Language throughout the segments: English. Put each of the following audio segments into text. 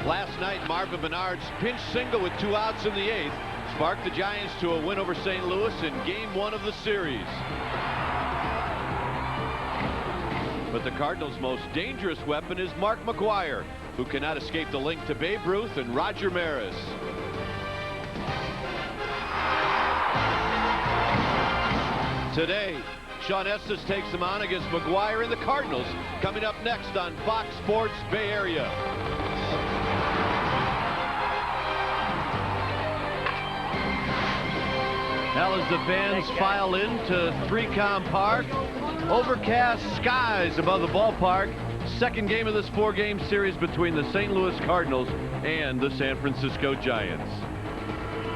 Last night, Marvin Bernard's pinch single with 2 outs in the 8th sparked the Giants to a win over St. Louis in Game 1 of the series. But the Cardinals' most dangerous weapon is Mark McGwire, who cannot escape the link to Babe Ruth and Roger Maris. Today, Sean Estes takes him on against McGwire and the Cardinals, coming up next on Fox Sports Bay Area. Now as the fans file into 3Com Park, overcast skies above the ballpark. Second game of this 4-game series between the St. Louis Cardinals and the San Francisco Giants.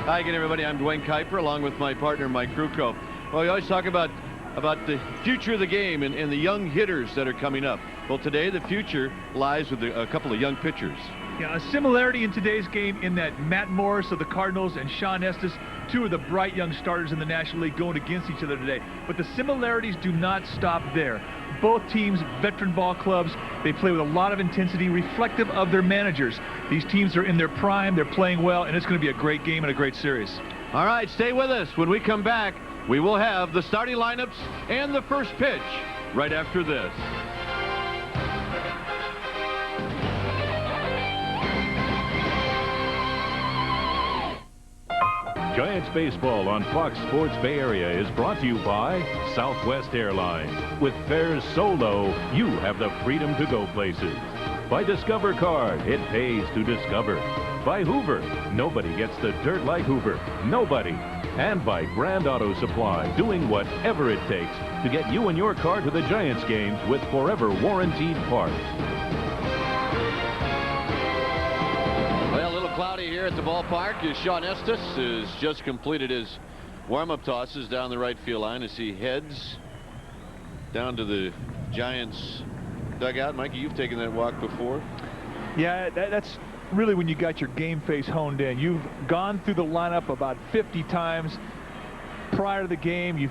Hi again, everybody. I'm Dwayne Kuiper, along with my partner, Mike Krukow. Well, we always talk about the future of the game and the young hitters that are coming up. Well, today the future lies with a couple of young pitchers. Yeah, a similarity in today's game in that Matt Morris of the Cardinals and Sean Estes, 2 of the bright young starters in the National League, going against each other today. But the similarities do not stop there. Both teams, veteran ball clubs, they play with a lot of intensity, reflective of their managers. These teams are in their prime, they're playing well, and it's going to be a great game and a great series. All right, stay with us. When we come back, we will have the starting lineups and the first pitch right after this. Giants baseball on Fox Sports Bay Area is brought to you by Southwest Airlines. With fares so low, you have the freedom to go places. By Discover Card, it pays to discover. By Hoover, nobody gets the dirt like Hoover. Nobody. And by Grand Auto Supply, doing whatever it takes to get you and your car to the Giants games with forever warranted parts. Cloudy here at the ballpark as Sean Estes has just completed his warm-up tosses down the right field line as he heads down to the Giants dugout. Mikey, you've taken that walk before. Yeah, that's really when you got your game face honed in. You've gone through the lineup about 50 times prior to the game. You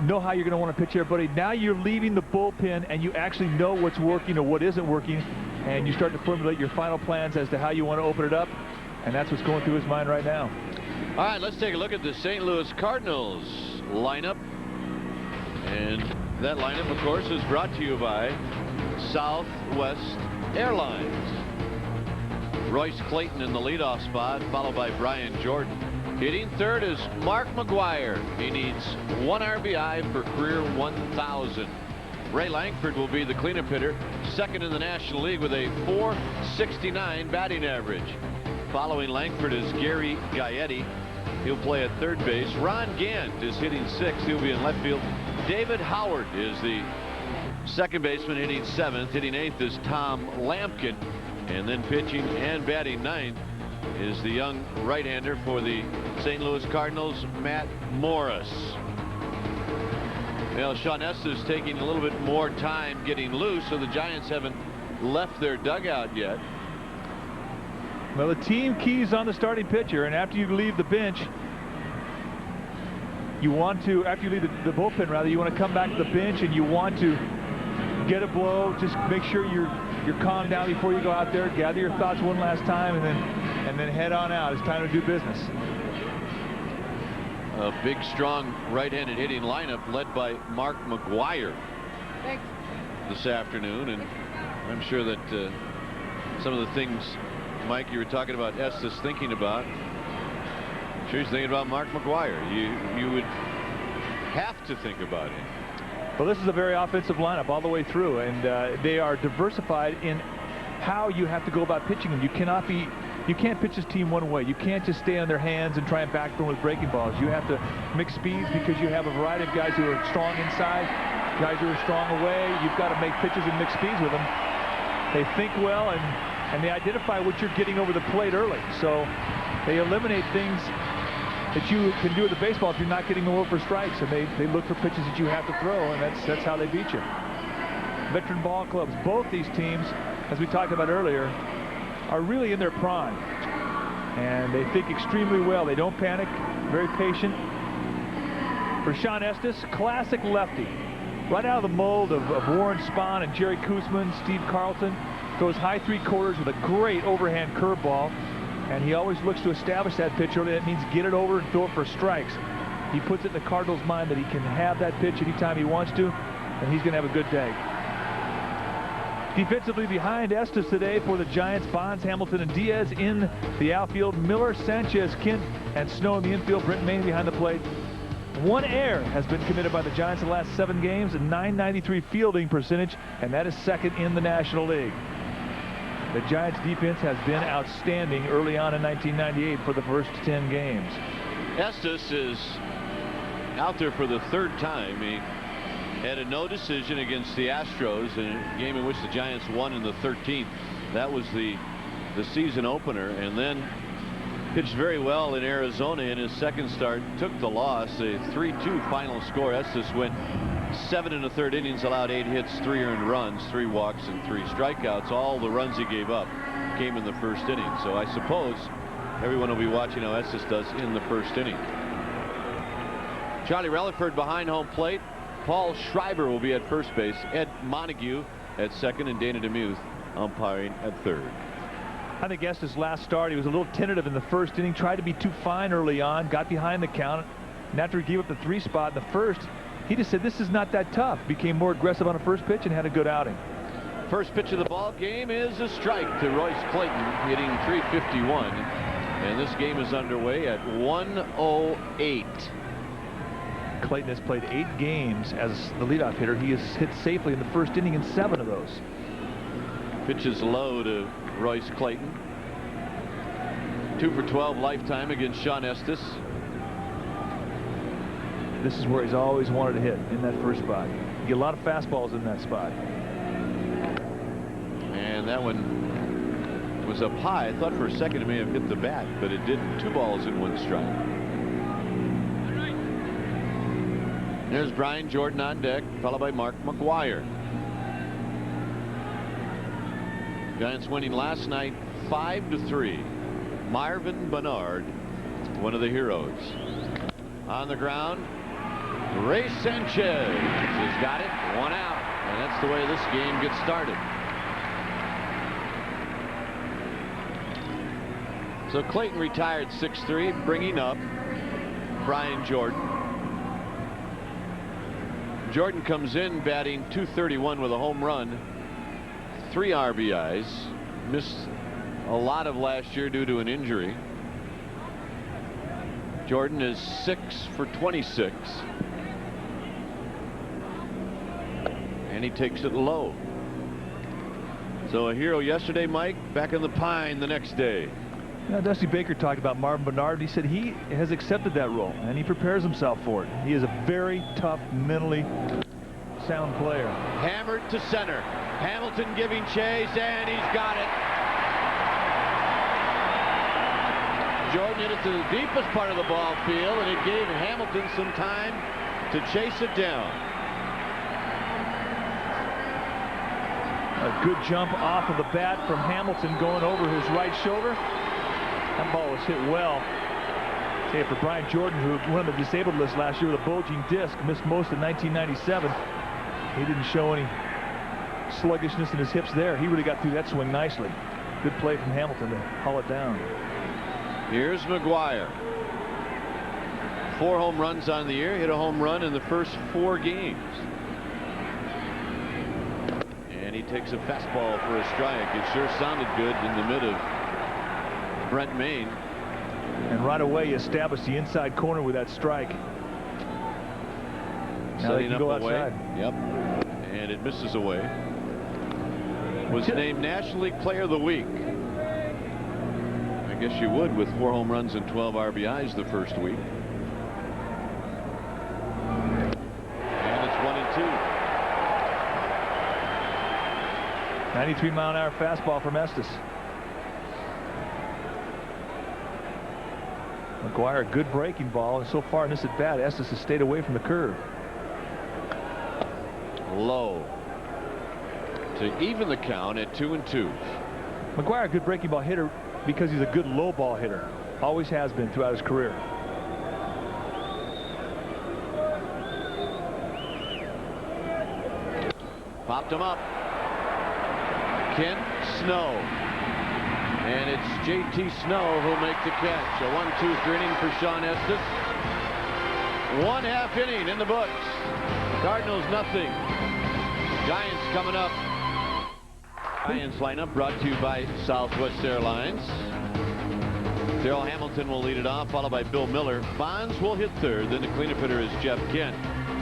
know how you're going to want to pitch everybody. Now you're leaving the bullpen and you actually know what's working or what isn't working, and you start to formulate your final plans as to how you want to open it up, and that's what's going through his mind right now. All right, let's take a look at the St. Louis Cardinals lineup. And that lineup, of course, is brought to you by Southwest Airlines. Royce Clayton in the leadoff spot, followed by Brian Jordan. Hitting third is Mark McGwire. He needs 1 RBI for career 1,000. Ray Langford will be the cleanup hitter, second in the National League with a .469 batting average. Following Langford is Gary Gaetti. He'll play at third base. Ron Gant is hitting sixth. He'll be in left field. David Howard is the second baseman, hitting seventh. Hitting eighth is Tom Lampkin. And then pitching and batting ninth is the young right-hander for the St. Louis Cardinals, Matt Morris. Well, Sean Estes is taking a little bit more time getting loose, so the Giants haven't left their dugout yet. Well, the team keys on the starting pitcher, and after you leave the bench, you want to, after you leave the bullpen, rather, you want to come back to the bench and you want to get a blow. Just make sure you're calmed down before you go out there. Gather your thoughts one last time, and then head on out. It's time to do business. A big, strong right-handed hitting lineup led by Mark McGwire this afternoon, and I'm sure that some of the things, Mike, you were talking about Estes thinking about, I'm sure he's thinking about Mark McGwire. You would have to think about him. Well, this is a very offensive lineup all the way through, and they are diversified in how you have to go about pitching them. You can't pitch this team one way. You can't just stay on their hands and try and back them with breaking balls. You have to mix speeds because you have a variety of guys who are strong inside, guys who are strong away. You've got to make pitches and mix speeds with them. They think well, and they identify what you're getting over the plate early. So they eliminate things that you can do with the baseball if you're not getting them over for strikes, and they look for pitches that you have to throw, and that's how they beat you. Veteran ball clubs, both these teams, as we talked about earlier, are really in their prime, and they think extremely well. They don't panic, very patient, for Sean Estes, classic lefty. Right out of the mold of Warren Spahn and Jerry Koosman, Steve Carlton. Throws high three-quarters with a great overhand curveball. And he always looks to establish that pitch early. That means get it over and throw it for strikes. He puts it in the Cardinals' mind that he can have that pitch anytime he wants to, and he's going to have a good day. Defensively behind Estes today for the Giants, Bonds, Hamilton, and Diaz in the outfield. Miller, Sanchez, Kent, and Snow in the infield. Brent Maine behind the plate. 1 error has been committed by the Giants in the last 7 games, a .993 fielding percentage, and that is second in the National League. The Giants defense has been outstanding early on in 1998 for the first 10 games. Estes is out there for the 3rd time. He had a no decision against the Astros in a game in which the Giants won in the 13th. That was the season opener, and then pitched very well in Arizona in his second start. Took the loss, a 3-2 final score. Estes went 7 1/3 innings, allowed 8 hits, 3 earned runs, 3 walks, and 3 strikeouts. All the runs he gave up came in the first inning. So I suppose everyone will be watching how Estes does in the first inning. Charlie Relaford behind home plate. Paul Schreiber will be at first base. Ed Montague at second, and Dana DeMuth umpiring at third. I think Estes' last start, he was a little tentative in the first inning, tried to be too fine early on, got behind the count, and after he gave up the 3 spot in the first, he just said this is not that tough. Became more aggressive on a first pitch and had a good outing. First pitch of the ball game is a strike to Royce Clayton, hitting .351, and this game is underway at 1:08. Clayton has played 8 games as the leadoff hitter. He has hit safely in the first inning in 7 of those. Pitches low to Royce Clayton. 2 for 12 lifetime against Sean Estes. This is where he's always wanted to hit, in that first spot. You get a lot of fastballs in that spot. And that one was up high. I thought for a second it may have hit the bat, but it didn't. 2 balls and 1 strike. There's Brian Jordan on deck, followed by Mark McGwire. Giants winning last night 5-3. Marvin Bernard, one of the heroes. On the ground, Ray Sanchez has got it. 1 out, and that's the way this game gets started. So Clayton retired 6-3, bringing up Brian Jordan. Jordan comes in batting .231 with a home run, 3 RBIs. Missed a lot of last year due to an injury. Jordan is 6 for 26. And he takes it low. So a hero yesterday, Mike, back in the pine the next day. Now, Dusty Baker talked about Marvin Bernard. He said he has accepted that role, and he prepares himself for it. He is a very tough, mentally sound player. Hammered to center. Hamilton giving chase, and he's got it. Jordan hit it to the deepest part of the ball field, and it gave Hamilton some time to chase it down. A good jump off of the bat from Hamilton going over his right shoulder. That ball was hit well. Okay, for Brian Jordan, who went on the disabled list last year with a bulging disc, missed most of 1997. He didn't show any sluggishness in his hips there. He really got through that swing nicely. Good play from Hamilton to haul it down. Here's McGwire. 4 home runs on the year. Hit a home run in the first 4 games. And he takes a fastball for a strike. It sure sounded good in the mid of Brent Maine. And right away, he established the inside corner with that strike. Now they can go outside. Yep. And it misses away. Was named National League Player of the Week. I guess you would with 4 home runs and 12 RBIs the first week. And it's 1-2. 93-mile-an-hour fastball from Estes. McGwire, a good breaking ball, and so far in this at bat, Estes has stayed away from the curve. Low to even the count at 2-2. McGwire, a good breaking ball hitter because he's a good low ball hitter. Always has been throughout his career. Popped him up. Kent Snow. And it's J.T. Snow who'll make the catch. A 1-2-3 inning for Sean Estes. 1/2 inning in the books. Cardinals nothing. Giants coming up. Giants lineup brought to you by Southwest Airlines. Darrell Hamilton will lead it off, followed by Bill Miller. Bonds will hit third. Then the cleanup hitter is Jeff Kent.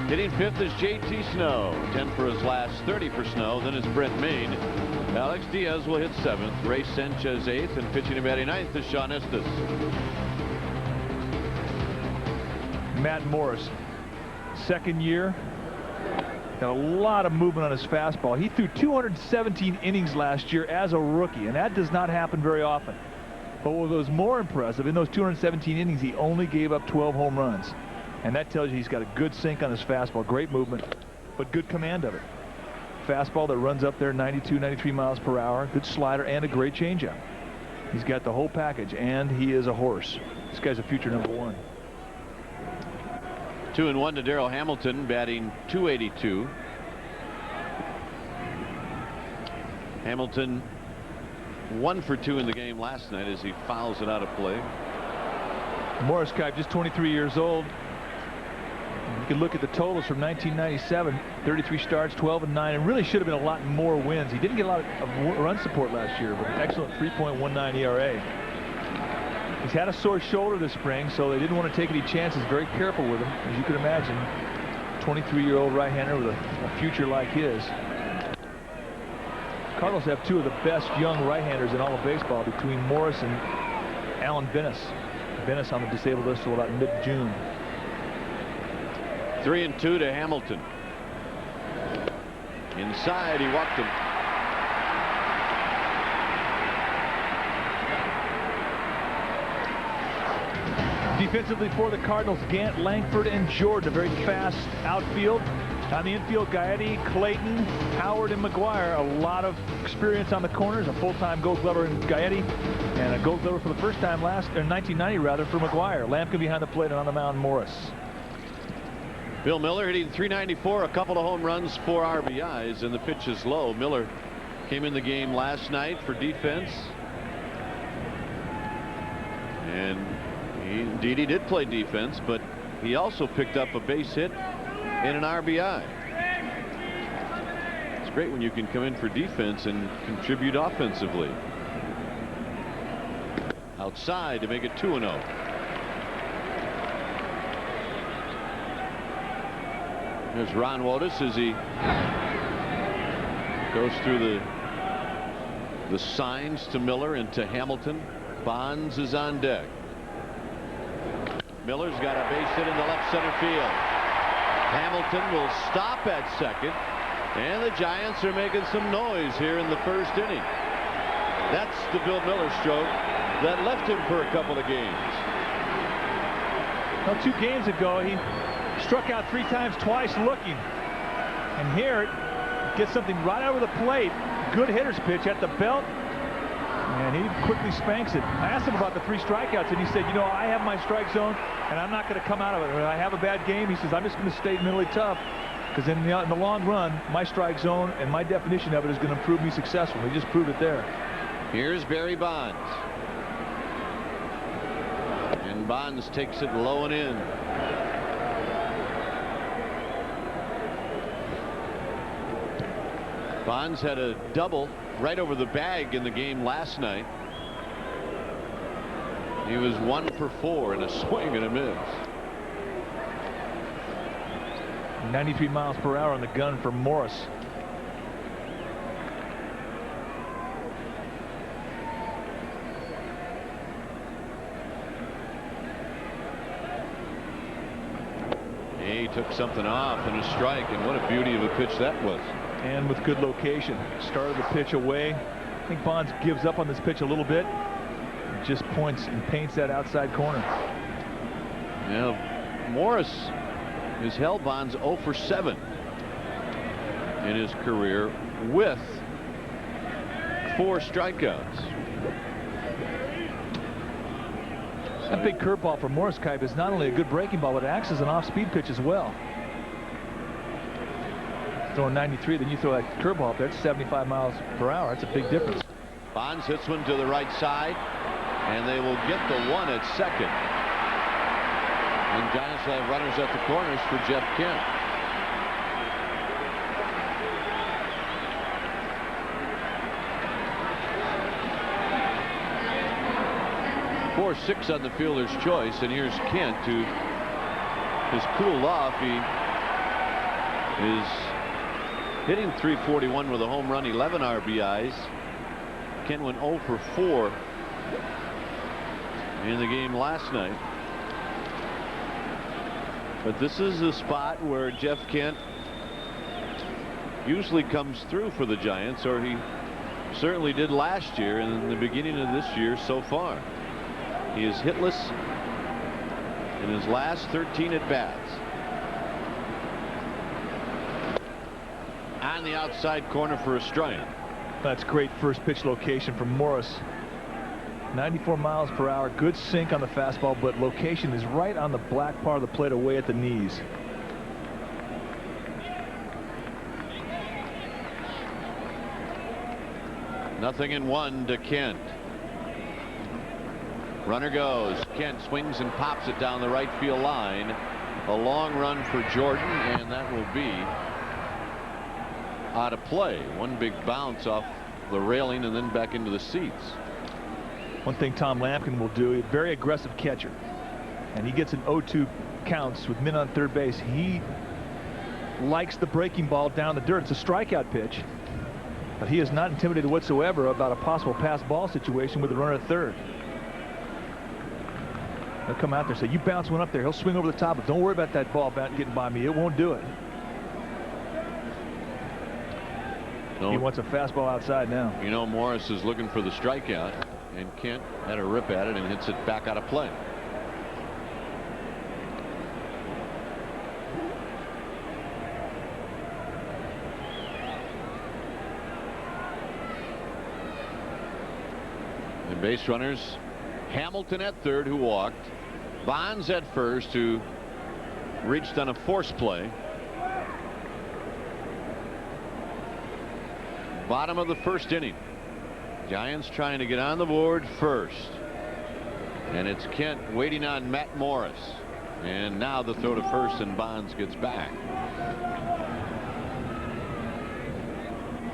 Hitting fifth is J.T. Snow. 10 for his last, 30 for Snow. Then it's Brent Main. Alex Diaz will hit seventh. Ray Sanchez eighth. And pitching and batting ninth is Sean Estes. Matt Morris, second year. Got a lot of movement on his fastball. He threw 217 innings last year as a rookie, and that does not happen very often. But what was more impressive, in those 217 innings, he only gave up 12 home runs. And that tells you he's got a good sink on his fastball. Great movement, but good command of it. Fastball that runs up there 92, 93 miles per hour. Good slider and a great changeup. He's got the whole package, and he is a horse. This guy's a future #1. 2-1 to Darrell Hamilton, batting .282. Hamilton 1 for 2 in the game last night as he fouls it out of play. Morris Kipe, just 23 years old. You can look at the totals from 1997, 33 starts, 12-9, and really should have been a lot more wins. He didn't get a lot of run support last year, but an excellent 3.19 ERA. He's had a sore shoulder this spring, so they didn't want to take any chances. Very careful with him, as you can imagine. 23-year-old right-hander with a future like his. Cardinals have two of the best young right-handers in all of baseball between Morris and Alan Venus. Venus on the disabled list till about mid-June. 3-2 to Hamilton. Inside, he walked him. Defensively for the Cardinals, Gant, Langford, and Jordan. A very fast outfield. On the infield, Gaetti, Clayton, Howard, and McGwire. A lot of experience on the corners. A full-time Gold Glover in Gaetti, and a Gold Glover for the first time in 1990 rather, for McGwire. Lampkin behind the plate, and on the mound, Morris. Bill Miller hitting .394, a couple of home runs, 4 RBIs, and the pitch is low. Miller came in the game last night for defense, and he did play defense, but he also picked up a base hit and an RBI. It's great when you can come in for defense and contribute offensively. Outside to make it 2-0. There's Ron Wotus as he goes through the signs to Miller and to Hamilton. Bonds is on deck. Miller's got a base hit in the left center field. Hamilton will stop at second, and the Giants are making some noise here in the first inning. That's the Bill Miller stroke that left him for a couple of games. Well, 2 games ago, he struck out 3 times, twice looking. And here, gets something right over the plate. Good hitter's pitch at the belt. And he quickly spanks it. I asked him about the 3 strikeouts, and he said, you know, I have my strike zone, and I'm not going to come out of it. When I have a bad game, he says, I'm just going to stay mentally tough, because in the long run, my strike zone and my definition of it is going to prove me successful. He just proved it there. Here's Barry Bonds. And Bonds takes it low and in. Bonds had a double right over the bag in the game last night. He was 1 for 4 in a swing and a miss. 93 miles per hour on the gun for Morris. He took something off and a strike, and what a beauty of a pitch that was. And with good location. Started the pitch away. I think Bonds gives up on this pitch a little bit. Just points and paints that outside corner. Now, Morris has held Bonds 0 for 7 in his career with 4 strikeouts. That big curveball for Morris Kipe is not only a good breaking ball, but it acts as an off-speed pitch as well. throwing 93, then you throw that curveball up there, it's 75 miles per hour. That's a big difference. Bonds hits one to the right side, and they will get the one at second. And Giants will have runners at the corners for Jeff Kent. 4-6 on the fielder's choice, and here's Kent, who has cooled off. He is hitting .341 with a home run, 11 RBIs. Kent went 0 for 4 in the game last night. But this is a spot where Jeff Kent usually comes through for the Giants, or he certainly did last year and in the beginning of this year so far. He is hitless in his last 13 at-bats. On the outside corner for a strike. That's great first pitch location from Morris. 94 miles per hour, good sink on the fastball, but location is right on the black part of the plate away at the knees. Nothing in one to Kent. Runner goes. Kent swings and pops it down the right field line. A long run for Jordan, and that will be out of play. One big bounce off the railing and then back into the seats. One thing Tom Lampkin will do, a very aggressive catcher, and he gets an 0-2 counts with men on third base. He likes the breaking ball down the dirt. It's a strikeout pitch, but he is not intimidated whatsoever about a possible pass ball situation with the runner at third. He'll come out there and say, you bounce one up there. He'll swing over the top, but don't worry about that ball getting by me. It won't do it. No. He wants a fastball outside now. You know, Morris is looking for the strikeout, and Kent had a rip at it and hits it back out of play. The base runners, Hamilton at third, who walked. Bonds at first, who reached on a force play. Bottom of the first inning. Giants trying to get on the board first. And it's Kent waiting on Matt Morris. And now the throw to first, and Bonds gets back.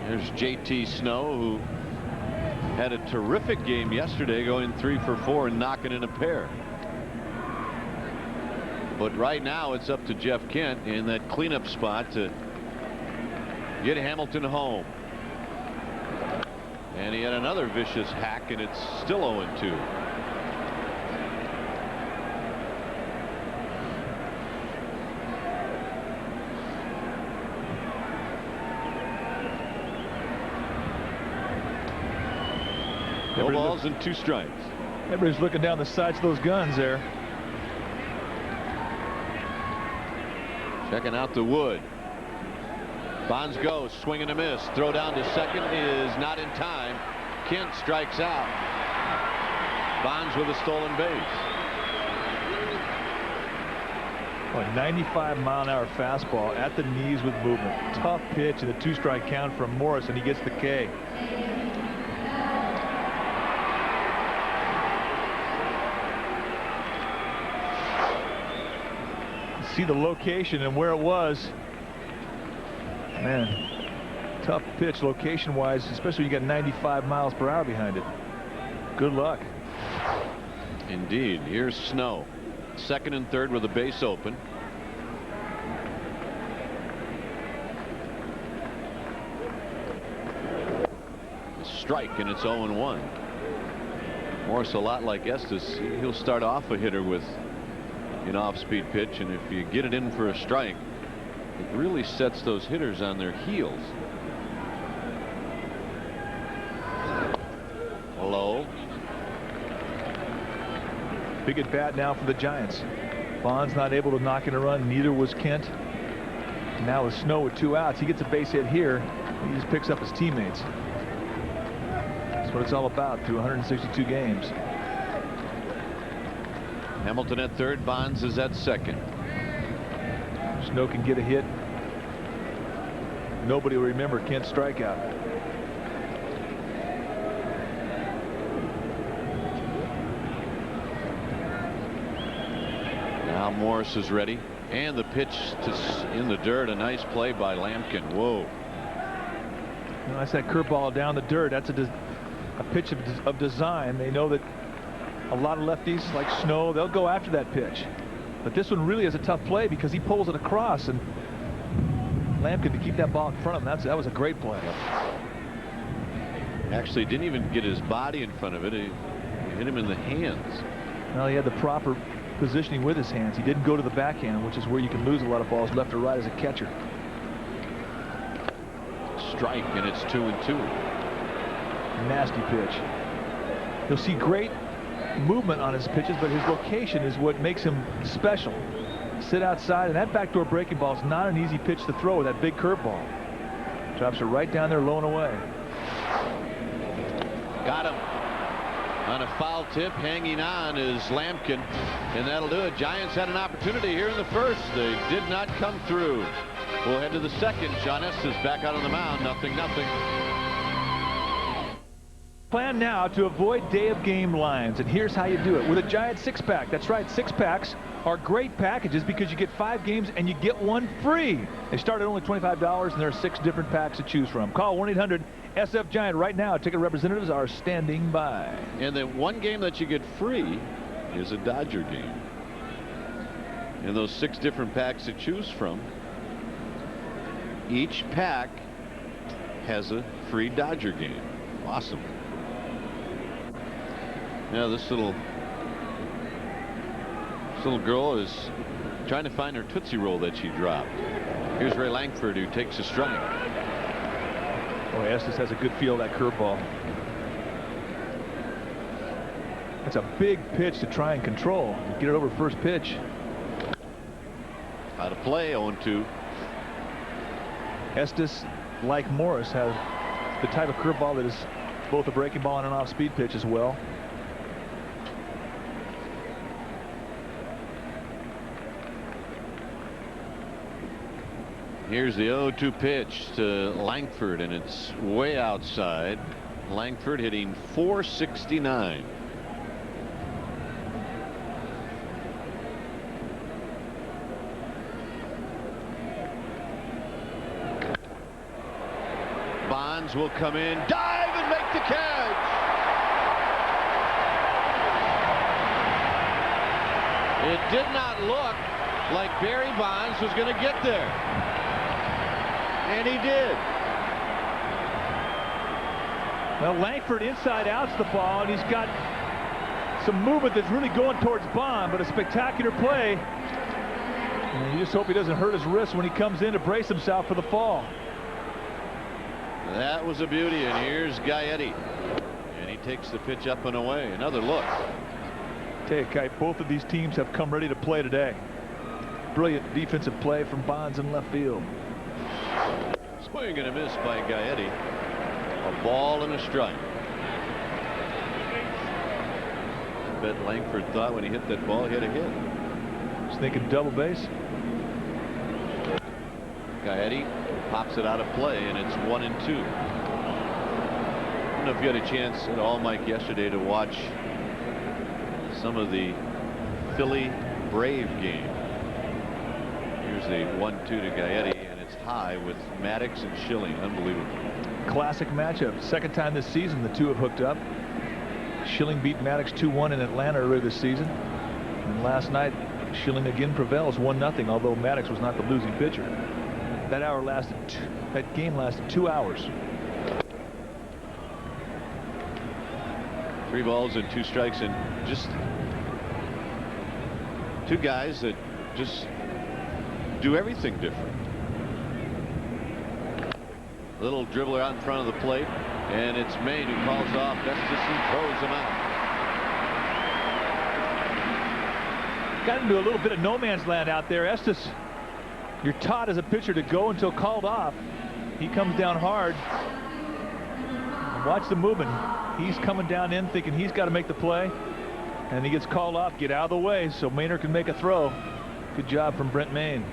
There's JT Snow, who had a terrific game yesterday, going 3 for 4 and knocking in a pair. But right now it's up to Jeff Kent in that cleanup spot to get Hamilton home. And he had another vicious hack, and it's still 0-2. No balls and 2 strikes. Everybody's looking down the sights of those guns there. Checking out the wood. Bonds goes, swing and a miss. Throw down to second is not in time. Kent strikes out. Bonds with a stolen base. A 95-mile-an-hour fastball at the knees with movement. Tough pitch and a 2-strike count from Morris, and he gets the K. See the location and where it was. Man, tough pitch location-wise, especially when you got 95 miles per hour behind it. Good luck. Indeed. Here's Snow. Second and third with a base open. A strike, and it's 0-1. Morris, a lot like Estes, he'll start off a hitter with an off-speed pitch, and if you get it in for a strike, it really sets those hitters on their heels. Low. Big at bat now for the Giants. Bonds not able to knock in a run. Neither was Kent. Now with Snow with 2 outs, he gets a base hit here. He just picks up his teammates. That's what it's all about through 162 games. Hamilton at third. Bonds is at second. Snow can get a hit. nobody will remember Kent's strikeout. Now Morris is ready, and the pitch in the dirt. A nice play by Lampkin. Whoa. That's that curveball down the dirt. That's a pitch of design. They know that a lot of lefties like Snow, they'll go after that pitch. But this one really is a tough play because he pulls it across, and Lampkin to keep that ball in front of him. That was a great play. Actually didn't even get his body in front of it. He hit him in the hands. Well, he had the proper positioning with his hands. He didn't go to the backhand, which is where you can lose a lot of balls left or right as a catcher. Strike, and it's 2-2. Nasty pitch. You'll see great movement on his pitches, but his location is what makes him special. Sit outside, and that backdoor breaking ball is not an easy pitch to throw with that big curveball. Drops it right down there, low and away. Got him on a foul tip. Hanging on is Lampkin, and that'll do it. Giants had an opportunity here in the first. They did not come through. We'll head to the second. John Estes back out on the mound. 0-0. Plan now to avoid day of game lines, and here's how you do it with a Giant 6-pack. That's right, 6-packs are great packages because you get 5 games and you get 1 free. They start at only $25, and there are 6 different packs to choose from. Call 1-800-SF-GIANT right now. Ticket representatives are standing by. And the one game that you get free is a Dodger game. And those 6 different packs to choose from, each pack has a free Dodger game. Awesome. Now this little girl is trying to find her Tootsie Roll that she dropped. Here's Ray Langford, who takes a strike. Boy, Estes has a good feel of that curveball. That's a big pitch to try and control. Get it over first pitch. Out of play, 0-2. Estes, like Morris, has the type of curveball that is both a breaking ball and an off-speed pitch as well. Here's the 0-2 pitch to Langford, and it's way outside. Langford hitting .469. Bonds will come in, dive, and make the catch. It did not look like Barry Bonds was going to get there. And he did. Well, Langford inside outs the ball, and he's got some movement that's really going towards Bond, but a spectacular play. And you just hope he doesn't hurt his wrist when he comes in to brace himself for the fall. That was a beauty, and here's Gaetti. And he takes the pitch up and away. Another look. Tell you, Kite, both of these teams have come ready to play today. Brilliant defensive play from Bonds in left field. Swing and a miss by Gaetti. A ball and a strike. I bet Langford thought when he hit that ball he had a hit. He's thinking double base. Gaetti pops it out of play, and it's 1-2. I don't know if you had a chance at all, Mike, yesterday to watch some of the Philly Brave game. Here's the 1-2 to Gaetti, and it's high with Maddox and Schilling. Unbelievable. Classic matchup. Second time this season the two have hooked up. Schilling beat Maddox 2-1 in Atlanta earlier this season, and last night Schilling again prevails 1-0, although Maddox was not the losing pitcher. That game lasted 2 hours. 3 balls and 2 strikes, and just 2 guys that just do everything different. Little dribbler out in front of the plate, and it's Maine who calls off Estes and throws him out. Got into a little bit of no man's land out there. Estes, you're taught as a pitcher to go until called off. He comes down hard. Watch the movement. He's coming down in thinking he's got to make the play, and he gets called off. Get out of the way so Maynard can make a throw. Good job from Brent Maine.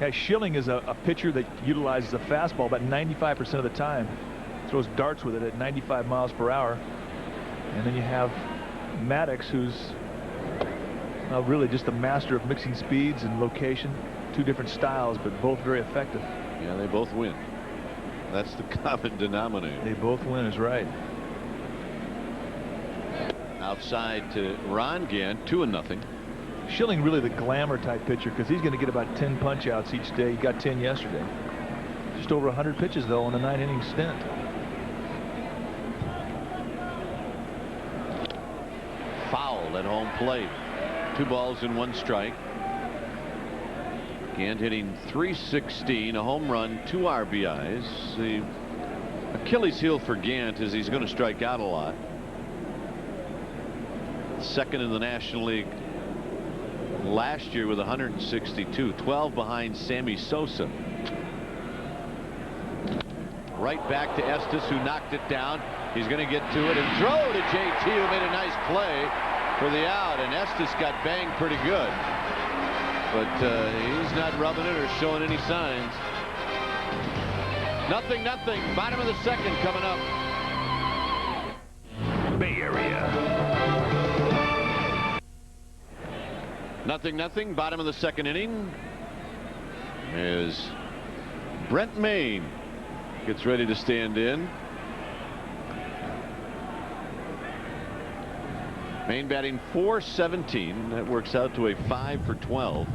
Yeah, Schilling is a pitcher that utilizes a fastball about 95% of the time. Throws darts with it at 95 miles per hour. And then you have Maddox, who's really just a master of mixing speeds and location. Two different styles, but both very effective. Yeah, they both win. That's the common denominator. They both win is right. Outside to Ron Gant, 2-0. Schilling really the glamour type pitcher because he's going to get about 10 punch outs each day. He got 10 yesterday. Just over 100 pitches though in a 9-inning stint. Foul at home plate. 2 balls and 1 strike. Gant hitting .316, a home run, 2 RBIs. The Achilles heel for Gant is he's going to strike out a lot. Second in the National League last year with 162, 12 behind Sammy Sosa. Right back to Estes, who knocked it down. He's going to get to it and throw to JT, who made a nice play for the out, and Estes got banged pretty good, but he's not rubbing it or showing any signs. 0-0, bottom of the second coming up. Bay Area. 0-0, bottom of the second inning, as Brent Mayne gets ready to stand in. Mayne batting .417. That works out to a 5 for 12.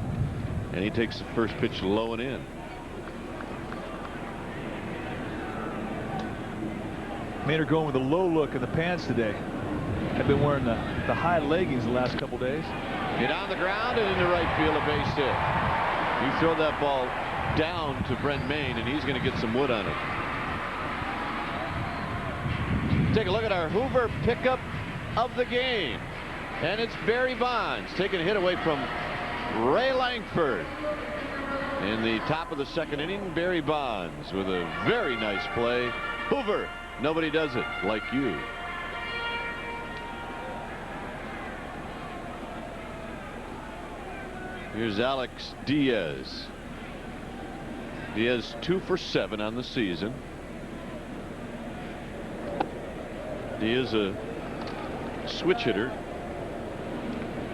And he takes the first pitch low and in. Mayne are going with a low look in the pants today. I've been wearing the high leggings the last couple days. Hit on the ground and into right field, a base hit. You throw that ball down to Brent Mayne and he's going to get some wood on it. Take a look at our Hoover pickup of the game, and it's Barry Bonds taking a hit away from Ray Langford. In the top of the second inning, Barry Bonds with a very nice play. Hoover, nobody does it like you. Here's Alex Diaz. Diaz 2 for 7 on the season. Diaz a switch hitter.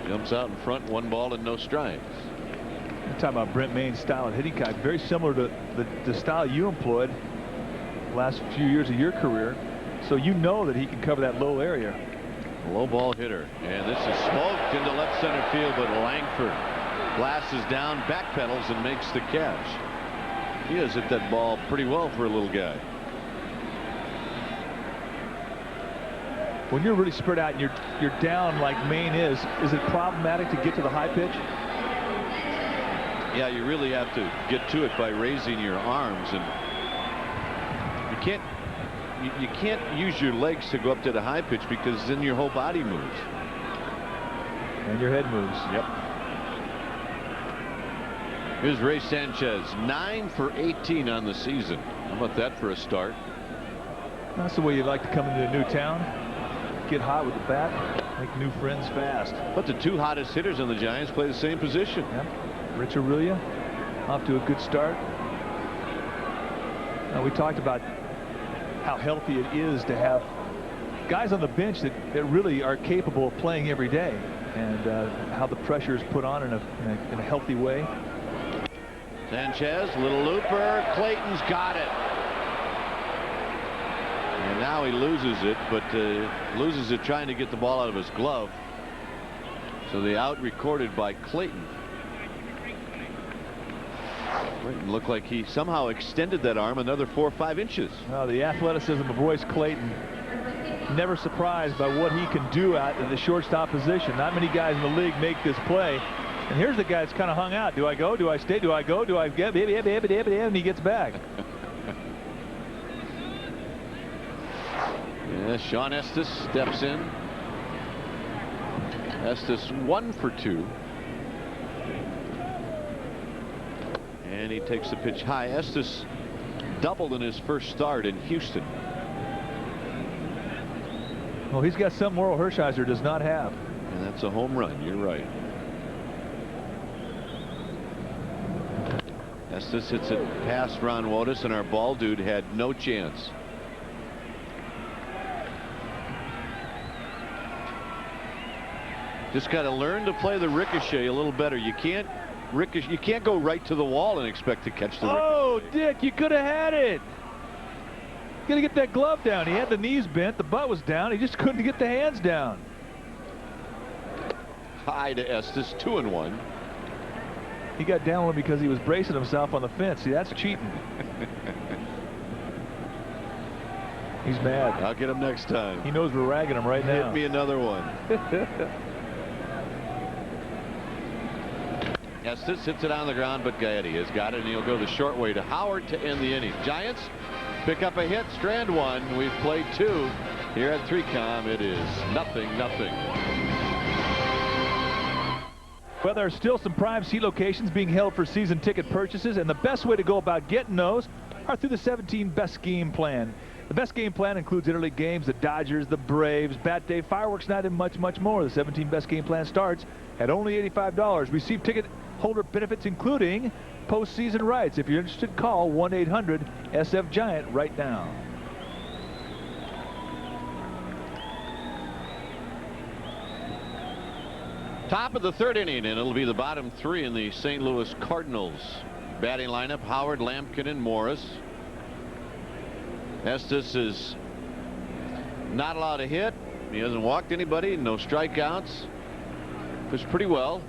Jumps out in front, 1 ball and no strikes. You're talking about Brent Mayne's style of hitting, Kai. Very similar to the style you employed last few years of your career. So you know that he can cover that low area. Low ball hitter, and this is smoked into left center field, but Langford glasses down, backpedals, and makes the catch. He has hit that ball pretty well for a little guy. When you're really spread out and you're down like Mayne is it problematic to get to the high pitch? Yeah, you really have to get to it by raising your arms, and you can't use your legs to go up to the high pitch because then your whole body moves. And your head moves. Yep. Here's Ray Sanchez, 9 for 18 on the season. How about that for a start? That's the way you like to come into a new town. Get hot with the bat, make new friends fast. But the 2 hottest hitters on the Giants play the same position. Yep. Rich Aurelia off to a good start. We talked about how healthy it is to have guys on the bench that really are capable of playing every day, and how the pressure is put on in a healthy way. Sanchez, little looper. Clayton's got it. And now he loses it, but loses it trying to get the ball out of his glove. So the out recorded by Clayton. Clayton looked like he somehow extended that arm another 4 or 5 inches. Well, the athleticism of Royce Clayton. Never surprised by what he can do out in the shortstop position. Not many guys in the league make this play. And here's the guy that's kind of hung out. Do I go? Do I stay? Do I go? Do I get? And he gets back. Yeah, Sean Estes steps in. Estes 1 for 2. And he takes the pitch high. Estes doubled in his first start in Houston. Well, he's got something Morrow Hershiser does not have. And that's a home run. You're right. Estes hits it past Ron Wotus, and our ball dude had no chance. Just got to learn to play the ricochet a little better. You can't go right to the wall and expect to catch the ricochet. Oh, Dick, you could have had it. Got to get that glove down. He had the knees bent, the butt was down. He just couldn't get the hands down. High to Estes, 2-1. He got down one because he was bracing himself on the fence. See, that's cheating. He's mad. I'll get him next time. He knows we're ragging him right now. Hit me another one. Estes hits it on the ground, but Gaetti has got it, and he'll go the short way to Howard to end the inning. Giants pick up a hit, strand one. We've played 2 here at 3Com. It is 0-0. Well, there are still some prime seat locations being held for season ticket purchases, and the best way to go about getting those are through the 17 Best Game Plan. The Best Game Plan includes interleague games, the Dodgers, the Braves, Bat Day, Fireworks Night, and much, much more. The 17 Best Game Plan starts at only $85. Receive ticket holder benefits, including postseason rights. If you're interested, call 1-800-SF-GIANT right now. Top of the 3rd inning, and it'll be the bottom 3 in the St. Louis Cardinals batting lineup. Howard, Lampkin, and Morris. Estes is not allowed to hit. He hasn't walked anybody, no strikeouts. Pitched pretty well.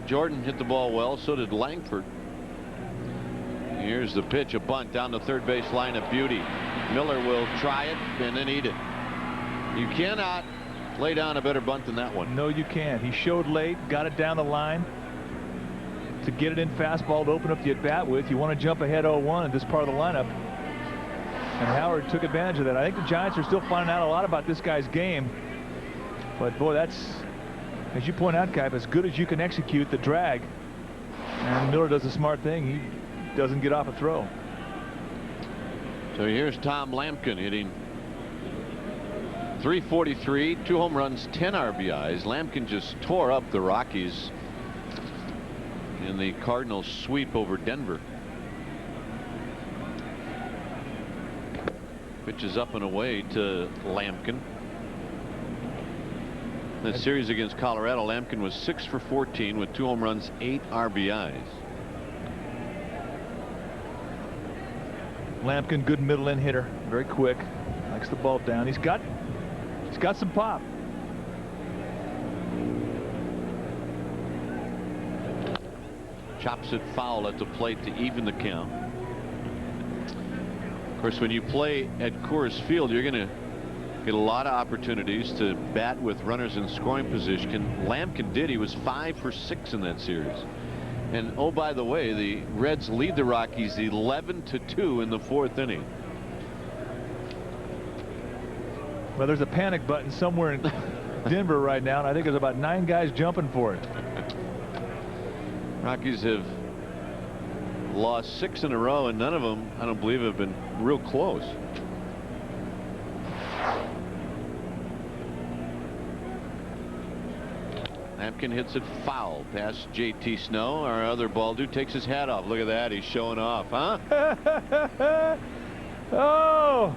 Jordan hit the ball well, so did Langford. Here's the pitch, a bunt down the third base line, a beauty. Miller will try it and then eat it. You cannot lay down a better bunt than that one. No, you can't. He showed late, got it down the line to get it in fastball to open up the at-bat with. You want to jump ahead 0-1 in this part of the lineup. And Howard took advantage of that. I think the Giants are still finding out a lot about this guy's game. But, boy, that's, as you point out, Kipe, as good as you can execute the drag. And Miller does a smart thing. He doesn't get off a throw. So here's Tom Lampkin hitting .343, 2 home runs, 10 RBIs. Lampkin just tore up the Rockies in the Cardinals sweep over Denver. Pitch is up and away to Lampkin. That series against Colorado, Lampkin was 6 for 14 with 2 home runs, 8 RBIs. Lampkin, good middle end hitter, very quick, likes the ball down. He's got some pop. Chops it foul at the plate to even the count. Of course, when you play at Coors Field, you're going to get a lot of opportunities to bat with runners in scoring position. Lampkin did. He was 5 for 6 in that series. And oh, by the way, the Reds lead the Rockies 11-2 in the 4th inning. Well, there's a panic button somewhere in Denver right now, and I think there's about 9 guys jumping for it. Rockies have lost 6 in a row, and none of them, I don't believe, have been real close. Lampkin hits it foul past J.T. Snow. Our other ball dude takes his hat off. Look at that. He's showing off, huh? Oh,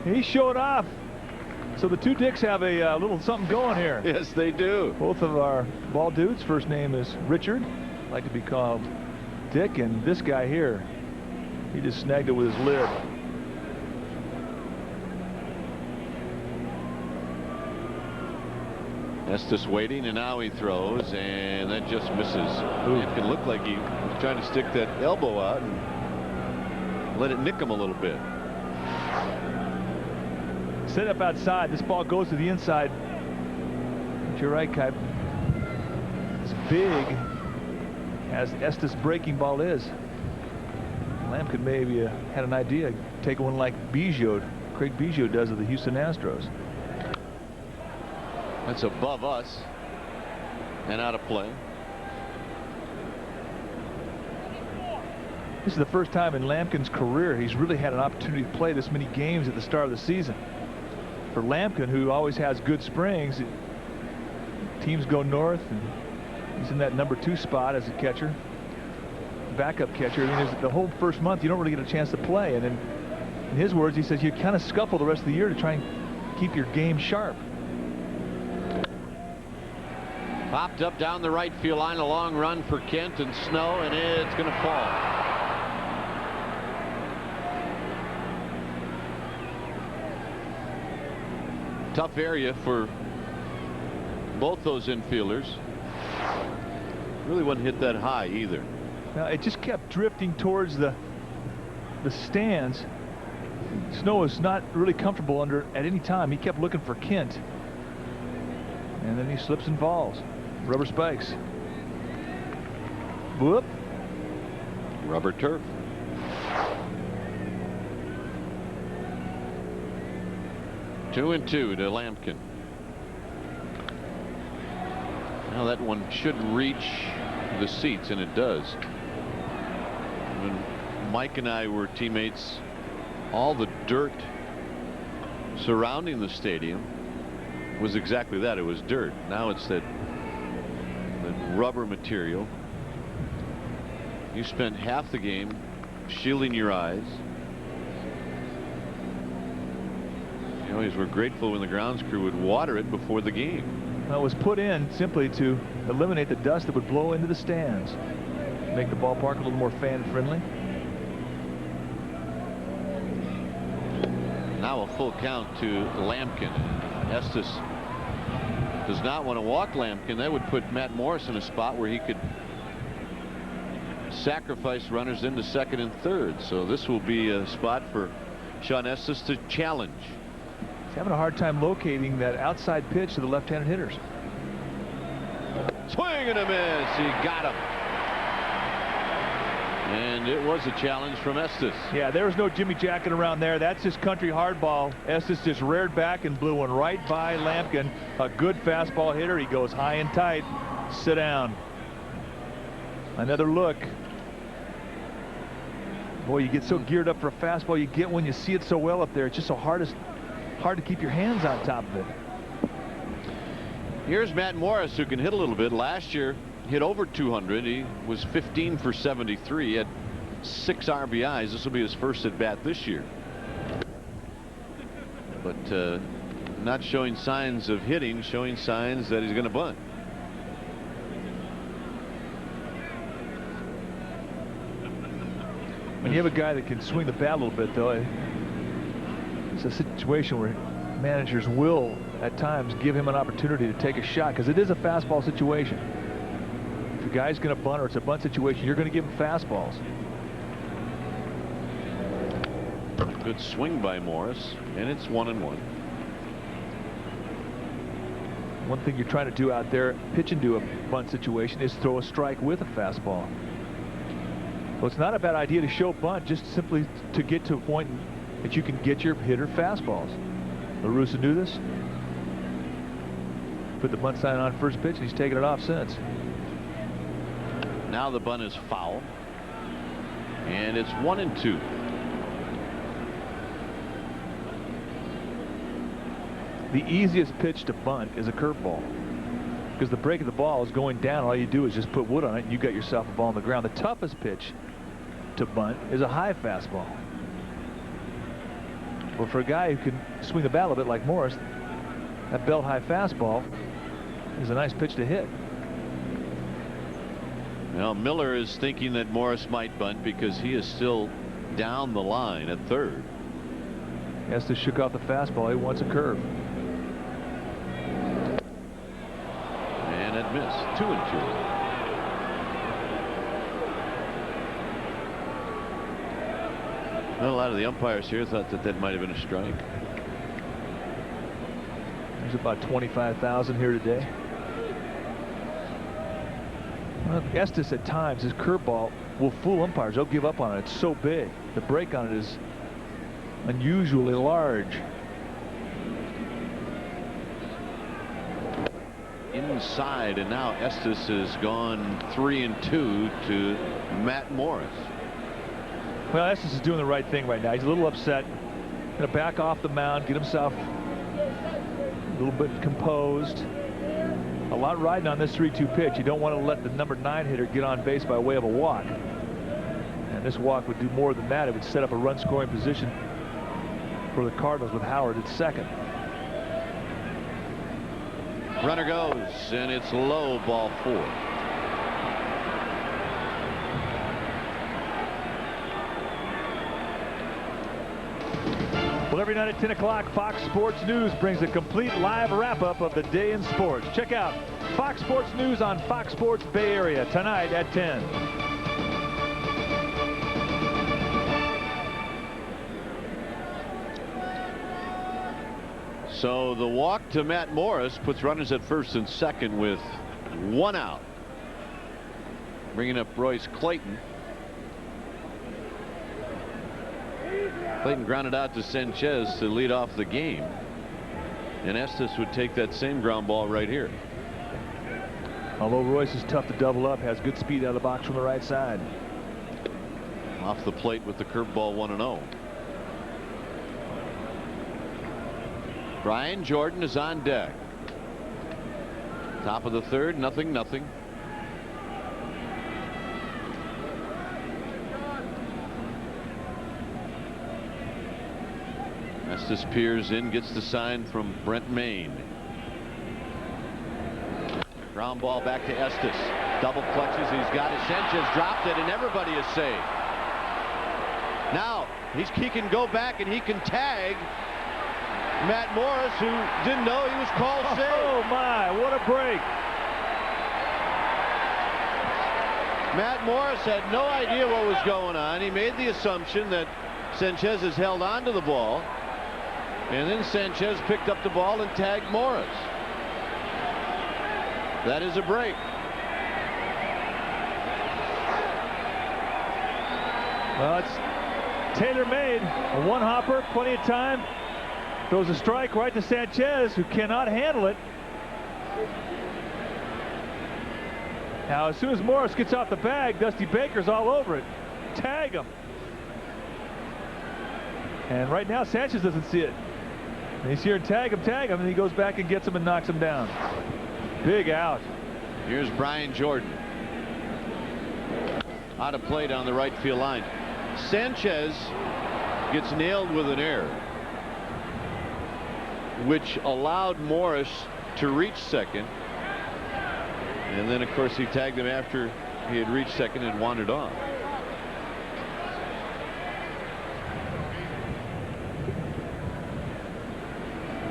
he's showing off. So the two Dicks have a little something going here. Yes, they do. Both of our ball dudes' first name is Richard. Like to be called Dick, and this guy here, he just snagged it with his lid. Estes waiting, and now he throws, and that just misses. It can look like he was trying to stick that elbow out and let it nick him a little bit. Set up outside. This ball goes to the inside. But you're right, Kipe. It's big as Estes' breaking ball is. Lampkin maybe had an idea. Take one like Craig Biggio does of the Houston Astros. That's above us and out of play. This is the first time in Lampkin's career he's really had an opportunity to play this many games at the start of the season. For Lampkin, who always has good springs, teams go north, and he's in that number 2 spot as a catcher. backup catcher. I mean, the whole first month you don't really get a chance to play, and in his words, he says you kind of scuffle the rest of the year to try and keep your game sharp. Popped up down the right field line, a long run for Kent and Snow, and it's going to fall. Tough area for both those infielders. Really wasn't hit that high either. Now, it just kept drifting towards the stands. Snow was not really comfortable under at any time. He kept looking for Kent, and then he slips and falls. Rubber spikes. Whoop. Rubber turf. Two and two to Lampkin. Now that one should reach the seats, and it does. When Mike and I were teammates, all the dirt surrounding the stadium was exactly that. It was dirt. Now it's that rubber material. You spent half the game shielding your eyes. You always were grateful when the grounds crew would water it before the game. Well, it was put in simply to eliminate the dust that would blow into the stands, make the ballpark a little more fan-friendly. Now a full count to Lampkin. Estes does not want to walk Lampkin. That would put Matt Morris in a spot where he could sacrifice runners into second and third. So this will be a spot for Sean Estes to challenge. He's having a hard time locating that outside pitch to the left-handed hitters. Swing and a miss. He got him. And it was a challenge from Estes. Yeah, there was no Jimmy Jacket around there. That's just country hardball. Estes just reared back and blew one right by Lampkin. A good fastball hitter. He goes high and tight. Sit down. Another look. Boy, you get so geared up for a fastball. You get when you see it so well up there. It's just so hard to keep your hands on top of it. Here's Matt Morris, who can hit a little bit. Last year hit over 200. He was 15 for 73. He had 6 RBIs. This will be his first at bat this year, but not showing signs of hitting, showing signs that he's going to bunt. When you have a guy that can swing the bat a little bit, though, it's a situation where managers will at times give him an opportunity to take a shot, because it is a fastball situation. If a guy's going to bunt or it's a bunt situation, you're going to give him fastballs. Good swing by Morris, and it's 1-1. One thing you're trying to do out there, pitch into a bunt situation, is throw a strike with a fastball. Well, it's not a bad idea to show bunt, just simply to get to a point that you can get your hitter fastballs. La Russa knew this. Put the bunt sign on first pitch, and he's taken it off since. Now the bunt is foul, and it's 1-2. The easiest pitch to bunt is a curveball, because the break of the ball is going down. All you do is just put wood on it, and you got yourself a ball on the ground. The toughest pitch to bunt is a high fastball. Well, for a guy who can swing the bat a little bit like Morris, that belt high fastball is a nice pitch to hit. Well, Miller is thinking that Morris might bunt because he is still down the line at third. He has to shook off the fastball. He wants a curve. And it missed. 2-2. Well, a lot of the umpires here thought that might have been a strike. There's about 25,000 here today. Well, Estes at times, his curveball will fool umpires. They'll give up on it. It's so big. The break on it is unusually large. Inside, and now Estes has gone 3-2 to Matt Morris. Well, Estes is doing the right thing right now. He's a little upset. Going to back off the mound, get himself a little bit composed. A lot riding on this 3-2 pitch. You don't want to let the number 9 hitter get on base by way of a walk. And this walk would do more than that. It would set up a run scoring position for the Cardinals with Howard at second. Runner goes, and it's low, ball 4. Well, every night at 10 o'clock, Fox Sports News brings a complete live wrap-up of the day in sports. Check out Fox Sports News on Fox Sports Bay Area tonight at 10. So the walk to Matt Morris puts runners at first and second with 1 out. Bringing up Royce Clayton. Clayton grounded out to Sanchez to lead off the game. And Estes would take that same ground ball right here. Although Royce is tough to double up, has good speed out of the box from the right side. Off the plate with the curveball 1-0. Brian Jordan is on deck. Top of the third, 0-0. Estes peers in, gets the sign from Brent Maine. Ground ball back to Estes. Double clutches, he's got it. Sanchez dropped it, and everybody is safe. Now he can go back and he can tag Matt Morris, who didn't know he was called safe. Oh my, what a break. Matt Morris had no idea what was going on. He made the assumption that Sanchez has held on to the ball, and then Sanchez picked up the ball and tagged Morris. That is a break. Well, it's tailor-made. A one-hopper, plenty of time. Throws a strike right to Sanchez, who cannot handle it. Now, as soon as Morris gets off the bag, Dusty Baker's all over it. Tag him. And right now, Sanchez doesn't see it. And he's here and tag him, and he goes back and gets him and knocks him down. Big out. Here's Brian Jordan. Out of play down the right field line. Sanchez gets nailed with an error, which allowed Morris to reach second. And then, of course, he tagged him after he had reached second and wandered off.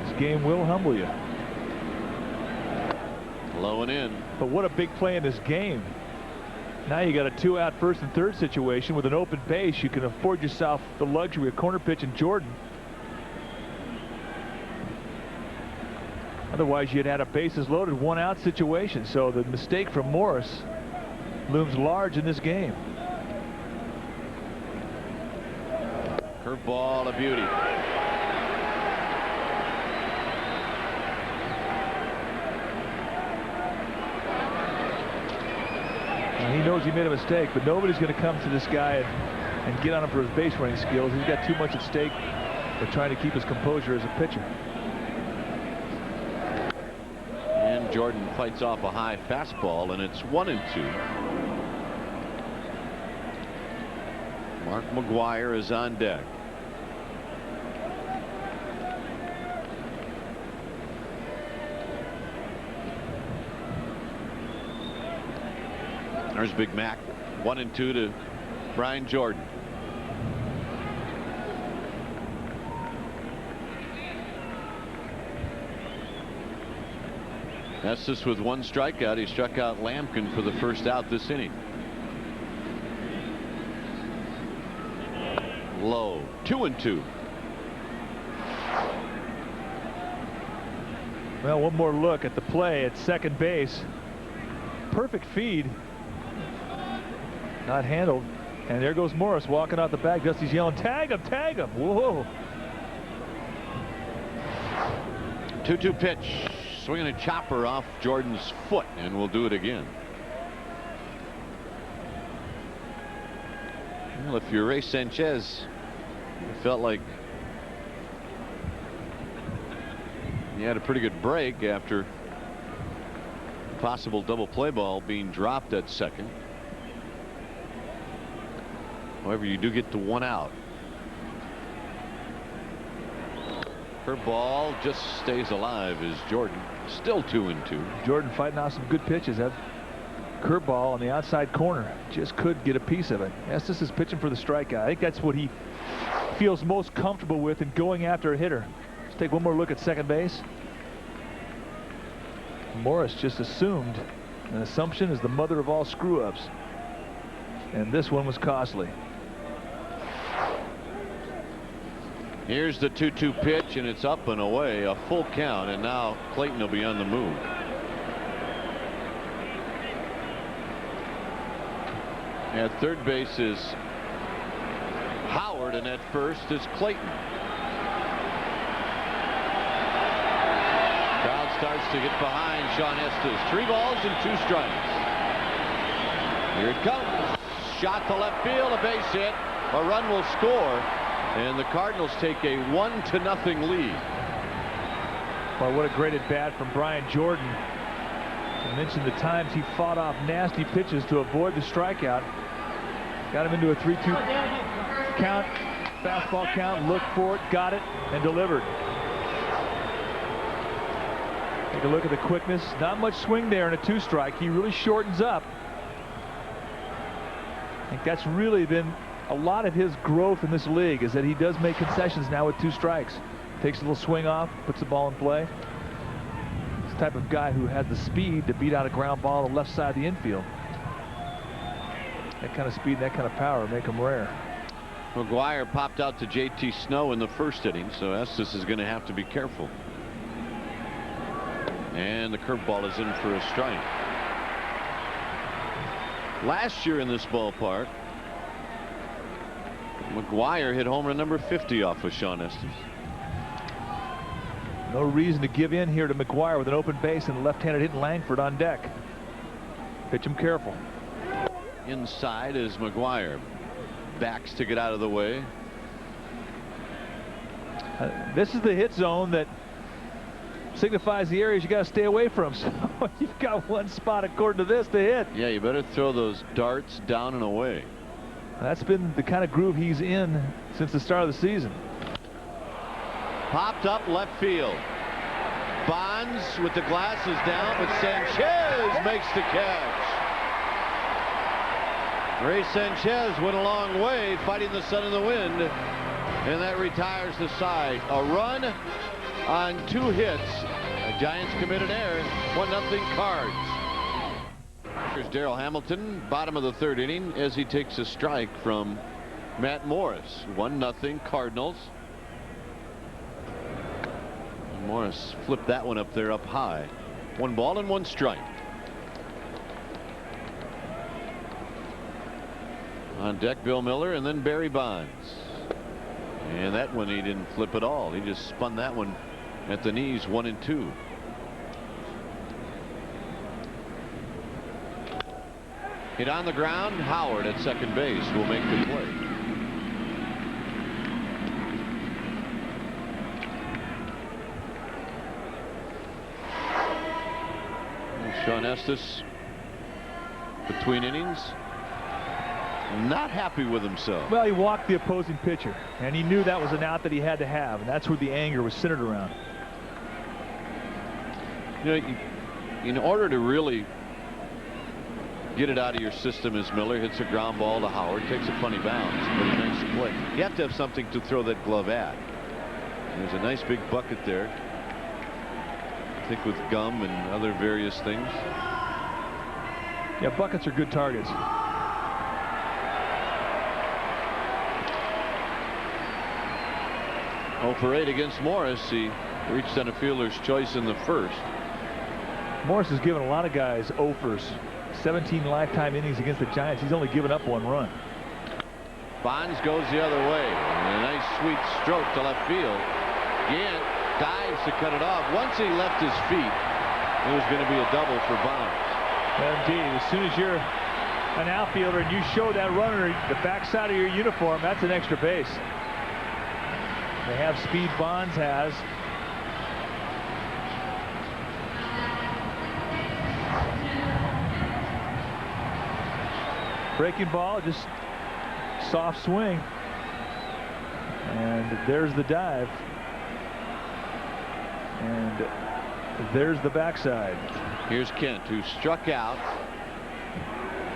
This game will humble you. Low and in. But what a big play in this game. Now you got a 2-out first and third situation with an open base. You can afford yourself the luxury of corner pitch and Jordan. Otherwise, you'd had a bases loaded 1-out situation. So the mistake from Morris looms large in this game. Curveball, a beauty. He knows he made a mistake, but nobody's going to come to this guy and get on him for his base running skills. He's got too much at stake for trying to keep his composure as a pitcher. And Jordan fights off a high fastball, and it's 1-2. Mark McGwire is on deck. There's Big Mac. 1-2 to Brian Jordan. Estes with 1 strikeout. He struck out Lampkin for the first out this inning. Low. 2-2. Well, one more look at the play at second base. Perfect feed. Not handled. And there goes Morris walking out the bag. Dusty's yelling, tag him, tag him. Whoa. 2-2 pitch. Swinging a chopper off Jordan's foot, and we'll do it again. Well, if you're Ray Sanchez, it felt like he had a pretty good break after possible double play ball being dropped at second. However, you do get to 1 out. Her ball just stays alive as Jordan still 2-2. Jordan fighting off some good pitches. That curveball on the outside corner just could get a piece of it. Estes is pitching for the strikeout. I think that's what he feels most comfortable with in going after a hitter. Let's take one more look at second base. Morris just assumed. An assumption is the mother of all screw-ups. And this one was costly. Here's the 2-2 pitch, and it's up and away, a full count, and now Clayton will be on the move. At third base is Howard, and at first is Clayton. Crowd starts to get behind Sean Estes. 3 balls and 2 strikes. Here it comes. Shot to left field, a base hit. A run will score, and the Cardinals take a 1-0 lead. Well, what a great at bat from Brian Jordan. I mentioned the times he fought off nasty pitches to avoid the strikeout. Got him into a 3-2 count, fastball count, looked for it, got it, and delivered. Take a look at the quickness. Not much swing there in a 2-strike. He really shortens up. I think that's really been a lot of his growth in this league, is that he does make concessions now with 2 strikes. Takes a little swing off, puts the ball in play. He's the type of guy who has the speed to beat out a ground ball on the left side of the infield. That kind of speed and that kind of power make him rare. McGwire popped out to JT Snow in the first inning, so Estes is going to have to be careful. And the curveball is in for a strike. Last year in this ballpark, McGwire hit home run number 50 off of Sean Estes. No reason to give in here to McGwire with an open base and a left-handed hitting Langford on deck. Pitch him careful. Inside is McGwire. Backs to get out of the way. This is the hit zone that signifies the areas you got to stay away from. So you've got one spot according to this to hit. Yeah, you better throw those darts down and away. That's been the kind of groove he's in since the start of the season. Popped up left field. Bonds with the glasses down, but Sanchez makes the catch. Ray Sanchez went a long way fighting the sun and the wind, and that retires the side. A run on 2 hits. The Giants committed error. 1-0 Cards. Here's Darrell Hamilton, bottom of the 3rd inning, as he takes a strike from Matt Morris. 1-0 Cardinals. And Morris flipped that one up there up high. 1 ball and 1 strike. On deck, Bill Miller, and then Barry Bonds. And that one he didn't flip at all. He just spun that one at the knees, 1-2. Hit on the ground. Howard at second base will make the play. And Sean Estes, between innings, not happy with himself. Well, he walked the opposing pitcher, and he knew that was an out that he had to have, and that's where the anger was centered around. You know, in order to really get it out of your system, as Miller hits a ground ball to Howard, takes a funny bounce, but he makes the play. You have to have something to throw that glove at. There's a nice big bucket there, I think, with gum and other various things. Yeah, buckets are good targets. 0 for 8 against Morris. He reached on a fielder's choice in the first. Morris has given a lot of guys offers. 17 lifetime innings against the Giants. He's only given up 1 run. Bonds goes the other way. And a nice sweet stroke to left field. Gant dives to cut it off. Once he left his feet, it was going to be a double for Bonds. Well, indeed, as soon as you're an outfielder and you show that runner the backside of your uniform, that's an extra base. They have speed. Bonds has. Breaking ball, just soft swing. And there's the dive. And there's the backside. Here's Kent, who struck out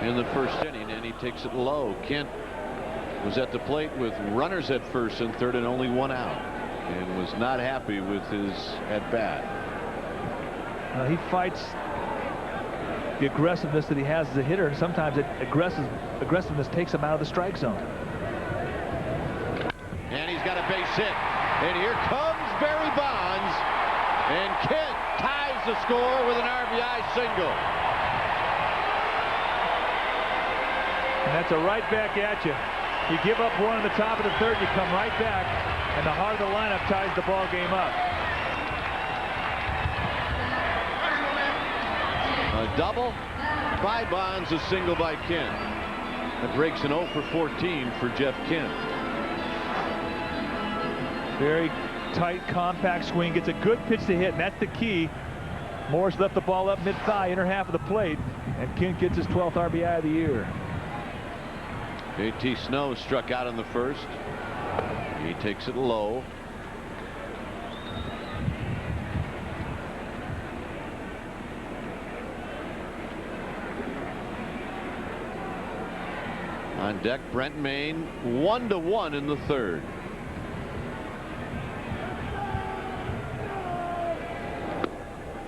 in the first inning, and he takes it low. Kent was at the plate with runners at first and third and only one out, and was not happy with his at-bat. He fights the aggressiveness that he has as a hitter, and sometimes aggressiveness takes him out of the strike zone. And he's got a base hit, and here comes Barry Bonds, and Kent ties the score with an RBI single. And that's a right back at you. You give up one in the top of the third, you come right back, and the heart of the lineup ties the ball game up. A double by Bonds, a single by Kent. That breaks an 0 for 14 for Jeff Kent. Very tight, compact swing. Gets a good pitch to hit, and that's the key. Morris left the ball up mid-thigh, inner half of the plate, and Kent gets his 12th RBI of the year. JT Snow struck out in the first. He takes it low. On deck, Brent Mayne, 1-1 in the third.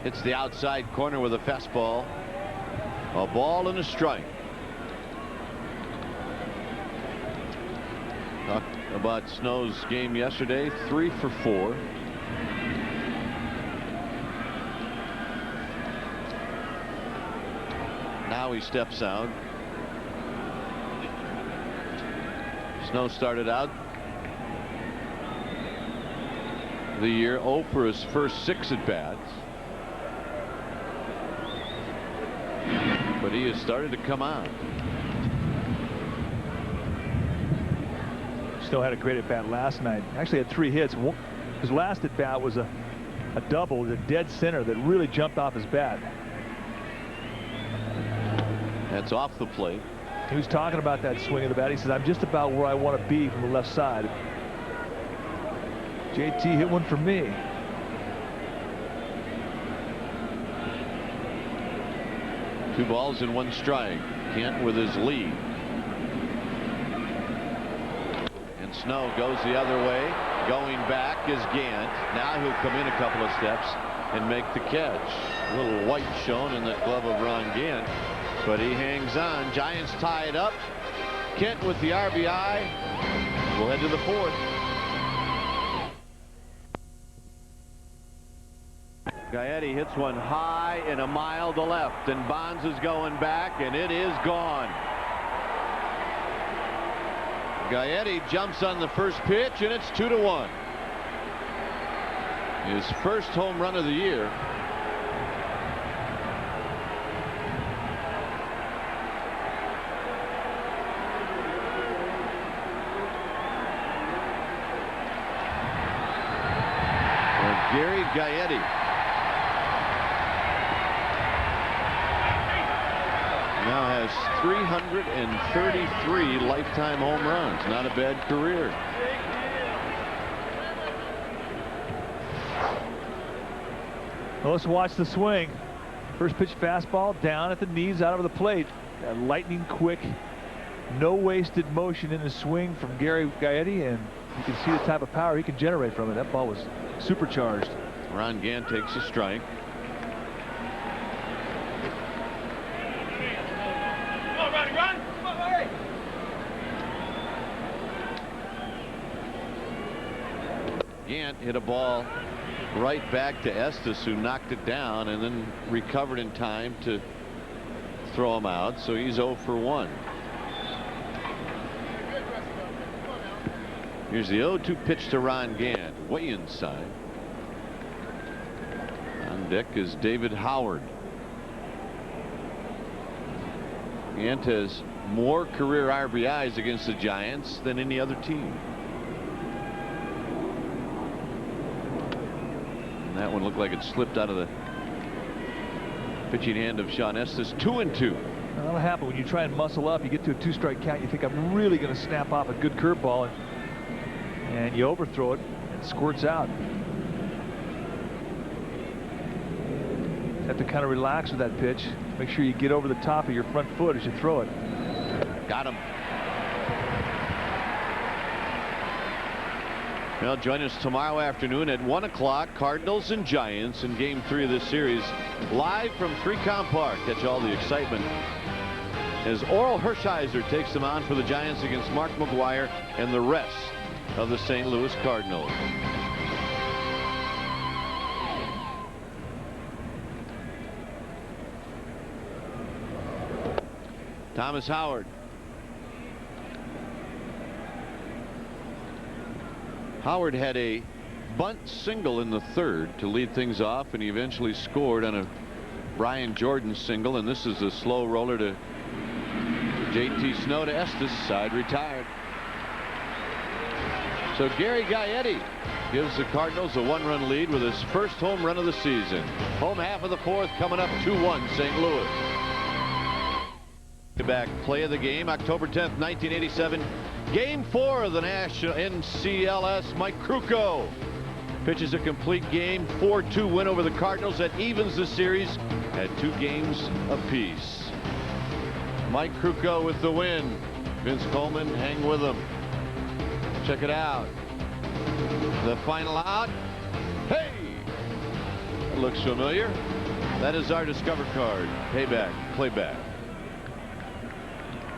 Hits the outside corner with a fastball. A ball and a strike. Talked about Snow's game yesterday, 3 for 4. Now he steps out. Snow started out the year 0 for his first 6 at-bats. But he has started to come on. Snow had a great at-bat last night. Actually had 3 hits. His last at-bat was a double, the dead center that really jumped off his bat. That's off the plate. He was talking about that swing of the bat. He says, I'm just about where I want to be from the left side. JT hit one for me. Two balls and 1 strike. Kent with his lead. And Snow goes the other way. Going back is Gant. Now he'll come in a couple of steps and make the catch. A little white shown in the glove of Ron Gant, but he hangs on. Giants tie it up. Kent with the RBI. We'll head to the 4th. Gaetti hits one high and a mile to left, and Bonds is going back, and it is gone. Gaetti jumps on the first pitch, and it's 2-1. His first home run of the year. Gary Gaetti now has 333 lifetime home runs. Not a bad career. Well, let's watch the swing. First pitch fastball down at the knees, out over the plate. A lightning quick, no wasted motion in the swing from Gary Gaetti, and you can see the type of power he can generate from it. That ball was supercharged. Ron Gant takes a strike. Gant hit a ball right back to Estes, who knocked it down and then recovered in time to throw him out. So he's 0 for 1. Here's the 0-2 pitch to Ron Gant, way inside. On deck is David Howard. Gant has more career RBIs against the Giants than any other team. And that one looked like it slipped out of the pitching hand of Sean Estes. 2-2. That'll happen when you try and muscle up. You get to a 2-strike count. You think, I'm really going to snap off a good curveball, and you overthrow it and it squirts out. You have to kind of relax with that pitch. Make sure you get over the top of your front foot as you throw it. Got him. Well, join us tomorrow afternoon at 1 o'clock. Cardinals and Giants in Game 3 of this series, live from 3Com Park. Catch all the excitement as Oral Hershiser takes them on for the Giants against Mark McGwire and the rest of the St. Louis Cardinals. Thomas Howard. Howard had a bunt single in the third to lead things off, and he eventually scored on a Brian Jordan single, and this is a slow roller to JT Snow to Estes, side retired. So Gary Gaetti gives the Cardinals a 1-run lead with his first home run of the season. Home half of the fourth coming up 2-1 St. Louis. Back play of the game, October 10th, 1987. Game 4 of the National NCLS. Mike Krukow pitches a complete game, 4-2 win over the Cardinals. That evens the series at 2 games apiece. Mike Krukow with the win. Vince Coleman, hang with him. Check it out. The final out. Hey! That looks familiar. That is our Discover card. Payback, playback.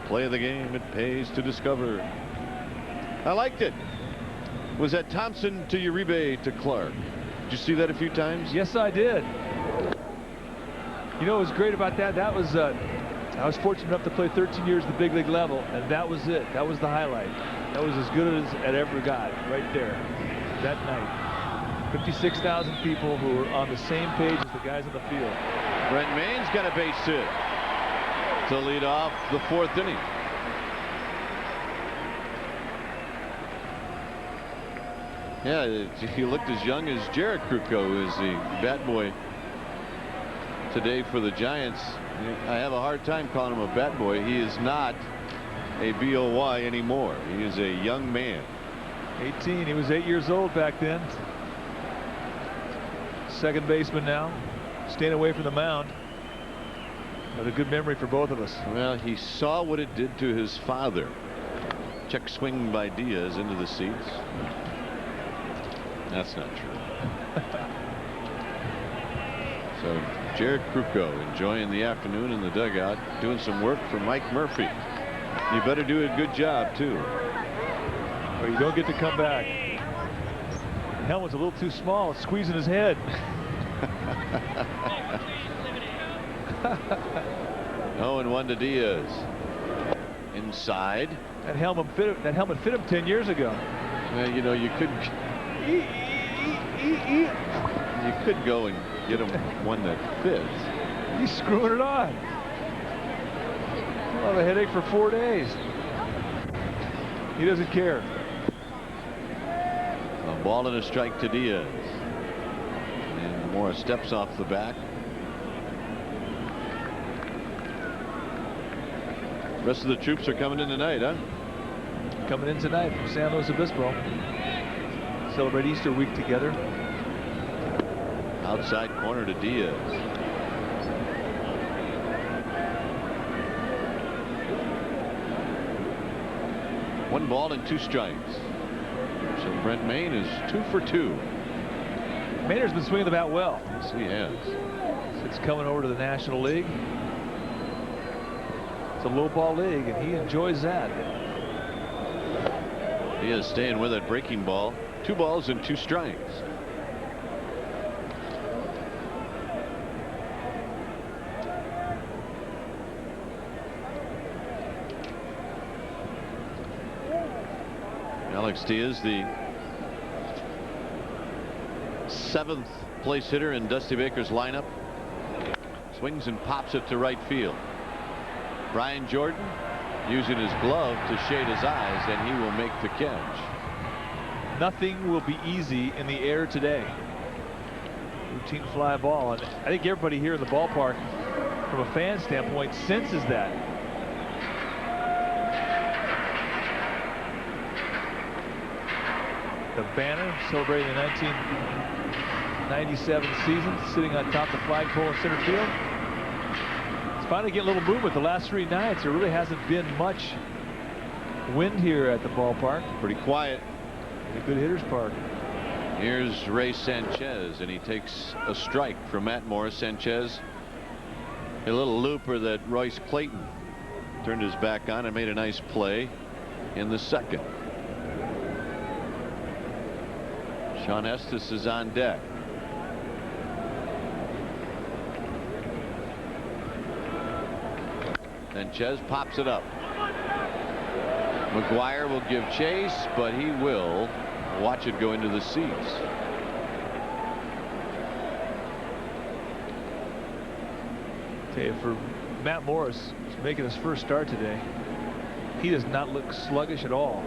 Play of the game, it pays to discover. I liked it. Was that Thompson to Uribe to Clark? Did you see that a few times? Yes, I did. You know what was great about that? That was, I was fortunate enough to play 13 years at the big league level, and that was it. That was the highlight. That was as good as it ever got right there that night. 56,000 people who were on the same page as the guys on the field. Brent Main's got a base hit to lead off the 4th inning. Yeah, he looked as young as Jared Krukow, who is the bat boy today for the Giants. I have a hard time calling him a bat boy. He is not a BOY anymore. He is a young man. 18. He was 8 years old back then. Second baseman now, staying away from the mound. But a good memory for both of us. Well, he saw what it did to his father. Check swing by Diaz into the seats. That's not true. So Jared Krukow enjoying the afternoon in the dugout, doing some work for Mike Murphy. You better do a good job too, or you don't get to come back. The helmet's a little too small. It's squeezing his head. 0-1 to Diaz. Inside. That helmet fit him 10 years ago. Well, you know, you could go and get him one that fits. He's screwing it on. I'll have a headache for 4 days. He doesn't care. A ball and a strike to Diaz. And Mora steps off the bat. Rest of the troops are coming in tonight, huh? Coming in tonight from San Luis Obispo. Celebrate Easter week together. Outside corner to Diaz. One ball and 2 strikes. So Brent Maine is 2 for 2. Maynard's been swinging the bat well. Yes, he has. Since coming over to the National League. It's a low ball league, and he enjoys that. He is staying with that breaking ball. 2 balls and 2 strikes. Alex Diaz, the 7th place hitter in Dusty Baker's lineup, swings and pops it to right field. Brian Jordan using his glove to shade his eyes, and he will make the catch. Nothing will be easy in the air today. Routine fly ball, and I think everybody here in the ballpark from a fan standpoint, senses that. The banner celebrating the 1997 season, sitting on top of the flagpole in center field. It's finally getting a little movement. The last 3 nights, there really hasn't been much wind here at the ballpark. Pretty quiet. A good hitter's park. Here's Ray Sanchez, and he takes a strike from Matt Morris. Sanchez, a little looper that Royce Clayton turned his back on and made a nice play in the second. Sean Estes is on deck. Sanchez pops it up. McGwire will give chase, but he will watch it go into the seats. Tell you, for Matt Morris, who's making his first start today, he does not look sluggish at all.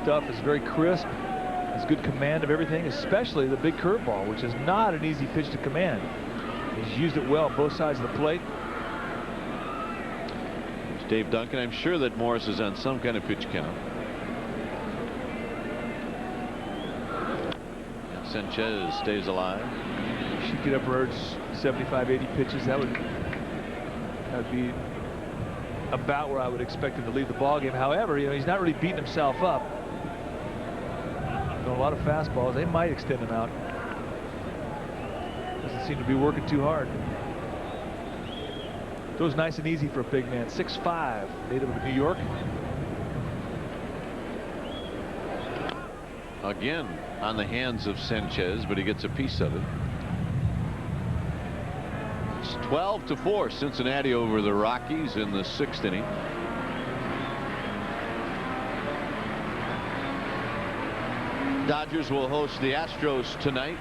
Stuff is very crisp. Has good command of everything, especially the big curveball, which is not an easy pitch to command. He's used it well on both sides of the plate. It's Dave Duncan. I'm sure that Morris is on some kind of pitch count. And Sanchez stays alive. He should get upwards 75, 80 pitches. That would be about where I would expect him to leave the ball game. However, you know, he's not really beating himself up. A lot of fastballs. They might extend him out. Doesn't seem to be working too hard. Throws nice and easy for a big man. 6'5", native of New York. Again on the hands of Sanchez, but he gets a piece of it. It's 12-4 Cincinnati over the Rockies in the 6th inning. Dodgers will host the Astros tonight.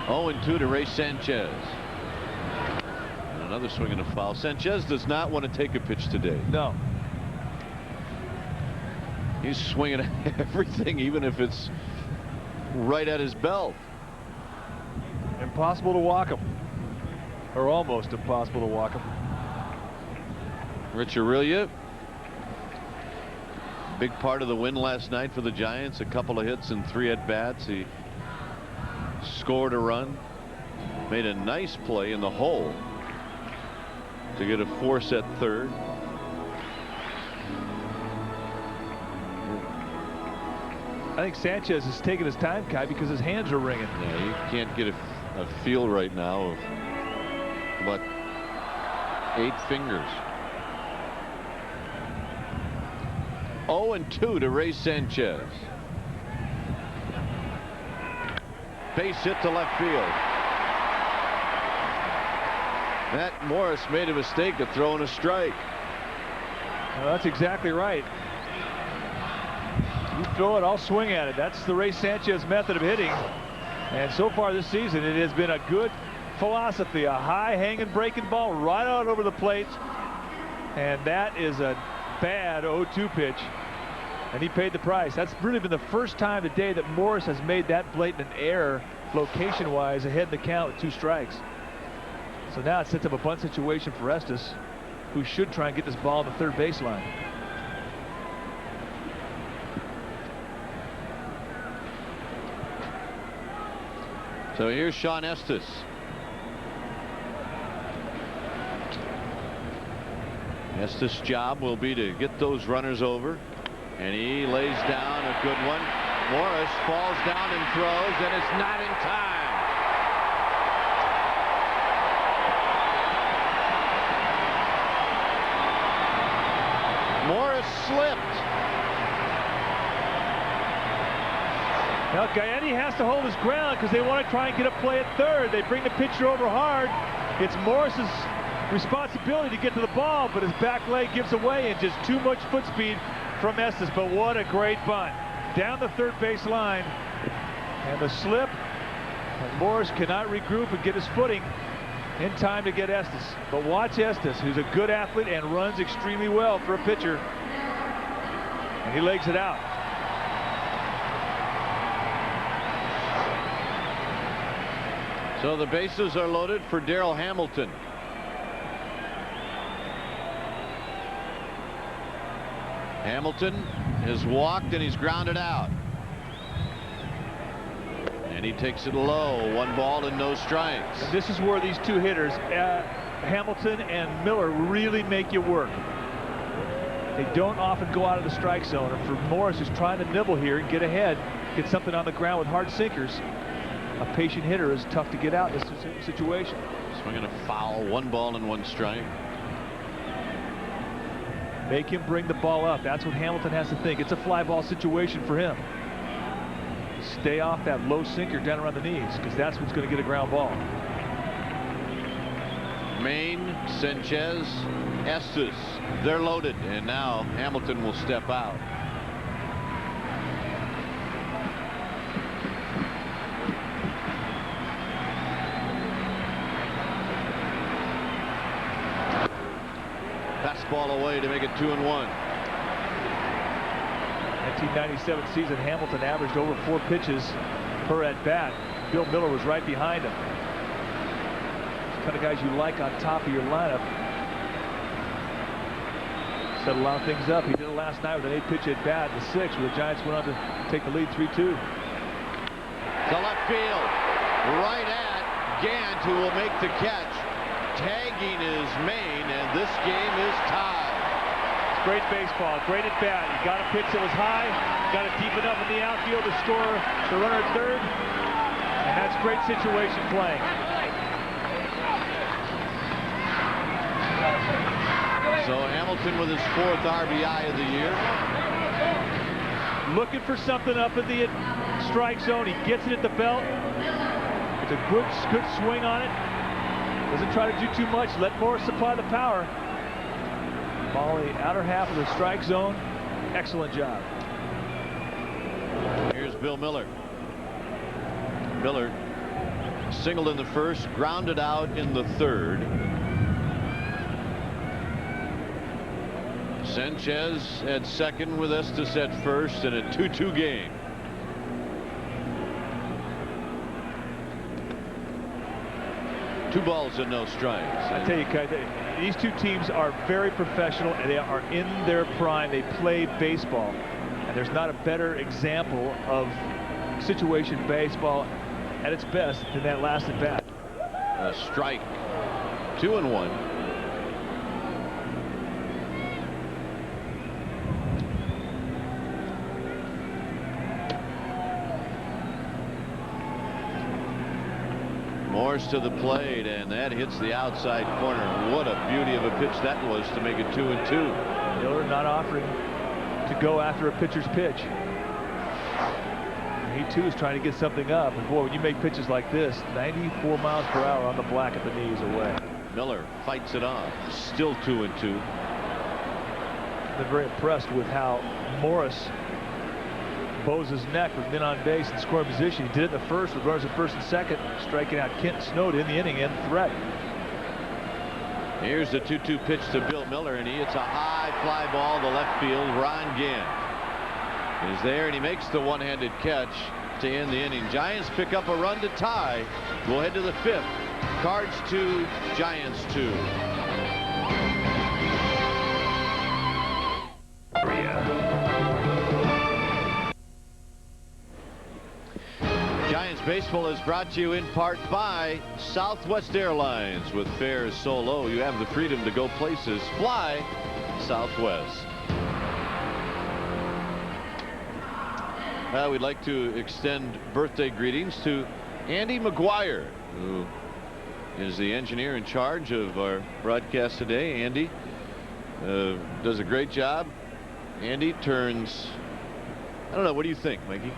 Oh, 2 to Ray Sanchez. And another swing and a foul. Sanchez does not want to take a pitch today. No. He's swinging at everything, even if it's right at his belt. Impossible to walk him. Or almost impossible to walk him. Rich Aurelia. Big part of the win last night for the Giants. A couple of hits and 3 at-bats. He scored a run, made a nice play in the hole to get a force at third. I think Sanchez is taking his time, Kai, because his hands are ringing. Yeah, you can't get a feel right now of about 8 fingers. 0-2 to Ray Sanchez. Base hit to left field. Matt Morris made a mistake of throwing a strike. Well, that's exactly right. You throw it, I'll swing at it. That's the Ray Sanchez method of hitting. And so far this season, it has been a good philosophy. A high hanging breaking ball right out over the plate. And that is a bad 0-2 pitch. And he paid the price. That's really been the first time today that Morris has made that blatant error location-wise ahead in the count with 2 strikes. So now it sets up a bunt situation for Estes, who should try and get this ball on the third baseline. So here's Sean Estes. Estes' job will be to get those runners over. And he lays down a good one. Morris falls down and throws, and it's not in time. Morris slipped. Now Gaetti has to hold his ground because they want to try and get a play at third. They bring the pitcher over hard. It's Morris's responsibility to get to the ball, but his back leg gives away and just too much foot speed from Estes. But what a great bunt down the third base line, and the slip, and Morris cannot regroup and get his footing in time to get Estes. But watch Estes, who's a good athlete and runs extremely well for a pitcher, and he legs it out. So the bases are loaded for Darryl Hamilton. Hamilton has walked and he's grounded out. And he takes it low. 1 ball and no strikes. And this is where these two hitters, Hamilton and Miller, really make you work. They don't often go out of the strike zone. And for Morris, who's trying to nibble here and get ahead, get something on the ground with hard sinkers, a patient hitter is tough to get out in this situation. Swinging a foul. 1 ball and 1 strike. Make him bring the ball up. That's what Hamilton has to think. It's a fly ball situation for him. Stay off that low sinker down around the knees, because that's what's going to get a ground ball. Maine, Sanchez, Estes. They're loaded, and now Hamilton will step out. Fastball away to make it 2-1. 1997 season, Hamilton averaged over 4 pitches per at bat. Bill Miller was right behind him. The kind of guys you like on top of your lineup. Set a lot of things up. He did it last night with an 8-pitch at bat in the 6th, where the Giants went on to take the lead 3-2. To left field, right at Gant, who will make the catch. Tagging is Maine, and this game is tied. Great baseball, great at bat. He got a pitch that was high, got it deep enough in the outfield to score the runner at third, and that's great situation playing. So Hamilton with his 4th RBI of the year. Looking for something up in the strike zone. He gets it at the belt. It's a good swing on it. Doesn't try to do too much. Let Morris supply the power. Ball in the outer half of the strike zone. Excellent job. Here's Bill Miller. Miller singled in the 1st, grounded out in the 3rd. Sanchez at 2nd with Estes at 1st, and a 2-2 game. Two balls and no strikes. I tell you, these two teams are very professional, and they are in their prime. They play baseball, and there's not a better example of situation baseball at its best than that last at bat. A strike. 2-1. Morris to the plate, and that hits the outside corner. What a beauty of a pitch that was to make it 2-2. Miller not offering to go after a pitcher's pitch. He too is trying to get something up. And boy, when you make pitches like this, 94 miles per hour on the black at the knees away. Miller fights it off. Still 2-2. Been very impressed with how Morris bows his neck with men on base in scoring position. He did it in the 1st with runners at 1st and 2nd, striking out Kent Snow to end the inning and threat. Here's the 2-2 pitch to Bill Miller, and he hits a high fly ball to left field. Ron Gant is there, and he makes the one-handed catch to end the inning. Giants pick up a run to tie. We'll head to the 5th. Cards 2, Giants 2. Giants baseball is brought to you in part by Southwest Airlines. With fares so low, you have the freedom to go places. Fly Southwest. We'd like to extend birthday greetings to Andy McGwire, who is the engineer in charge of our broadcast today. Andy does a great job. Andy turns, I don't know, what do you think, Mikey?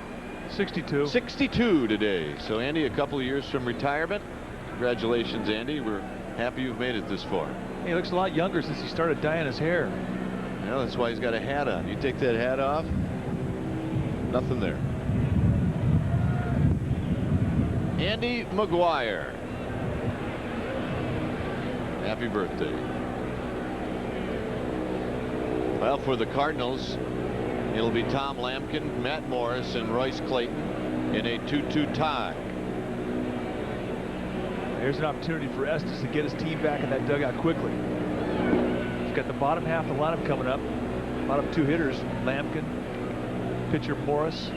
62. 62 today. So Andy, a couple of years from retirement. Congratulations, Andy. We're happy you've made it this far. He looks a lot younger since he started dyeing his hair. Well, that's why he's got a hat on. You take that hat off, nothing there. Andy McGwire. Happy birthday. Well, for the Cardinals, it'll be Tom Lampkin, Matt Morris, and Royce Clayton in a 2-2 tie. Here's an opportunity for Estes to get his team back in that dugout quickly. He's got the bottom half of the lineup coming up. Bottom two hitters, Lampkin, pitcher Morris.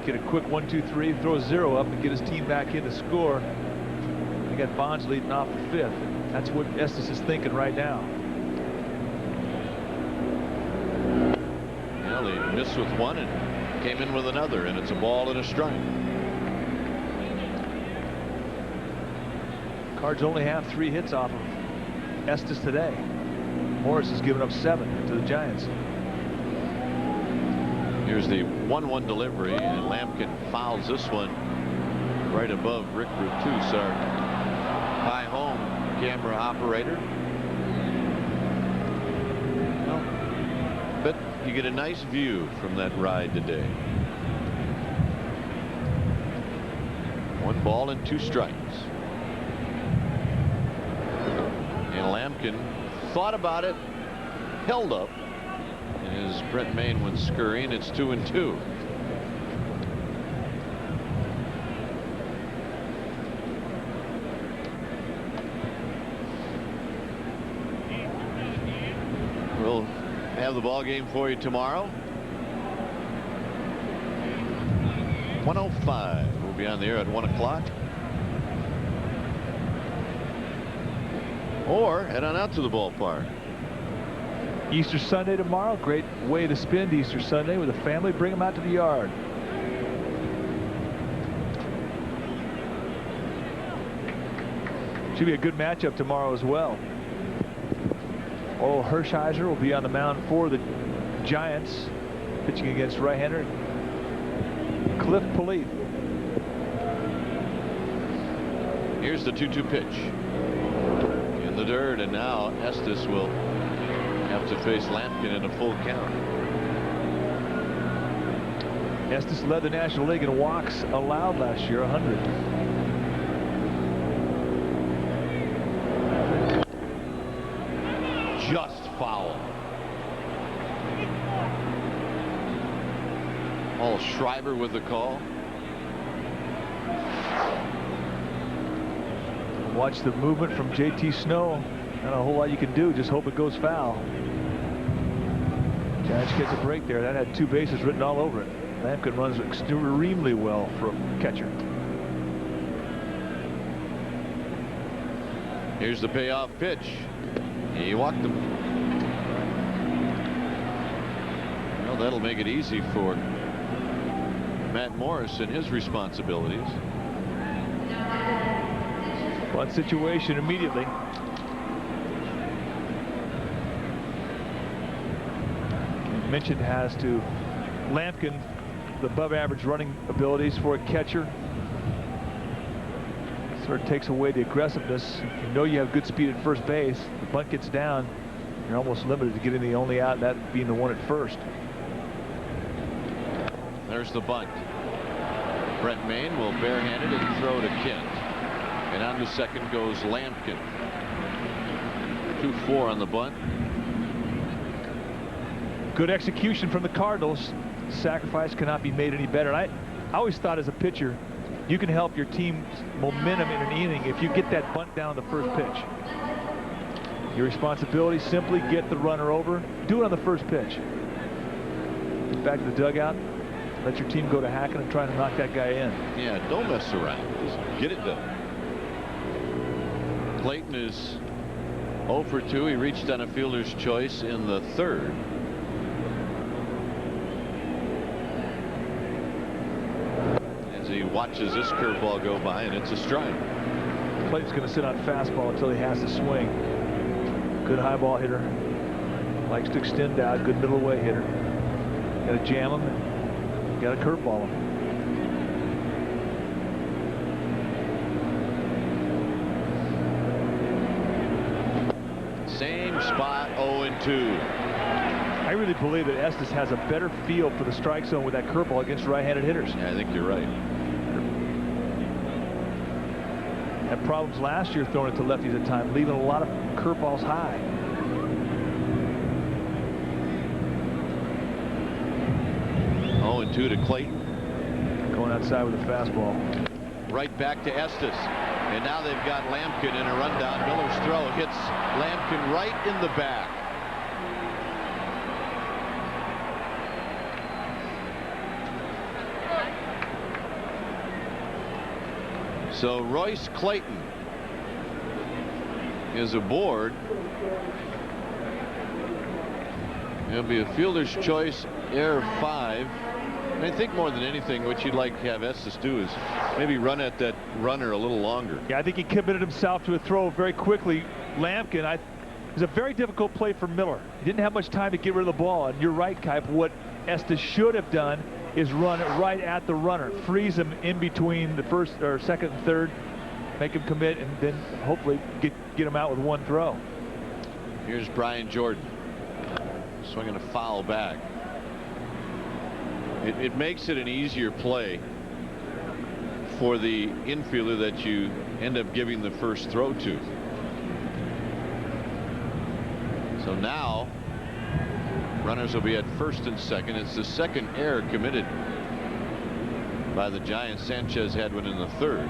Get a quick 1-2-3, throw a 0 up and get his team back in to score. They got Bonds leading off the 5th. That's what Estes is thinking right now. Well, he missed with one and came in with another, and it's a ball and a strike. Cards only have 3 hits off of Estes today. Morris has given up 7 to the Giants. Here's the 1-1 delivery, and Lampkin fouls this one right above Rick Brutus, our high home camera operator. Well, but you get a nice view from that ride today. 1 ball and 2 strikes. And Lampkin thought about it, held up. As Brent Mayne went scurrying, it's 2-2. We'll have the ball game for you tomorrow. 1:05. We'll be on the air at 1 o'clock. Or head on out to the ballpark. Easter Sunday tomorrow. Great way to spend Easter Sunday with a family. Bring them out to the yard. Should be a good matchup tomorrow as well. Oral Hershiser will be on the mound for the Giants, pitching against right-hander Cliff Polite. Here's the 2-2 pitch in the dirt, and now Estes will have to face Lampkin in a full count. Estes led the National League in walks allowed last year, 100. Just foul. Paul Schreiber with the call. Watch the movement from JT Snow. Not a whole lot you can do. Just hope it goes foul. Giants gets a break there. That had 2 bases written all over it. Lampkin runs extremely well for a catcher. Here's the payoff pitch. He walked him. Well, that'll make it easy for Matt Morris and his responsibilities. Bunt situation immediately. Mentioned has to Lampkin the above average running abilities for a catcher. Sort of takes away the aggressiveness. If you know you have good speed at first base, the bunt gets down, you're almost limited to getting the only out, that being the one at first. There's the bunt. Brent Mayne will barehanded and throw to Kent. And on to second goes Lampkin. 2-4 on the bunt. Good execution from the Cardinals. Sacrifice cannot be made any better. And I always thought as a pitcher, you can help your team's momentum in an inning if you get that bunt down the first pitch. Your responsibility, simply get the runner over. Do it on the first pitch. Get back to the dugout. Let your team go to hacking and try to knock that guy in. Yeah, don't mess around. Just get it done. Clayton is 0 for 2. He reached on a fielder's choice in the 3rd. As he watches this curveball go by, and it's a strike. Clayton's going to sit on fastball until he has to swing. Good high ball hitter. Likes to extend out. Good middle away hitter. Got to jam him. Got to curveball him. Same spot, 0-2. I really believe that Estes has a better feel for the strike zone with that curveball against right-handed hitters. Yeah, I think you're right. Had problems last year throwing it to lefties at times, leaving a lot of curveballs high. Oh, and 2 to Clayton. Going outside with a fastball. right back to Estes. And now they've got Lampkin in a rundown. Miller's throw hits Lampkin right in the back. So Royce Clayton is aboard. It'll be a fielder's choice, error 5. I think more than anything, what you'd like to have Estes do is maybe run at that runner a little longer. Yeah, I think he committed himself to a throw very quickly. Lampkin, it was a very difficult play for Miller. He didn't have much time to get rid of the ball. And you're right, Kipe. What Estes should have done is run it right at the runner, freeze him in between the first or second and third, make him commit, and then hopefully get him out with one throw. Here's Brian Jordan swinging a foul back. It makes it an easier play for the infielder that you end up giving the first throw to. So now runners will be at first and second. It's the second error committed by the Giants. Sanchez had one in the third.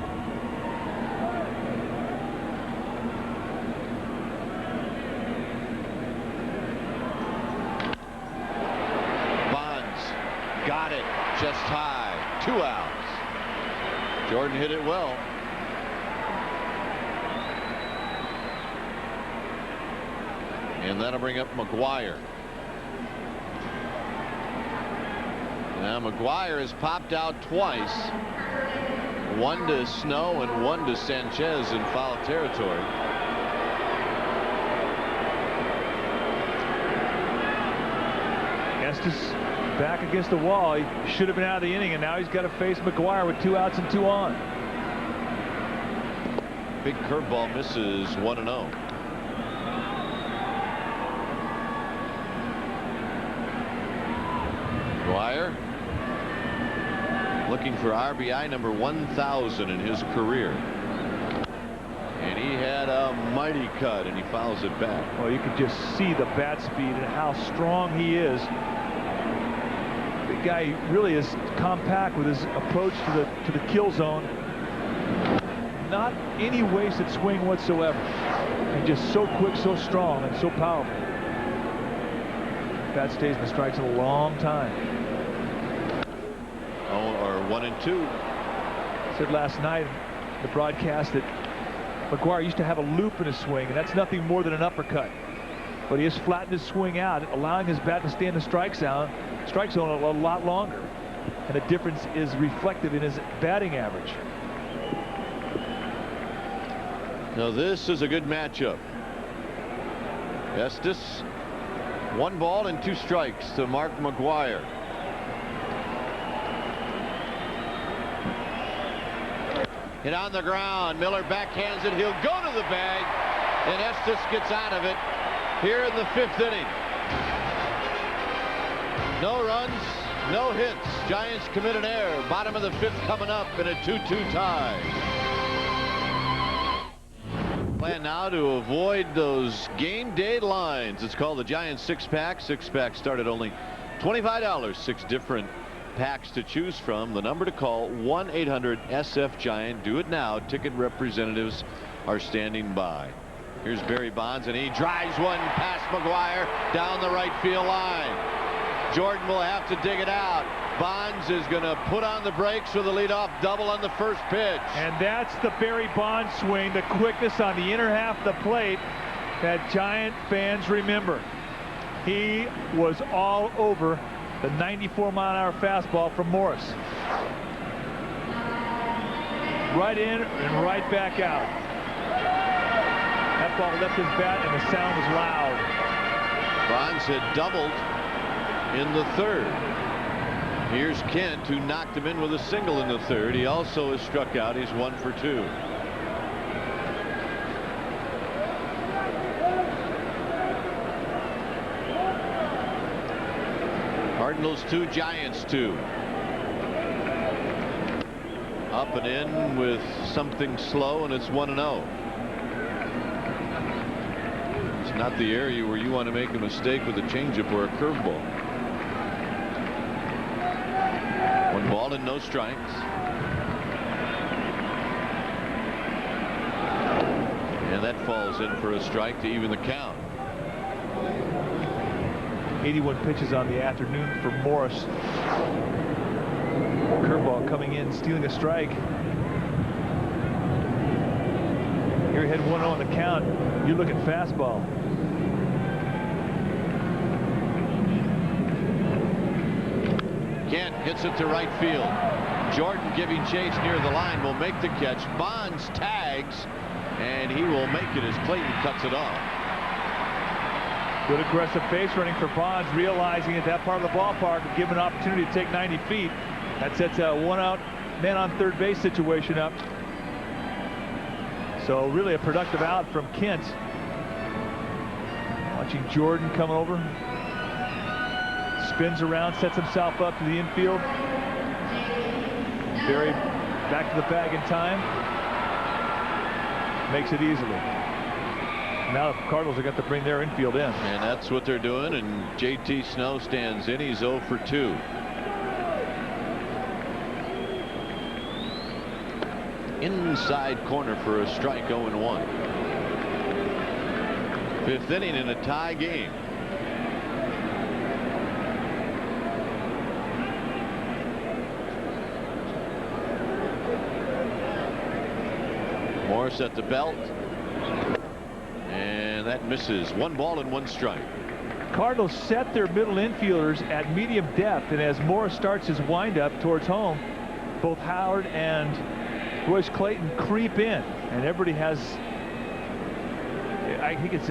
Got it just high. 2 outs. Jordan hit it well. And that'll bring up McGwire. Now McGwire has popped out twice. One to Snow and one to Sanchez in foul territory. Estes back against the wall. He should have been out of the inning, and now he's got to face McGwire with 2 outs and 2 on. Big curveball misses 1-0. McGwire looking for RBI number 1,000 in his career. And he had a mighty cut, and he fouls it back. Well, you can just see the bat speed and how strong he is. Guy really is compact with his approach to the kill zone. Not any wasted swing whatsoever, and just so quick, so strong, and so powerful. Bat stays in the strikes a long time. Oh, or 1-2. I said last night in the broadcast that McGwire used to have a loop in his swing, and that's nothing more than an uppercut. But he has flattened his swing out, allowing his bat to stay in the strike zone a lot longer. And the difference is reflected in his batting average. Now this is a good matchup. Estes, 1 ball and 2 strikes to Mark McGwire. Hit on the ground. Miller backhands it. He'll go to the bag, and Estes gets out of it here in the 5th inning. No runs, no hits. Giants commit an error. Bottom of the 5th coming up in a 2-2 tie. Plan now to avoid those game day lines. It's called the Giants 6-pack. 6-pack start at only $25. 6 different packs to choose from. The number to call, 1-800-SF-GIANT. Do it now. Ticket representatives are standing by. Here's Barry Bonds, and he drives one past McGwire down the right field line. Jordan will have to dig it out. Bonds is going to put on the brakes for the leadoff double on the first pitch. And that's the Barry Bonds swing, the quickness on the inner half of the plate that Giant fans remember. He was all over the 94-mile-an-hour fastball from Morris. Right in and right back out. That ball left his bat, and the sound was loud. Bonds had doubled in the 3rd. Here's Kent, who knocked him in with a single in the 3rd. He also is struck out. He's 1 for 2. Cardinals 2, Giants 2. Up and in with something slow, and it's 1-0. It's not the area where you want to make a mistake with a changeup or a curveball. 1 ball and no strikes. that falls in for a strike to even the count. 81 pitches on the afternoon for Morris. Curveball coming in, stealing a strike. Here ahead 1-0 on the count. You're looking fastball. Kent hits it to right field. Jordan giving chase near the line will make the catch. Bonds tags, and he will make it as Clayton cuts it off. Good aggressive base running for Bonds, realizing at that part of the ballpark and given an opportunity to take 90 feet. That sets a one-out man on third base situation up. So really a productive out from Kent. Watching Jordan coming over. Spins around, sets himself up to the infield. Barry back to the bag in time. Makes it easily. Now the Cardinals are going to bring their infield in. And that's what they're doing. And JT Snow stands in. He's 0 for 2. Inside corner for a strike, 0-1. 5th inning in a tie game. Morris at the belt. And that misses. 1 ball and 1 strike. Cardinals set their middle infielders at medium depth, and as Morris starts his windup towards home, both Howard and Royce Clayton creep in, and everybody has, I think it's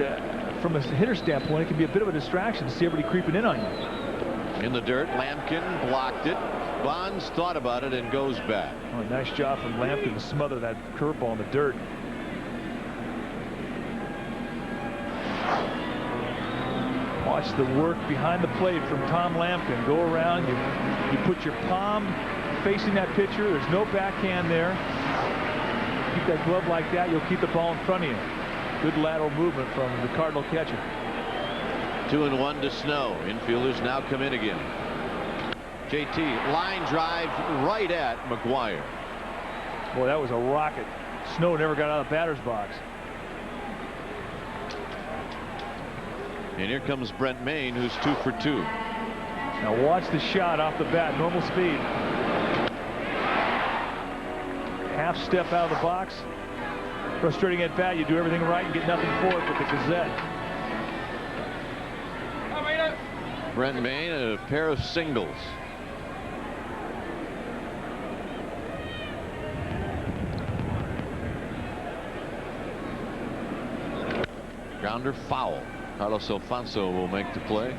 from a hitter standpoint, it can be a bit of a distraction to see everybody creeping in on you. In the dirt, Lampkin blocked it. Bonds thought about it and goes back. Oh, nice job from Lampkin to smother that curveball in the dirt. Watch the work behind the plate from Tom Lampkin. Go around, you put your palm facing that pitcher. There's no backhand there. Keep that glove like that, you'll keep the ball in front of you. Good lateral movement from the Cardinal catcher. 2-1 to Snow. Infielders now come in again. JT line drive right at McGwire. Boy, that was a rocket. Snow never got out of the batter's box. And here comes Brent Mayne, who's 2 for 2. Now watch the shot off the bat, normal speed. Half step out of the box. Frustrating at bat, you do everything right and get nothing for it with the Gazette. Brent Mayne, a pair of singles. Grounder foul. Carlos Alfonso will make the play.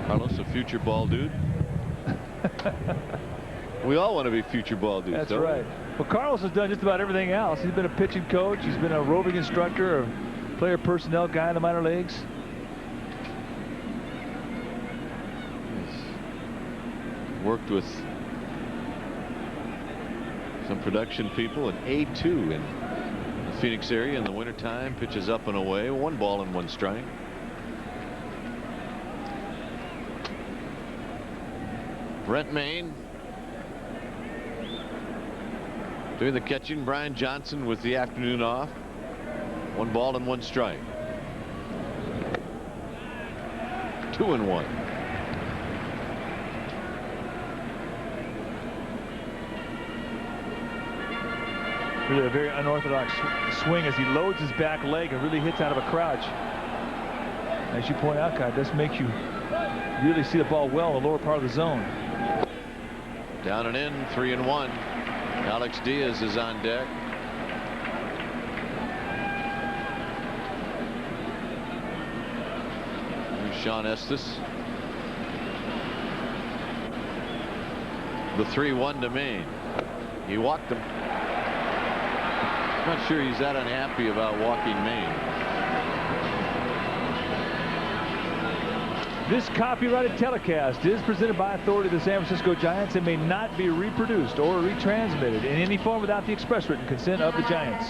Carlos, a future ball dude. We all want to be future ball dudes. That's right. Well, Carlos has done just about everything else. He's been a pitching coach. He's been a roving instructor, a player personnel guy in the minor leagues. He's worked with some production people, an A2 in the Phoenix area in the wintertime. Pitches up and away. 1 ball and 1 strike. Brent Mayne doing the catching. Brian Johnson with the afternoon off. 1 ball and 1 strike. 2-1. Really a very unorthodox swing as he loads his back leg and really hits out of a crouch. As you point out, Kai, this makes you really see the ball well in the lower part of the zone. Down and in, 3-1. Alex Diaz is on deck. Here's Sean Estes. The 3-1 to Maine. He walked him. Not sure he's that unhappy about walking Maine. This copyrighted telecast is presented by authority of the San Francisco Giants and may not be reproduced or retransmitted in any form without the express written consent of the Giants.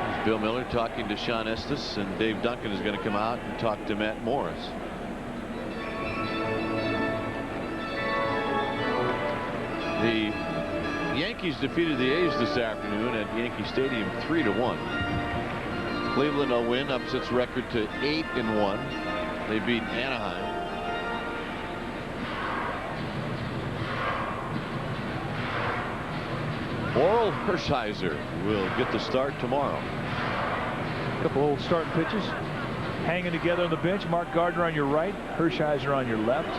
There's Bill Miller talking to Sean Estes, and Dave Duncan is going to come out and talk to Matt Morris. The Yankees Yankees defeated the A's this afternoon at Yankee Stadium 3-1. Cleveland will win, ups its record to 8-1. They beat Anaheim. Oral Hershiser will get the start tomorrow. A couple old starting pitchers hanging together on the bench. Mark Gardner on your right, Hershiser on your left.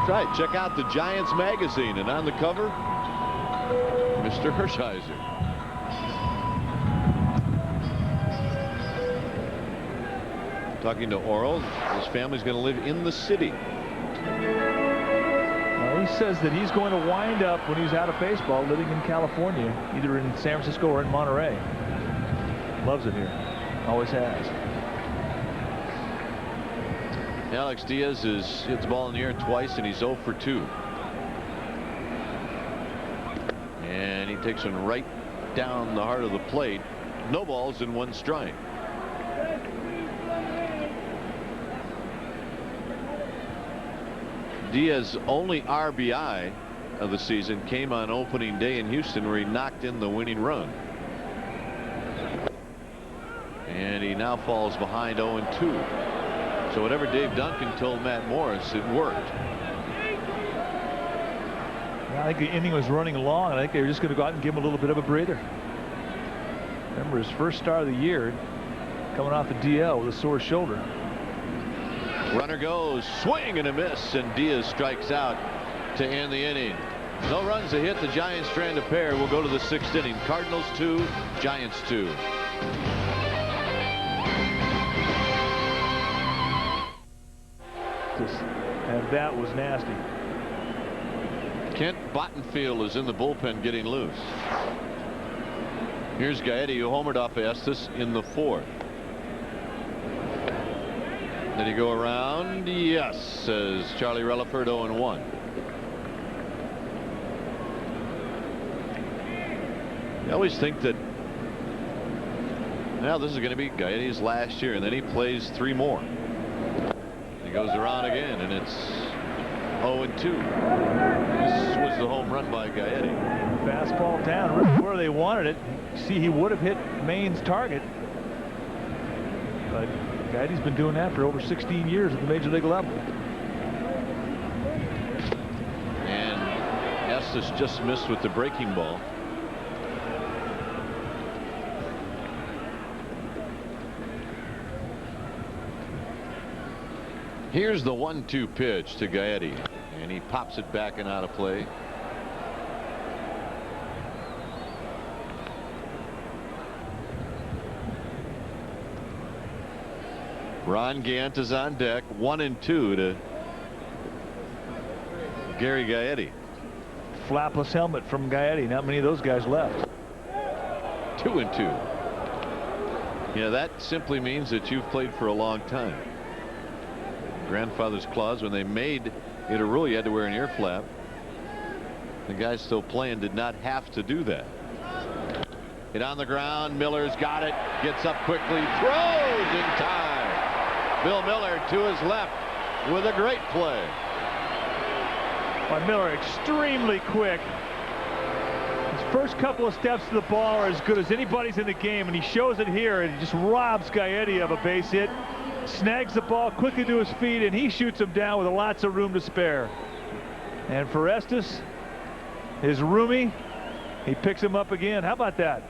That's right. Check out the Giants magazine, and on the cover, Mr. Hershiser. Talking to Oral, his family's going to live in the city. He says that he's going to wind up, when he's out of baseball, living in California, either in San Francisco or in Monterey. Loves it here. Always has. Alex Diaz hits the ball in the air twice, and he's 0 for 2. And he takes one right down the heart of the plate. No balls and 1 strike. Diaz's only RBI of the season came on opening day in Houston, where he knocked in the winning run. And he now falls behind 0-2. So whatever Dave Duncan told Matt Morris, it worked. I think the inning was running long, and I think they were just going to go out and give him a little bit of a breather. Remember, his first start of the year, coming off the DL with a sore shoulder. Runner goes, swing and a miss, and Diaz strikes out to end the inning. No runs to hit. The Giants strand a pair. We'll go to the 6th inning. Cardinals 2, Giants 2. And that was nasty. Kent Bottenfield is in the bullpen getting loose. Here's Gaetti, who homered off Estes in the 4th. Did he go around? Yes, says Charlie Relaford. 0-1. I always think that now this is going to be Gaetti's last year, and then he plays 3 more. He goes around again, and it's 0-2. This was the home run by Gaetti. Fastball down right where they wanted it. See, he would have hit Maine's target, but Gaetti's been doing that for over 16 years at the major league level. And Estes just missed with the breaking ball. Here's the 1-2 pitch to Gaetti, and he pops it back and out of play. Ron Gant is on deck. 1-2 to Gary Gaetti. Flapless helmet from Gaetti. Not many of those guys left. 2-2. Yeah, that simply means that you've played for a long time. Grandfather's clause, when they made it a rule you had to wear an ear flap, the guys still playing did not have to do that. Hit on the ground. Miller's got it. Gets up quickly. Throws in time. Bill Miller to his left with a great play. By Miller, extremely quick. His first couple of steps to the ball are as good as anybody's in the game, and he shows it here, and he just robs Gaetti of a base hit. Snags the ball quickly to his feet, and he shoots him down with lots of room to spare. And for Estes, his roomie, he picks him up again. How about that?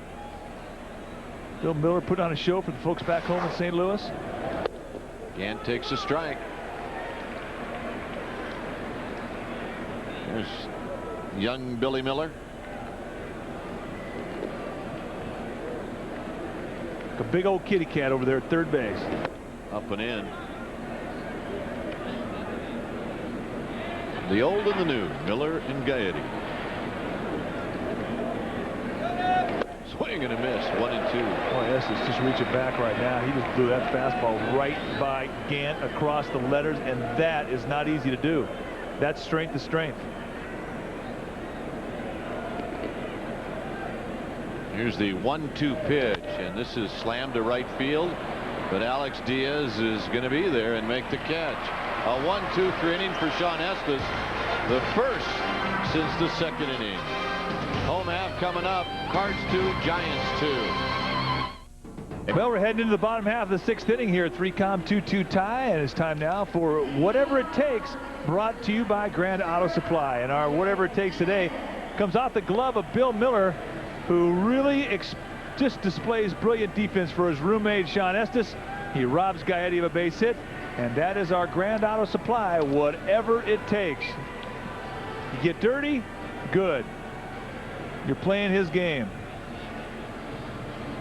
Bill Miller put on a show for the folks back home in St. Louis. Gant takes a strike. There's young Billy Miller. A big old kitty cat over there at third base. Up and in. The old and the new, Miller and Gaetti. Swing and a miss. 1-2. Boy, Estes just reaching back right now. He just blew that fastball right by Gant across the letters, and that is not easy to do. That's strength to strength. Here's the 1-2 pitch, and this is slammed to right field, but Alex Diaz is going to be there and make the catch. A 1-2-3 inning for Sean Estes, the first since the second inning. Home half coming up. Cards 2, Giants 2. Well, we're heading into the bottom half of the 6th inning here at 3Com 2-2 tie, and it's time now for Whatever It Takes, brought to you by Grand Auto Supply. And our Whatever It Takes today comes off the glove of Bill Miller, who really just displays brilliant defense for his roommate Sean Estes. He robs Gaetti of a base hit, and that is our Grand Auto Supply, Whatever It Takes. You get dirty, good. You're playing his game.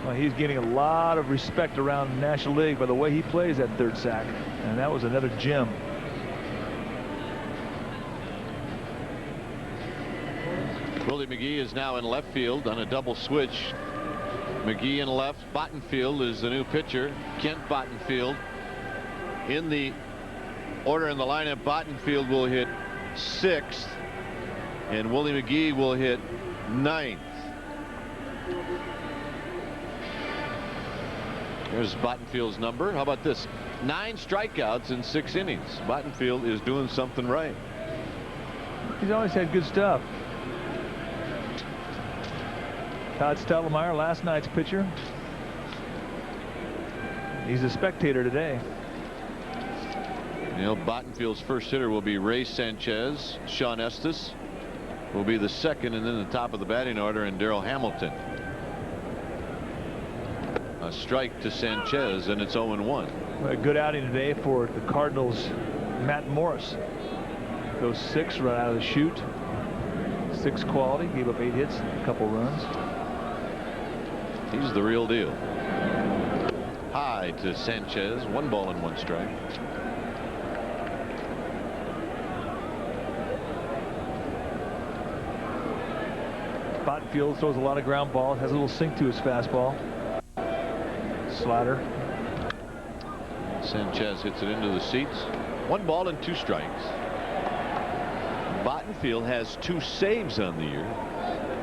Well, he's gaining a lot of respect around the National League by the way he plays that third sack, and that was another gem. Willie McGee is now in left field on a double switch. McGee in left. Bottenfield is the new pitcher. Kent Bottenfield in the order in the lineup. Bottenfield will hit 6th, and Willie McGee will hit 9th. There's Bottenfield's number. How about this? 9 strikeouts in 6 innings. Bottenfield is doing something right. He's always had good stuff. Todd Stottlemyre, last night's pitcher. He's a spectator today. You know, Bottenfield's first hitter will be Ray Sanchez. Sean Estes will be the second, and then the top of the batting order, and Darrell Hamilton. A strike to Sanchez, and it's 0-1. A good outing today for the Cardinals. Matt Morris goes 6 right out of the chute. 6 quality, gave up 8 hits, a couple runs. He's the real deal. High to Sanchez. 1 ball and 1 strike. Bottenfield throws a lot of ground balls, has a little sink to his fastball. Slider. Sanchez hits it into the seats. 1 ball and 2 strikes. Bottenfield has 2 saves on the year.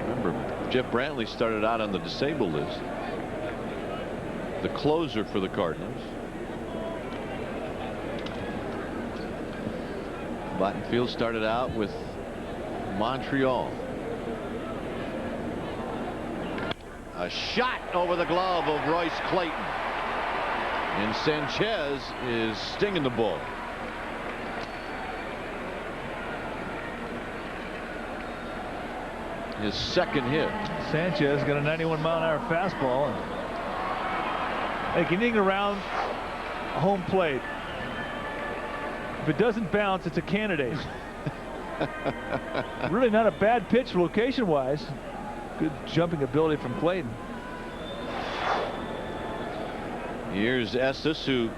Remember, Jeff Brantley started out on the disabled list. The closer for the Cardinals. Bottenfield started out with Montreal. A shot over the glove of Royce Clayton. And Sanchez is stinging the ball. His second hit. Sanchez got a 91-mile-an-hour fastball. And getting around home plate. If it doesn't bounce, it's a candidate. Really not a bad pitch location-wise. Good jumping ability from Clayton. Here's Estes, who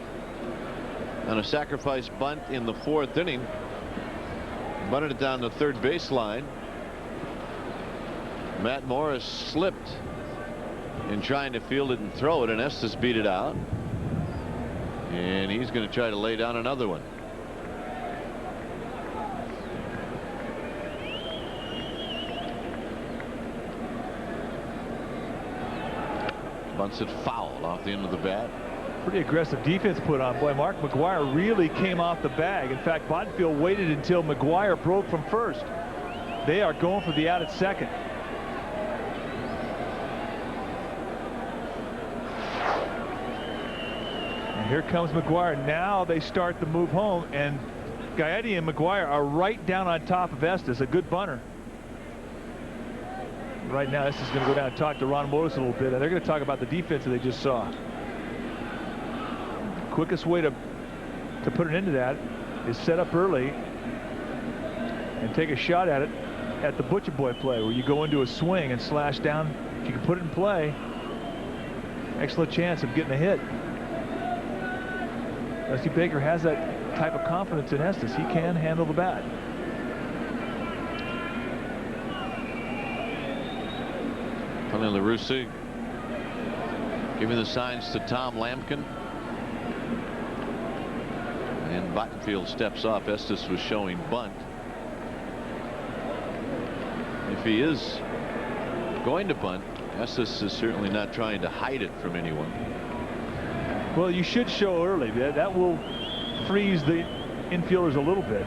on a sacrifice bunt in the 4th inning bunted it down the third baseline. Matt Morris slipped in trying to field it and throw it, and Estes beat it out, and he's going to try to lay down another one. Bunts it foul off the end of the bat. Pretty aggressive defense put on. Boy, Mark McGwire really came off the bag. In fact, Bottenfield waited until McGwire broke from first. They are going for the out at second. And here comes McGwire. Now they start the move home, and Gaetti and McGwire are right down on top of Estes. A good bunter. Right now, Estes is going to go down and talk to Ron Motos a little bit, and they're going to talk about the defense that they just saw. Quickest way to put an end to that is set up early and take a shot at it at the Butcher Boy play, where you go into a swing and slash down. If you can put it in play, excellent chance of getting a hit. Dusty Baker has that type of confidence in Estes. He can handle the bat. Tony La Russa giving the signs to Tom Lampkin. And Bottenfield steps off. Estes was showing bunt. If he is going to bunt, Estes is certainly not trying to hide it from anyone. Well, you should show early. That will freeze the infielders a little bit.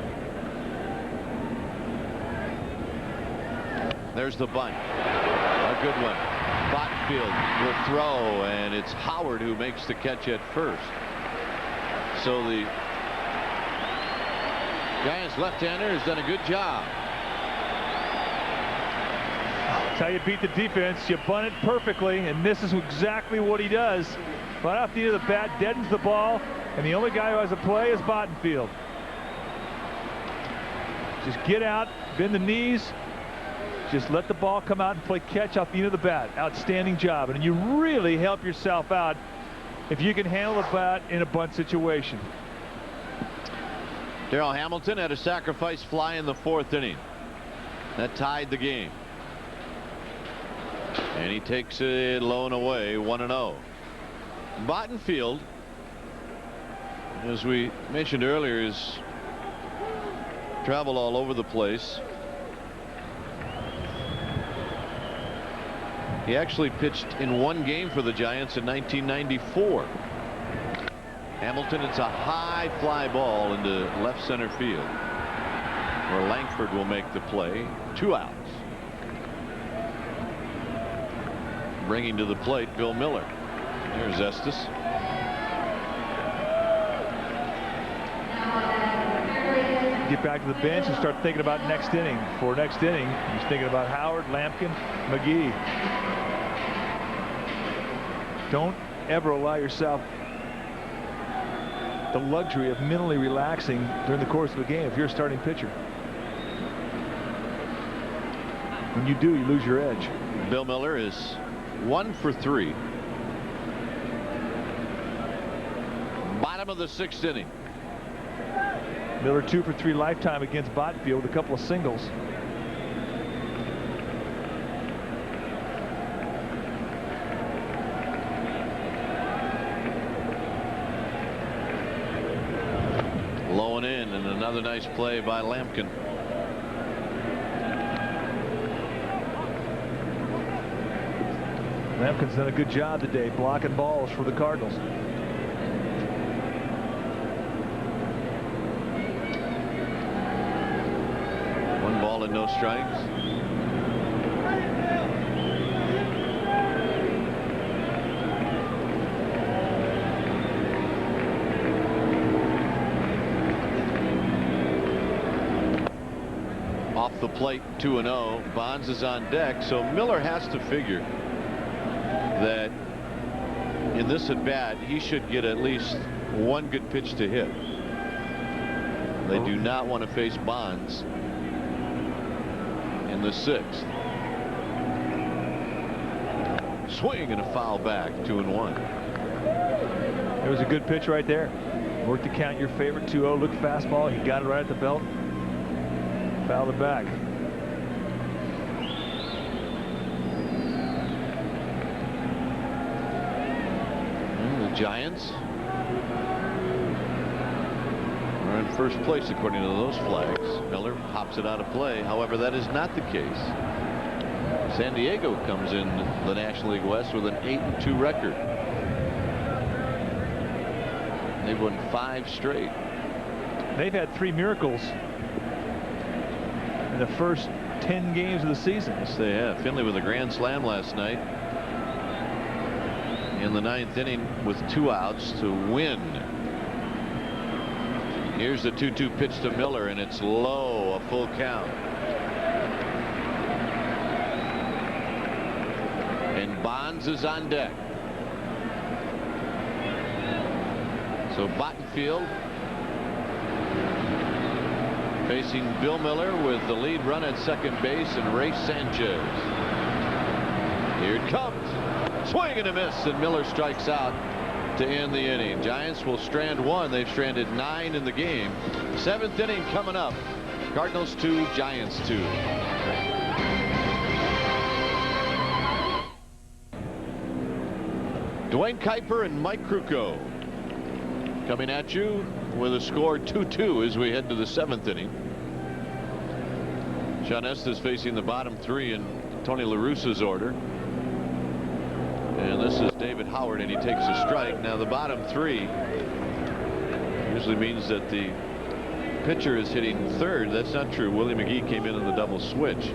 There's the bunt. A good one. Bottenfield will throw, and it's Howard who makes the catch at first. So the Giants left-hander has done a good job. That's how you beat the defense. You bunt it perfectly, and this is exactly what he does. Right off the end of the bat, deadens the ball, and the only guy who has a play is Bottenfield. Just get out, bend the knees, just let the ball come out and play catch off the end of the bat. Outstanding job, and you really help yourself out if you can handle the bat in a bunt situation. Darryl Hamilton had a sacrifice fly in the 4th inning. That tied the game. And he takes it low and away, 1-0. Bottenfield, as we mentioned earlier, has traveled all over the place. He actually pitched in 1 game for the Giants in 1994. Hamilton, it's a high fly ball into left center field, where Langford will make the play. 2 outs. Bringing to the plate Bill Miller. There's Estes. Get back to the bench and start thinking about next inning. For next inning, he's thinking about Howard, Lampkin, McGee. Don't ever allow yourself the luxury of mentally relaxing during the course of a game if you're a starting pitcher. When you do, you lose your edge. Bill Miller is 1 for 3. Bottom of the 6th inning. Miller 2 for 3 lifetime against Bottenfield with a couple of singles. Low and in, and another nice play by Lampkin. Lampkin's done a good job today blocking balls for the Cardinals. One ball and no strikes. Off the plate, 2-0. Bonds is on deck, so Miller has to figure that in this at bat he should get at least 1 good pitch to hit. They do not want to face Bonds in the 6th. Swing and a foul back, 2-1. It was a good pitch right there. Worked to count your favorite 2-0. Looked fastball. He got it right at the belt. Fouled it back. Giants are in first place according to those flags. Miller pops it out of play. However, that is not the case. San Diego comes in the National League West with an 8-2 record. They've won 5 straight. They've had 3 miracles in the first 10 games of the season. Yes, they have. Finley with a grand slam last night in the 9th inning with 2 outs to win. Here's the 2-2 pitch to Miller, and it's low, a full count. And Bonds is on deck. So Bottenfield facing Bill Miller with the lead run at second base and Ray Sanchez. Here it comes. Swing and a miss, and Miller strikes out to end the inning. Giants will strand 1. They've stranded 9 in the game. 7th inning coming up. Cardinals 2, Giants 2. Dwayne Kuiper and Mike Krukow coming at you with a score 2-2 as we head to the 7th inning. Sean Estes facing the bottom 3 in Tony La Russa's order. And this is David Howard, and he takes a strike. Now the bottom 3 usually means that the pitcher is hitting third. That's not true. Willie McGee came in on the double switch.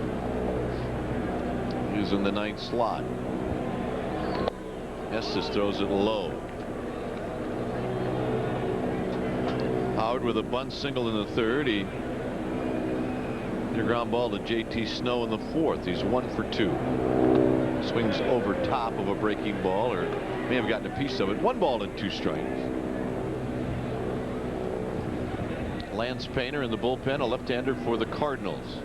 He's in the 9th slot. Estes throws it low. Howard with a bunt single in the 3rd. He hit a ground ball to J.T. Snow in the 4th. He's 1 for 2. Swings over top of a breaking ball, or may have gotten a piece of it. 1 ball and 2 strikes. Lance Painter in the bullpen, a left-hander for the Cardinals.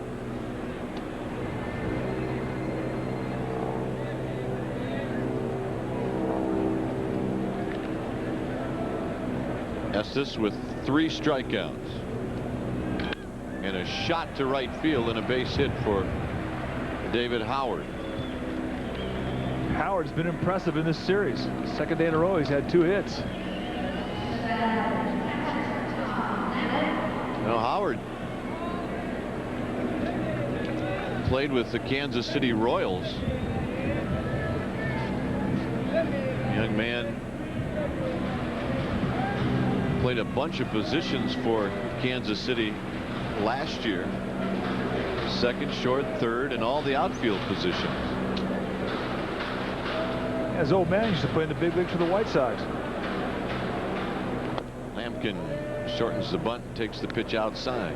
Estes with 3 strikeouts and a shot to right field and a base hit for David Howard. Howard's been impressive in this series. 2nd day in a row he's had 2 hits. Now Howard played with the Kansas City Royals. Young man played a bunch of positions for Kansas City last year. 2nd, short, 3rd, and all the outfield positions. His old man used to play in the big leagues for the White Sox. Lampkin shortens the bunt and takes the pitch outside.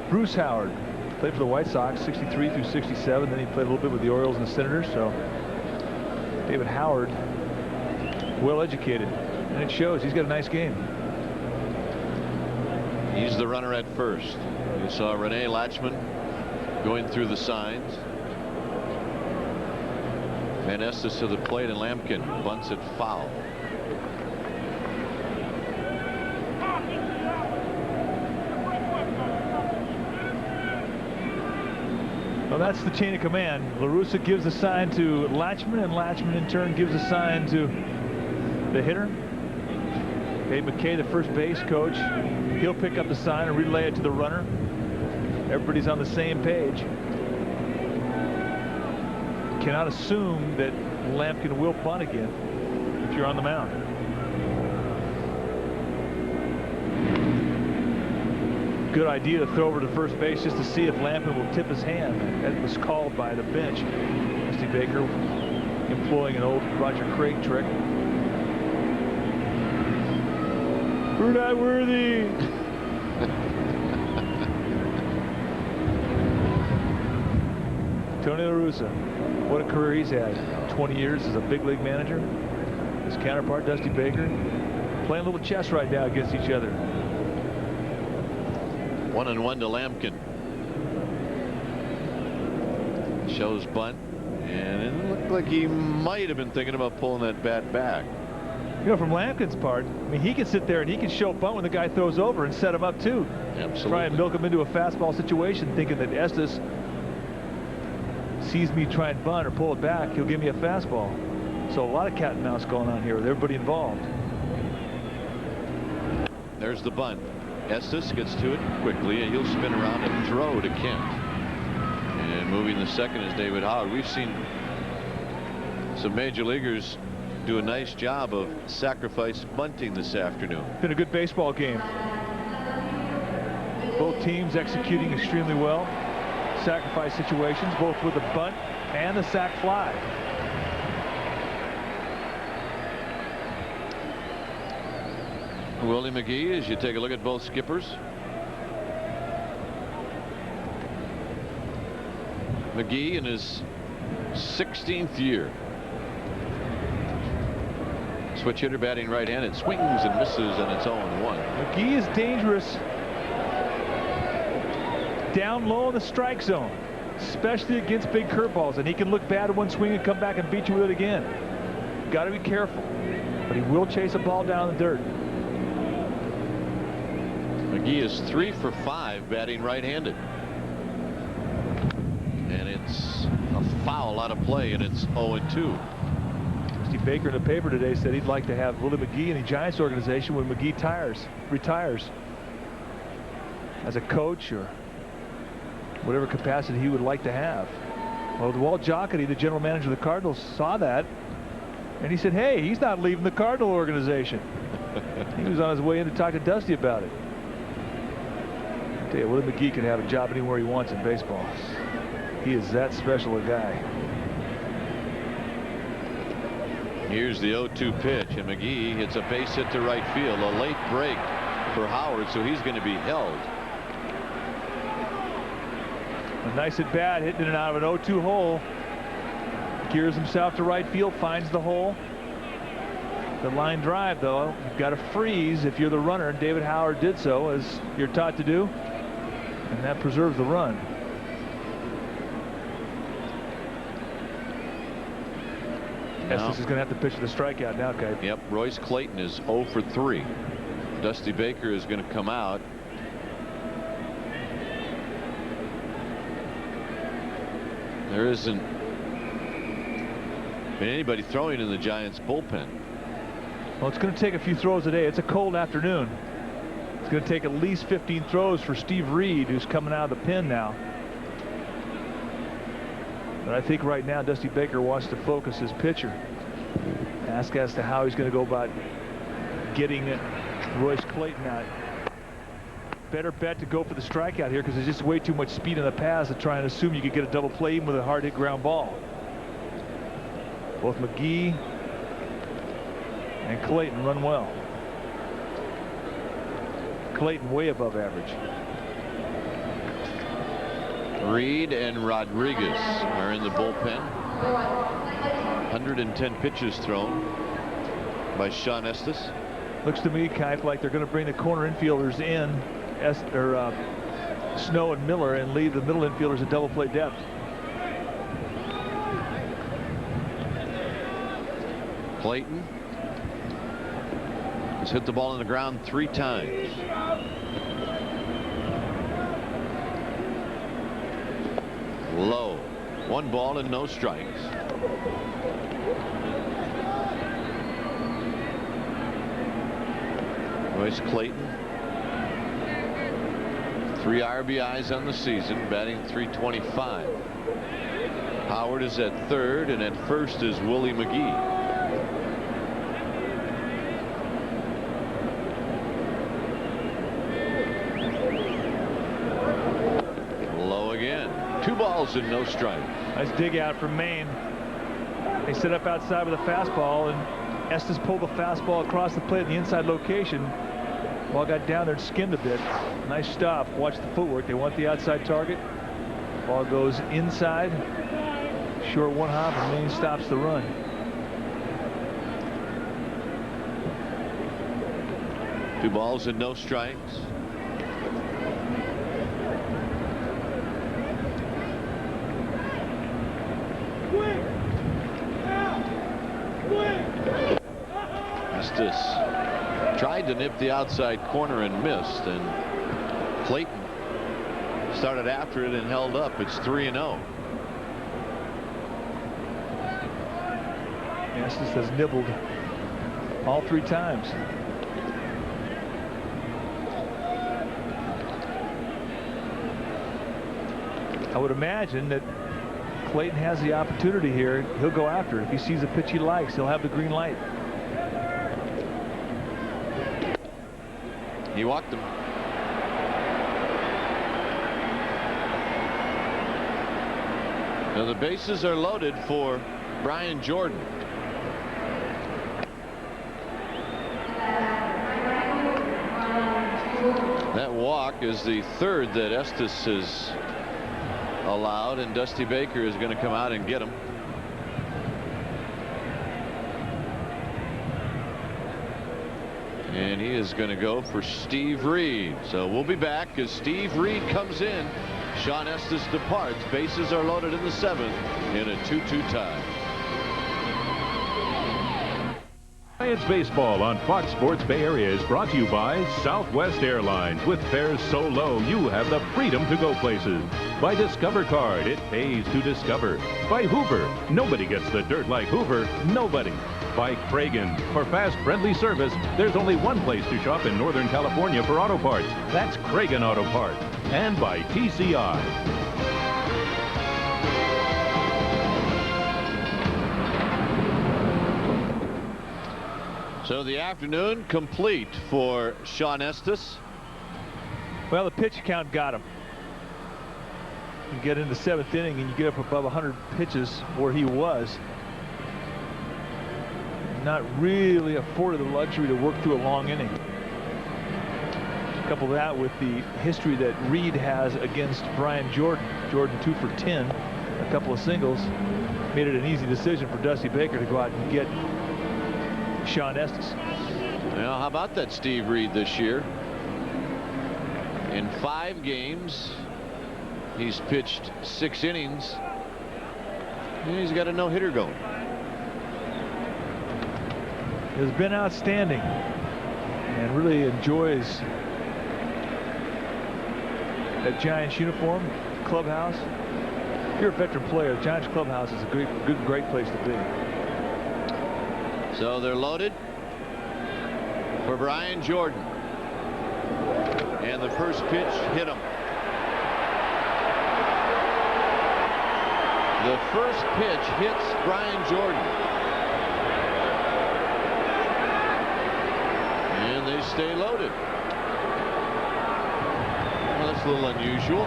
Bruce Howard played for the White Sox 63 through 67. Then he played a little bit with the Orioles and the Senators. So David Howard, well educated, and it shows. He's got a nice game. He's the runner at first. You saw Rene Latchman going through the signs. Van Estes to the plate, and Lampkin bunts it foul. Well, that's the chain of command. La Russa gives a sign to Latchman, and Latchman in turn gives a sign to the hitter. Dave McKay, the first base coach, he'll pick up the sign and relay it to the runner. Everybody's on the same page. Cannot assume that Lampkin will bunt again if you're on the mound. Good idea to throw over to first base just to see if Lampkin will tip his hand. That was called by the bench. Dusty Baker employing an old Roger Craig trick. We're not worthy. Tony La Russa, what a career he's had. 20 years as a big league manager. His counterpart, Dusty Baker, playing a little chess right now against each other. 1-1 to Lampkin. Shows bunt, and it looked like he might have been thinking about pulling that bat back. You know, from Lampkin's part, I mean, he can sit there and he can show bunt when the guy throws over and set him up too. Absolutely. Try and milk him into a fastball situation, thinking that Estes sees me try and bunt or pull it back, he'll give me a fastball. So a lot of cat and mouse going on here with everybody involved. There's the bunt. Estes gets to it quickly, and he'll spin around and throw to Kent. And moving the second is David Howard. We've seen some major leaguers do a nice job of sacrifice bunting this afternoon. Been a good baseball game. Both teams executing extremely well. Sacrifice situations, both with the bunt and the sac fly. Willie McGee, as you take a look at both skippers. McGee in his 16th year. Switch hitter, batting right-handed, swings and misses, and it's 0-1. McGee is dangerous down low in the strike zone, especially against big curveballs, and he can look bad at one swing and come back and beat you with it again. Got to be careful, but he will chase a ball down in the dirt. McGee is 3 for 5 batting right-handed, and it's a foul out of play, and it's 0-2. Dusty Baker in the paper today said he'd like to have Willie McGee in the Giants organization when McGee retires as a coach or whatever capacity he would like to have. Well, Walt Jocketty, the general manager of the Cardinals, saw that, and he said, hey, he's not leaving the Cardinal organization. He was on his way in to talk to Dusty about it. Tell you, Willie McGee can have a job anywhere he wants in baseball. He is that special a guy. Here's the 0-2 pitch, and McGee hits a base hit to right field. A late break for Howard, so he's going to be held. A nice at bat, hitting it out of an 0-2 hole. Gears himself to right field, finds the hole. The line drive, though, you've got to freeze if you're the runner, and David Howard did so, as you're taught to do, and that preserves the run. Estes is going to have to pitch the strikeout now, Kite. Yep, Royce Clayton is 0 for 3. Dusty Baker is going to come out. There isn't been anybody throwing in the Giants bullpen. Well, it's going to take a few throws a day. It's a cold afternoon. It's going to take at least 15 throws for Steve Reed, who's coming out of the pen now. But I think right now Dusty Baker wants to focus his pitcher. Ask as to how he's going to go about getting Royce Clayton out. Better bet to go for the strikeout here, because there's just way too much speed in the pass to try and assume you could get a double play even with a hard hit ground ball. Both McGee and Clayton run well. Clayton way above average. Reed and Rodriguez are in the bullpen. 110 pitches thrown by Sean Estes. Looks to me, Kipe, like they're going to bring the corner infielders in, Snow and Miller, and leave the middle infielders at double play depth. Clayton has hit the ball on the ground 3 times. Low. 1 ball and no strikes. Royce Clayton, 3 RBIs on the season, batting .325. Howard is at third, and at first is Willie McGee. Low again. 2 balls and no strike. Nice dig out from Maine. They set up outside with a fastball, and Estes pulled the fastball across the plate in the inside location. Ball got down there and skinned a bit. Nice stop. Watch the footwork. They want the outside target. Ball goes inside. Short 1 hop, and Maine stops the run. Two balls and no strikes. Estes tried to nip the outside corner and missed, and Clayton started after it and held up. It's 3-0. Estes has nibbled all 3 times. I would imagine that Clayton has the opportunity here. He'll go after it. If he sees a pitch he likes, he'll have the green light. He walked him. Now the bases are loaded for Brian Jordan. That walk is the 3rd that Estes has allowed, and Dusty Baker is going to come out and get him. And he is going to go for Steve Reed. So we'll be back as Steve Reed comes in. Sean Estes departs. Bases are loaded in the 7th in a 2-2 tie. Giants baseball on Fox Sports Bay Area is brought to you by Southwest Airlines. With fares so low, you have the freedom to go places. By Discover Card, it pays to discover. By Hoover, nobody gets the dirt like Hoover, nobody. By Kragen, for fast, friendly service, there's only one place to shop in Northern California for auto parts. That's Kragen Auto Parts. And by TCI. So the afternoon complete for Sean Estes. Well, the pitch count got him. You get into the 7th inning and you get up above 100 pitches where he was. Not really afforded the luxury to work through a long inning. Couple that with the history that Reed has against Brian Jordan. Jordan 2 for 10, a couple of singles. Made it an easy decision for Dusty Baker to go out and get Sean Estes. Well, how about that Steve Reed this year? In 5 games, he's pitched 6 innings. And he's got a no-hitter going. Has been outstanding and really enjoys that Giants uniform, clubhouse. If you're a veteran player, the Giants clubhouse is a great place to be. So they're loaded for Brian Jordan. And the first pitch hit him. The first pitch hits Brian Jordan. And they stay loaded. Well, that's a little unusual.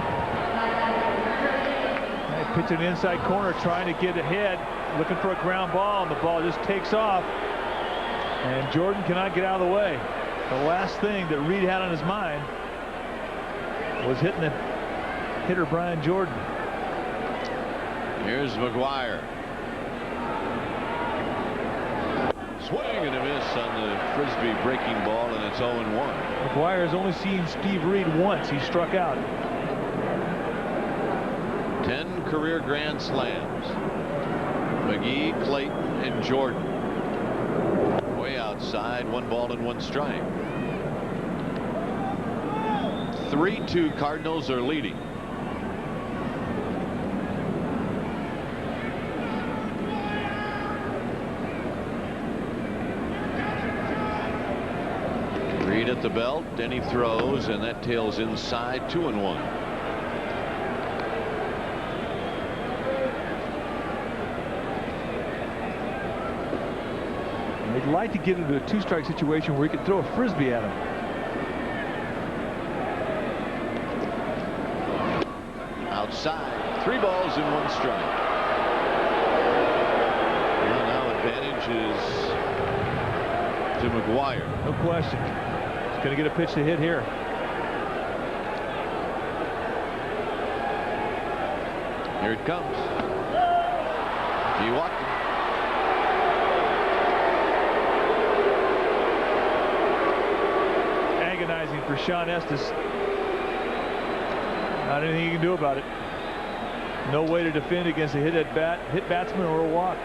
They pitch an inside corner trying to get ahead, looking for a ground ball, and the ball just takes off. And Jordan cannot get out of the way. The last thing that Reed had on his mind was hitting the hitter Brian Jordan. Here's McGwire. Swing and a miss on the Frisbee breaking ball, and it's 0-1. McGwire has only seen Steve Reed once. He struck out. 10 career grand slams. McGee, Clayton, and Jordan. Way outside, 1 ball and 1 strike. 3-2 Cardinals are leading. Reed at the belt, then he throws, and that tails inside, 2-1. They'd like to get into a 2-strike situation where he could throw a Frisbee at him. Outside, 3 balls and 1 strike. Well, now advantage is to McGwire. No question. He's going to get a pitch to hit here. Here it comes. He walked it. Agonizing for Sean Estes. Not anything you can do about it. No way to defend against a hit batsman or a walk.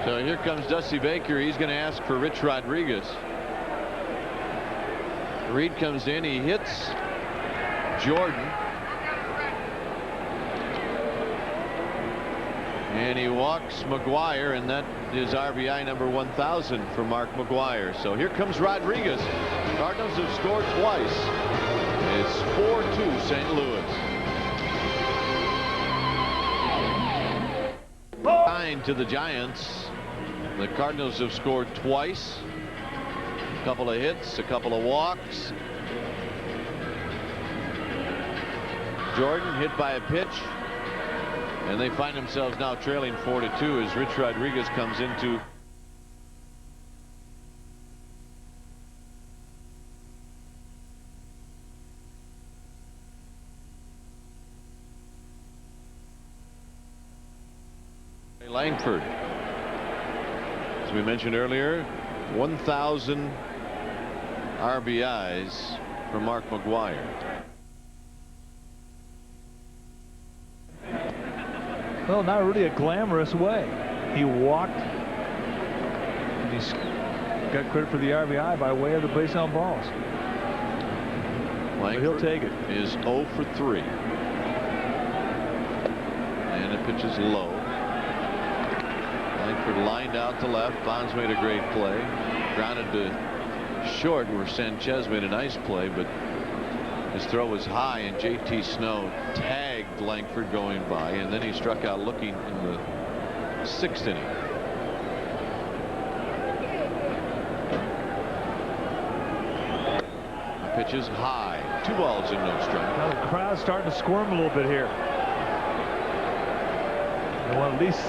So here comes Dusty Baker. He's going to ask for Rich Rodriguez. Reed comes in. He hits Jordan. And he walks McGwire, and that is RBI number 1,000 for Mark McGwire. So here comes Rodriguez. Cardinals have scored twice. It's 4-2 St. Louis. Behind to the Giants. The Cardinals have scored twice. A couple of hits, a couple of walks. Jordan hit by a pitch. And they find themselves now trailing 4-2 as Rich Rodriguez comes into Langford. As we mentioned earlier, 1,000 RBIs for Mark McGwire. Well, not really a glamorous way. He walked, and he's got credit for the RBI by way of the base on balls. But he'll take it. Is 0 for 3. And the pitch is low. Langford lined out to left. Bonds made a great play. Grounded to short where Sanchez made a nice play, but his throw was high, and J.T. Snow tagged Langford going by, and then he struck out looking in the 6th inning. pitches high. 2 balls and no strike. Now the crowd's starting to squirm a little bit here. They want to at least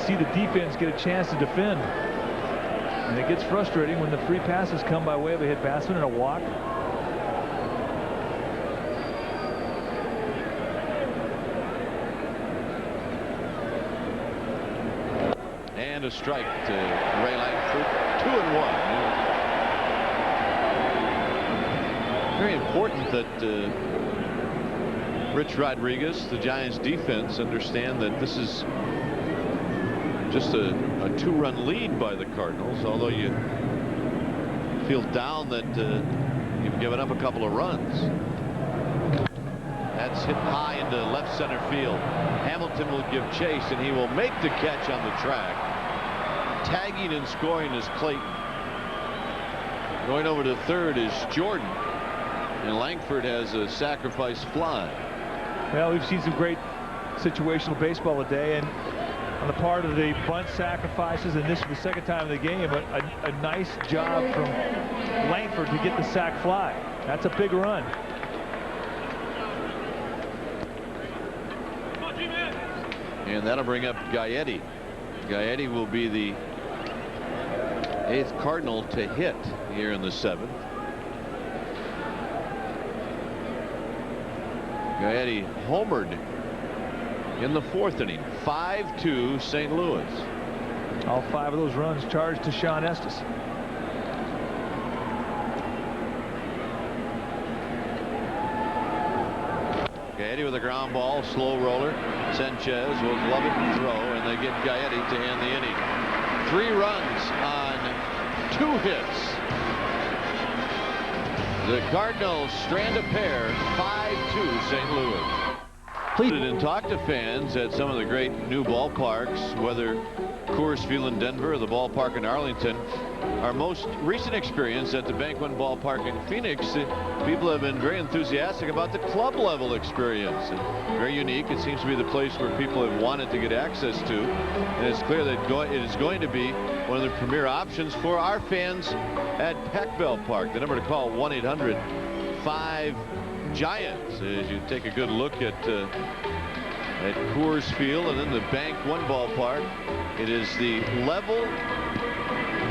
see the defense get a chance to defend. And it gets frustrating when the free passes come by way of a hit batsman and a walk. And a strike to Ray Langford. 2-1. Very important that Rich Rodriguez, the Giants defense, understand that this is just a 2-run lead by the Cardinals, although you feel down that you've given up a couple of runs. That's hit high into left center field. Hamilton will give chase, and he will make the catch on the track. Tagging and scoring is Clayton. Going over to third is Jordan, and Langford has a sacrifice fly. Well, we've seen some great situational baseball today, and on the part of the bunt sacrifices, and this is the second time in the game, a nice job from Langford to get the sac fly. That's a big run. And that'll bring up Gaetti. Gaetti will be the 8th Cardinal to hit here in the 7th. Gaetti homered in the 4th inning. 5-2 St. Louis. All 5 of those runs charged to Sean Estes. Gaetti with a ground ball, slow roller. Sanchez will glove it and throw, and they get Gaetti to end the inning. 3 runs on 2 hits. The Cardinals strand a pair. 5-2 St. Louis. Please and talk to fans at some of the great new ballparks, whether Coors Field in Denver or the ballpark in Arlington. Our most recent experience at the Bank One ballpark in Phoenix, people have been very enthusiastic about the club level experience. And very unique. It seems to be the place where people have wanted to get access to, and it's clear that it is going to be one of the premier options for our fans at Peck Ballpark. The number to call, 1-800-5-GIANTS, as you take a good look at Coors Field and then the Bank One ballpark. It is the level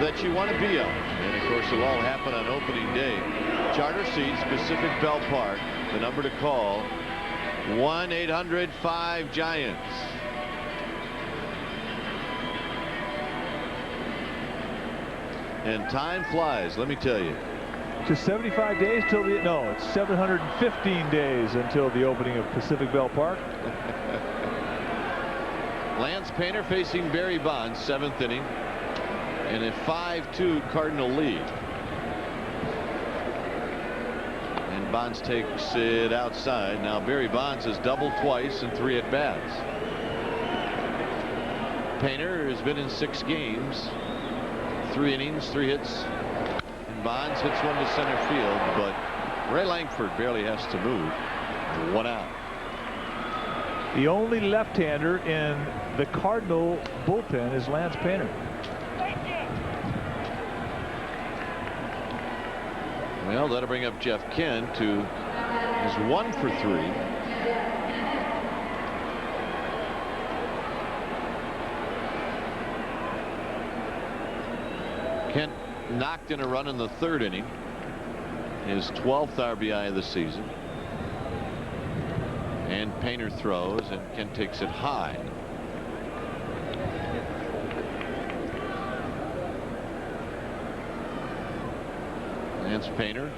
that you want to be on, and of course it'll all happen on opening day. Charter seats, Pacific Ballpark. The number to call, 1-800-5-GIANTS. And time flies, let me tell you. Just 75 days till the, no, it's 715 days until the opening of Pacific Ballpark. Lance Painter facing Barry Bonds, 7th inning, in a 5-2 Cardinal lead. And Bonds takes it outside. Now Barry Bonds has doubled twice in 3 at-bats. Painter has been in 6 games, 3 innings, 3 hits. And Bonds hits one to center field, but Ray Langford barely has to move. 1 out. The only left-hander in the Cardinal bullpen is Lance Painter. Well, that'll bring up Jeff Kent, who is 1 for 3. Kent knocked in a run in the 3rd inning, his 12th RBI of the season. And Painter throws, and Kent takes it high. Lance Painter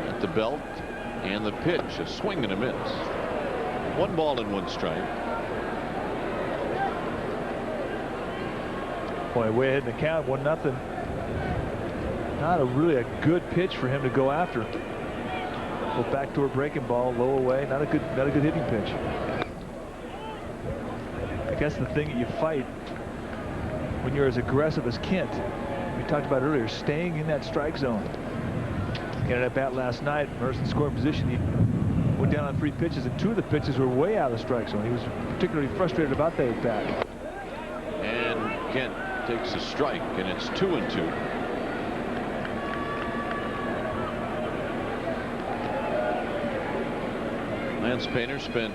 at the belt, and the pitch, a swing and a miss. 1 ball and 1 strike. Boy, way ahead in the count, 1-0. Not really a good pitch for him to go after. Little backdoor breaking ball, low away. Not a good hitting pitch. I guess the thing that you fight when you're as aggressive as Kent, we talked about earlier, staying in that strike zone. He had a bat last night, Merson scoring position. He went down on 3 pitches, and 2 of the pitches were way out of the strike zone. He was particularly frustrated about that at bat. And Kent takes a strike, and it's 2-2. Lance Painter spent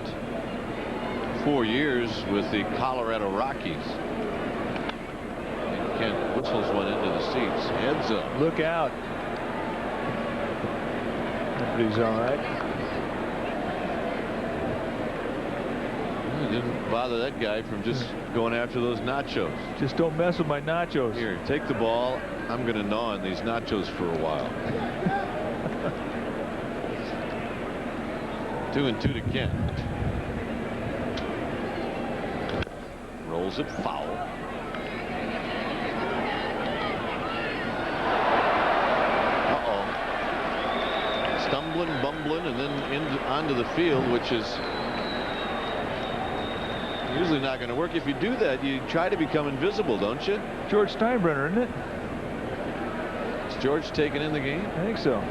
4 years with the Colorado Rockies. And Kent whistles one into the seats. Heads up. Look out. Everybody's all right. It didn't bother that guy from just going after those nachos. Just don't mess with my nachos. Here, take the ball. I'm going to gnaw on these nachos for a while. 2-2 to Kent. Rolls it foul. Stumbling, bumbling, and then onto the field, which is usually not going to work. If you do that, you try to become invisible, don't you? George Steinbrenner, isn't it? Is George taking in the game? I think so.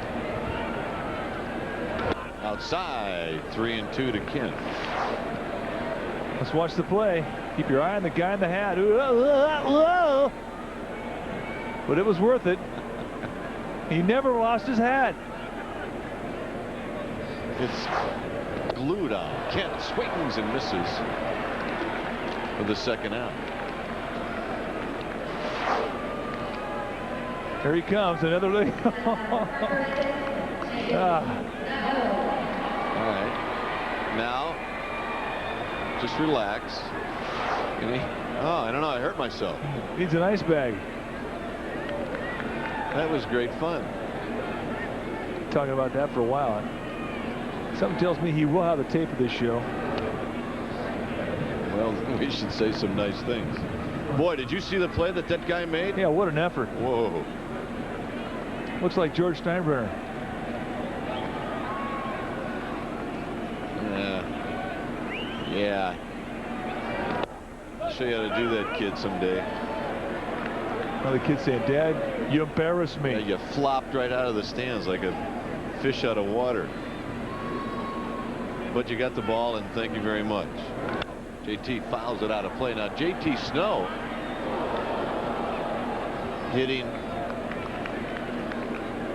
Outside, 3-2 to Kent. Let's watch the play. Keep your eye on the guy in the hat. But it was worth it. He never lost his hat. It's glued on. Kent swings and misses for the second out. Here he comes, another lead. All right. Now, just relax. Oh, I don't know. I hurt myself. Needs an ice bag. That was great fun. Talking about that for a while. Something tells me he will have the tape of this show. Well, we should say some nice things. Boy, did you see the play that guy made? Yeah, what an effort. Whoa. Looks like George Steinbrenner. Yeah. I'll show you how to do that, kid, someday. Another kid saying, Dad, you embarrass me. Yeah, you flopped right out of the stands like a fish out of water. But you got the ball, and thank you very much. JT fouls it out of play. Now, JT Snow hitting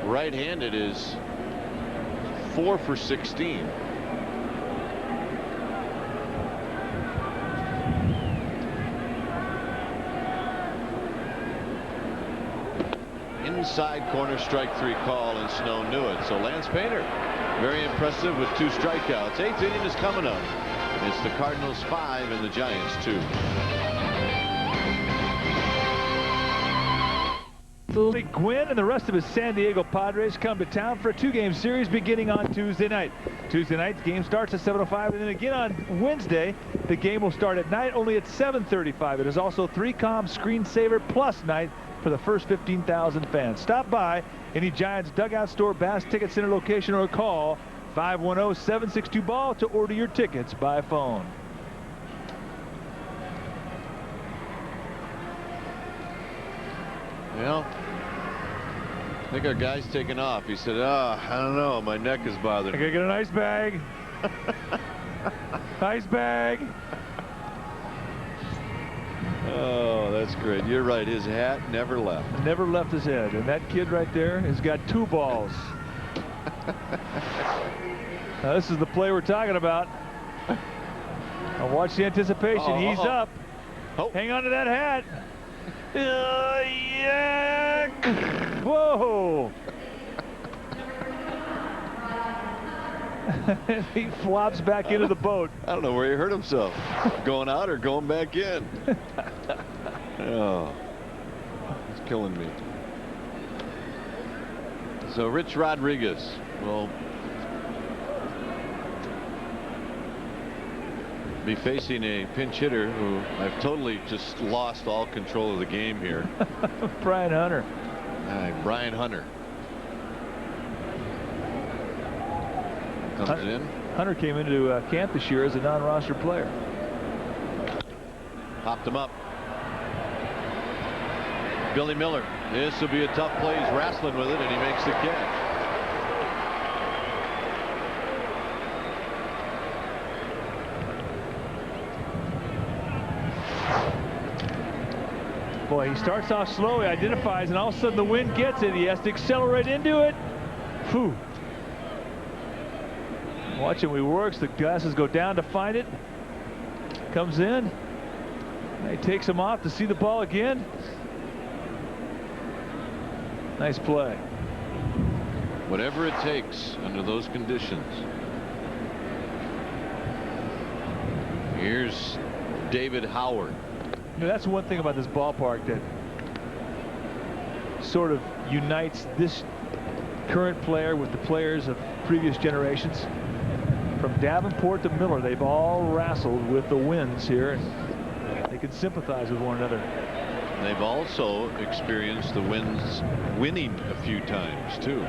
right-handed is 4 for 16. Inside corner, strike 3 call, and Snow knew it. So Lance Painter, very impressive with 2 strikeouts. 8th inning is coming up. It's the Cardinals 5 and the Giants 2. Gwynn and the rest of his San Diego Padres come to town for a 2-game series beginning on Tuesday night. Tuesday night's game starts at 7:05, and then again on Wednesday the game will start at night, only at 7:35. It is also 3-com screensaver plus night for the first 15,000 fans. Stop by any Giants dugout store, Bass Ticket Center location, or call 510-762-BALL to order your tickets by phone. Well, I think our guy's taking off. He said, I don't know, my neck is bothering me. I gotta get an ice bag. Ice bag. Oh, that's great. You're right. His hat never left. Never left his head. And that kid right there has got 2 balls. Now, this is the play we're talking about. Now watch the anticipation. He's up. Hang on to that hat. Yeah. Whoa. He flops back into the boat. I don't know where he hurt himself. Going out or going back in. Oh, it's killing me. So Rich Rodriguez will be facing a pinch hitter who I've totally just lost all control of the game here. Brian Hunter. Brian Hunter comes in. Hunter came into camp this year as a non-roster player. Popped him up. Billy Miller. This will be a tough play. He's wrestling with it, and he makes the catch. Boy, he starts off slow, he identifies, and all of a sudden the wind gets it. He has to accelerate into it. Whew. Watch him, he works. The glasses go down to find it. Comes in. He takes him off to see the ball again. Nice play. Whatever it takes under those conditions. Here's David Howard. You know, that's one thing about this ballpark that sort of unites this current player with the players of previous generations. From Davenport to Miller, they've all wrestled with the wins here, and they can sympathize with one another. They've also experienced the wins winning a few times too.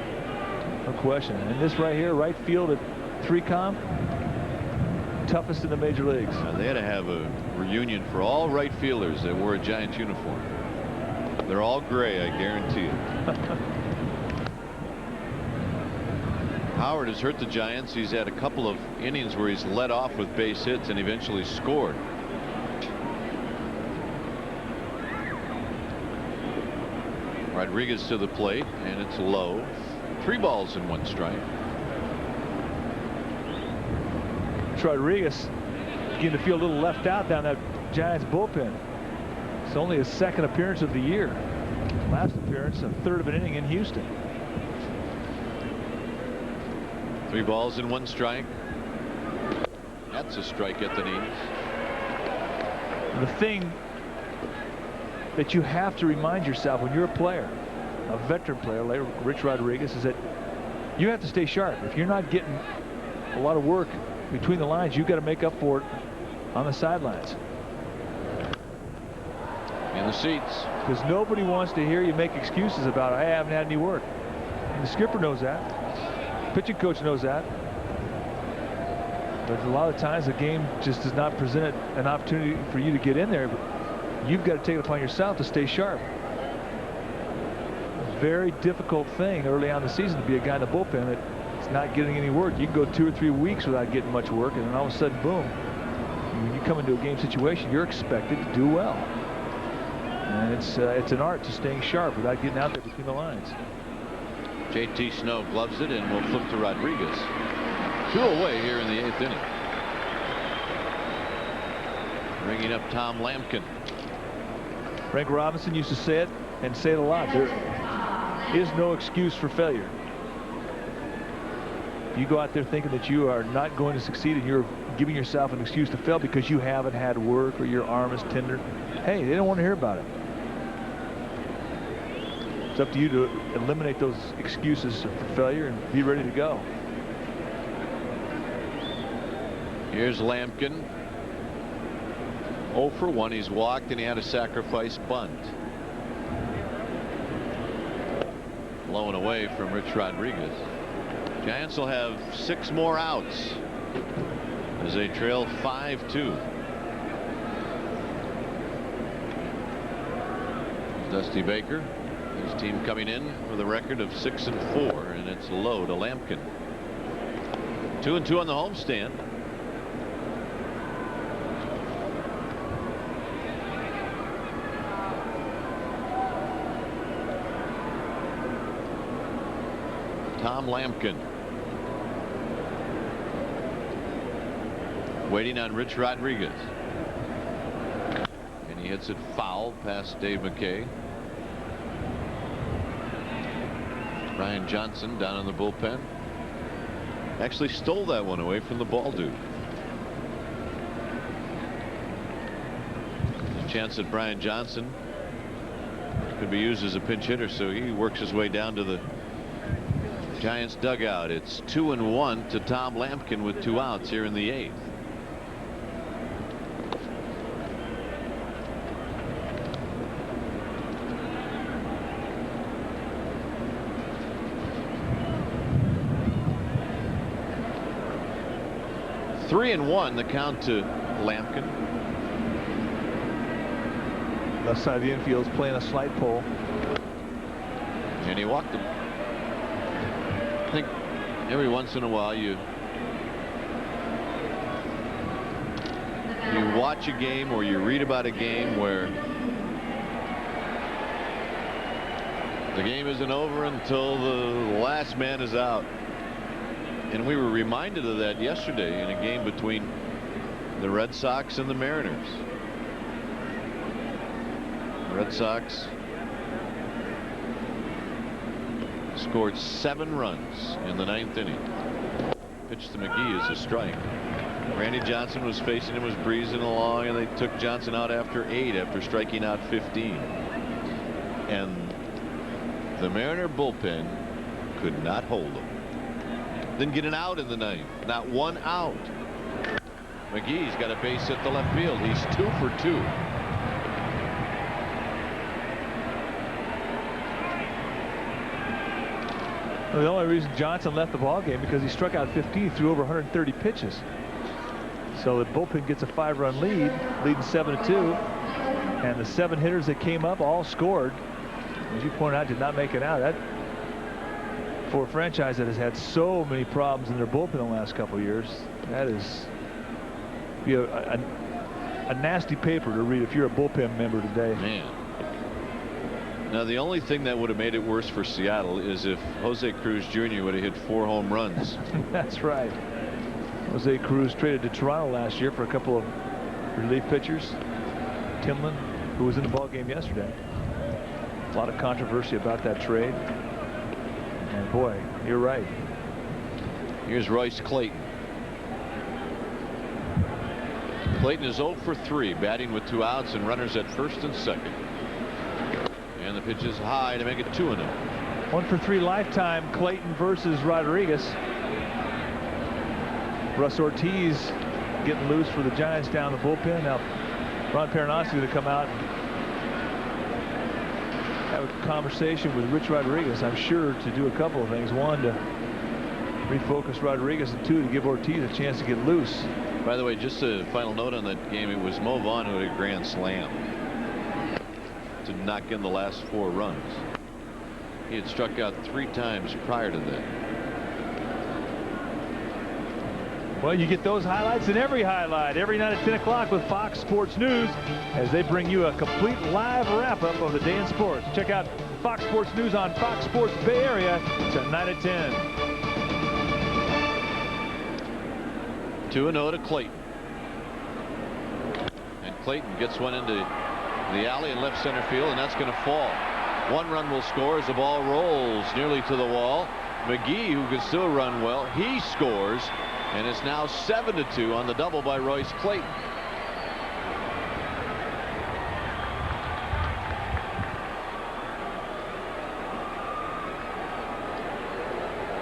No question. And this right here, right field at 3-com, toughest in the major leagues. They had to have a reunion for all right fielders that wore a Giants uniform. They're all gray, I guarantee it. Howard has hurt the Giants. He's had a couple of innings where he's led off with base hits and eventually scored. Rodriguez to the plate, and it's low. 3 balls and 1 strike. Rodriguez beginning to feel a little left out down that Giants bullpen. It's only his 2nd appearance of the year. Last appearance, a 1/3 of an inning in Houston. 3 balls and 1 strike. That's a strike at the knees. The thing that you have to remind yourself when you're a player, a veteran player like Rich Rodriguez, is that you have to stay sharp. If you're not getting a lot of work between the lines, you've got to make up for it on the sidelines. In the seats. Because nobody wants to hear you make excuses about, I haven't had any work. And the skipper knows that. Pitching coach knows that. But a lot of times the game just does not present an opportunity for you to get in there. But you've got to take it upon yourself to stay sharp. A very difficult thing early on in the season to be a guy in the bullpen that's not getting any work. You can go 2 or 3 weeks without getting much work, and then all of a sudden, boom. When you come into a game situation, you're expected to do well. And it's an art to staying sharp without getting out there between the lines. JT Snow gloves it and will flip to Rodriguez. 2 away here in the 8th inning. Bringing up Tom Lampkin. Frank Robinson used to say it and say it a lot. There is no excuse for failure. You go out there thinking that you are not going to succeed and you're giving yourself an excuse to fail because you haven't had work or your arm is tender. Hey, they don't want to hear about it. It's up to you to eliminate those excuses for failure and be ready to go. Here's Lampkin. 0 for 1. He's walked and he had a sacrifice bunt. Blown away from Rich Rodriguez. Giants will have 6 more outs as they trail 5-2. Dusty Baker, his team coming in with a record of 6-4, and it's low to Lampkin. 2-2 on the homestand. Tom Lampkin waiting on Rich Rodriguez, and he hits it foul past Dave McKay. Brian Johnson down in the bullpen actually stole that one away from the ball dude. There's a chance that Brian Johnson could be used as a pinch hitter, so he works his way down to the Giants dugout. It's 2-1 to Tom Lampkin with 2 outs here in the 8th. Three and 1 the count to Lampkin. Left side of the infield is playing a slight pull. And he walked him. I think every once in a while you watch a game or you read about a game where the game isn't over until the last man is out. And we were reminded of that yesterday in a game between the Red Sox and the Mariners. Red Sox scored 7 runs in the 9th inning. Pitch to McGee is a strike. Randy Johnson was facing him, was breezing along, and they took Johnson out after 8 after striking out 15. And the Mariner bullpen could not hold him. Didn't get an out in the 9th. Not one out. McGee's got a base hit to left field. He's 2 for 2. Well, the only reason Johnson left the ballgame because he struck out 15, threw over 130 pitches. So the bullpen gets a 5-run lead, leading 7-2, and the 7 hitters that came up all scored. As you pointed out, did not make it out. That, for a franchise that has had so many problems in their bullpen in the last couple of years, that is a nasty paper to read if you're a bullpen member today. Man. Now the only thing that would have made it worse for Seattle is if Jose Cruz Jr. would have hit 4 home runs. That's right. Jose Cruz traded to Toronto last year for a couple of relief pitchers. Timlin, who was in the ball game yesterday. A lot of controversy about that trade. And boy, you're right. Here's Royce Clayton. Clayton is 0 for 3, batting with 2 outs and runners at first and second. And the pitch is high to make it 2-0. 1 for 3 lifetime. Clayton versus Rodriguez. Russ Ortiz getting loose for the Giants down the bullpen. Now Ron Peronowski going to come out and have a conversation with Rich Rodriguez, I'm sure, to do a couple of things. One, to refocus Rodriguez, and 2, to give Ortiz a chance to get loose. By the way, just a final note on that game, it was Mo Vaughn who had a grand slam to knock in the last 4 runs. He had struck out 3 times prior to that. Well, you get those highlights in every highlight every night at 10 o'clock with Fox Sports News as they bring you a complete live wrap-up of the day in sports. Check out Fox Sports News on Fox Sports Bay Area tonight at 10. 2-0 to Clayton. And Clayton gets one into the alley in left center field, and that's going to fall. 1 run will score as the ball rolls nearly to the wall. McGee, who can still run well, he scores. And it's now 7-2 on the double by Royce Clayton.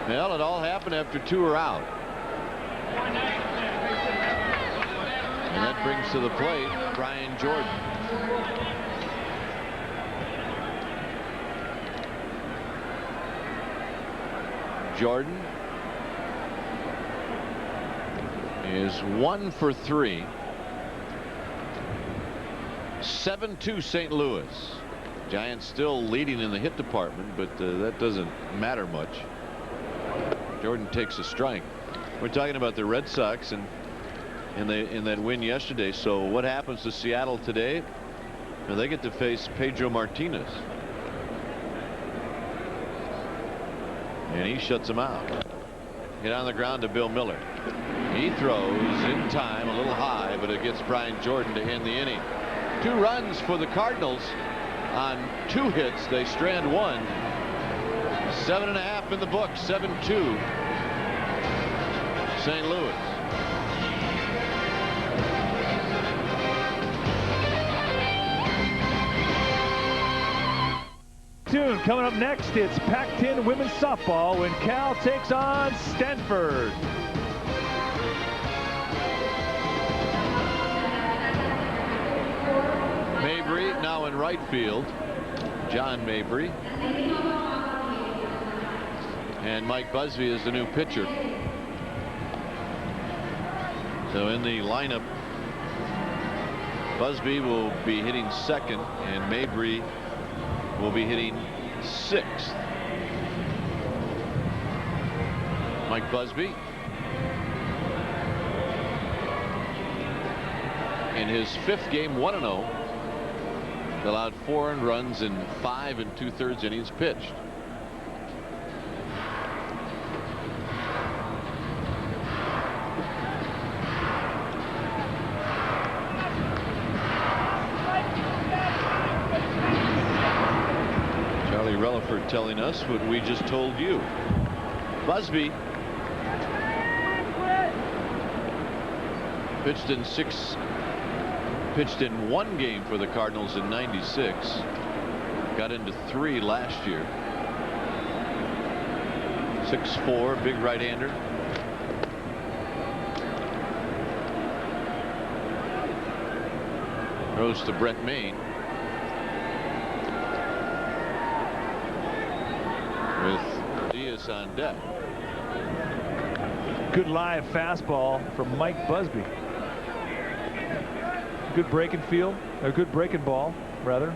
Well, it all happened after 2 are out. And that brings to the plate Brian Jordan. Jordan is 1 for 3. 7-2 St. Louis. Giants still leading in the hit department, but that doesn't matter much. Jordan takes a strike. We're talking about the Red Sox and in that win yesterday. So what happens to Seattle today? Well, they get to face Pedro Martinez, and he shuts them out. Hit on the ground to Bill Miller. He throws in time, a little high, but it gets Brian Jordan to end the inning. 2 runs for the Cardinals on 2 hits. They strand 1. 7.5 in the book. 7-2 St. Louis. Soon, coming up next, it's Pac-10 women's softball when Cal takes on Stanford. Mabry now in right field. John Mabry. And Mike Busby is the new pitcher. So in the lineup, Busby will be hitting second, and Mabry will be hitting 6th. Mike Busby in his 5th game, 1-0, allowed 4 earned runs in 5 2/3 innings pitched. telling us what we just told you. Busby pitched in one game for the Cardinals in '96. Got into 3 last year. 6'4", big right-hander. Throws to Brett Maine. With Diaz on deck. Good live fastball from Mike Busby. Good breaking field, or good breaking ball, rather.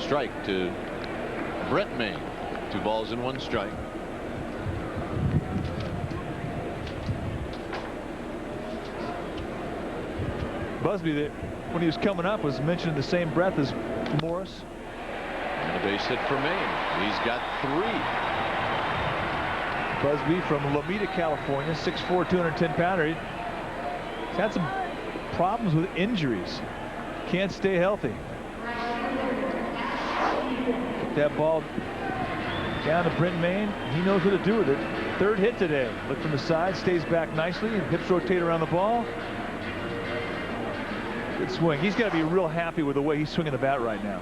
Strike to Brett Maine. 2 balls and 1 strike. Busby, when he was coming up, was mentioned in the same breath as Morris. And a base hit for Maine. He's got 3. Busby from Lomita, California, 6'4", 210-pounder. He's had some problems with injuries. Can't stay healthy. Put that ball down to Brent Maine. He knows what to do with it. 3rd hit today. Look from the side, stays back nicely. Hips rotate around the ball. Good swing. He's got to be real happy with the way he's swinging the bat right now.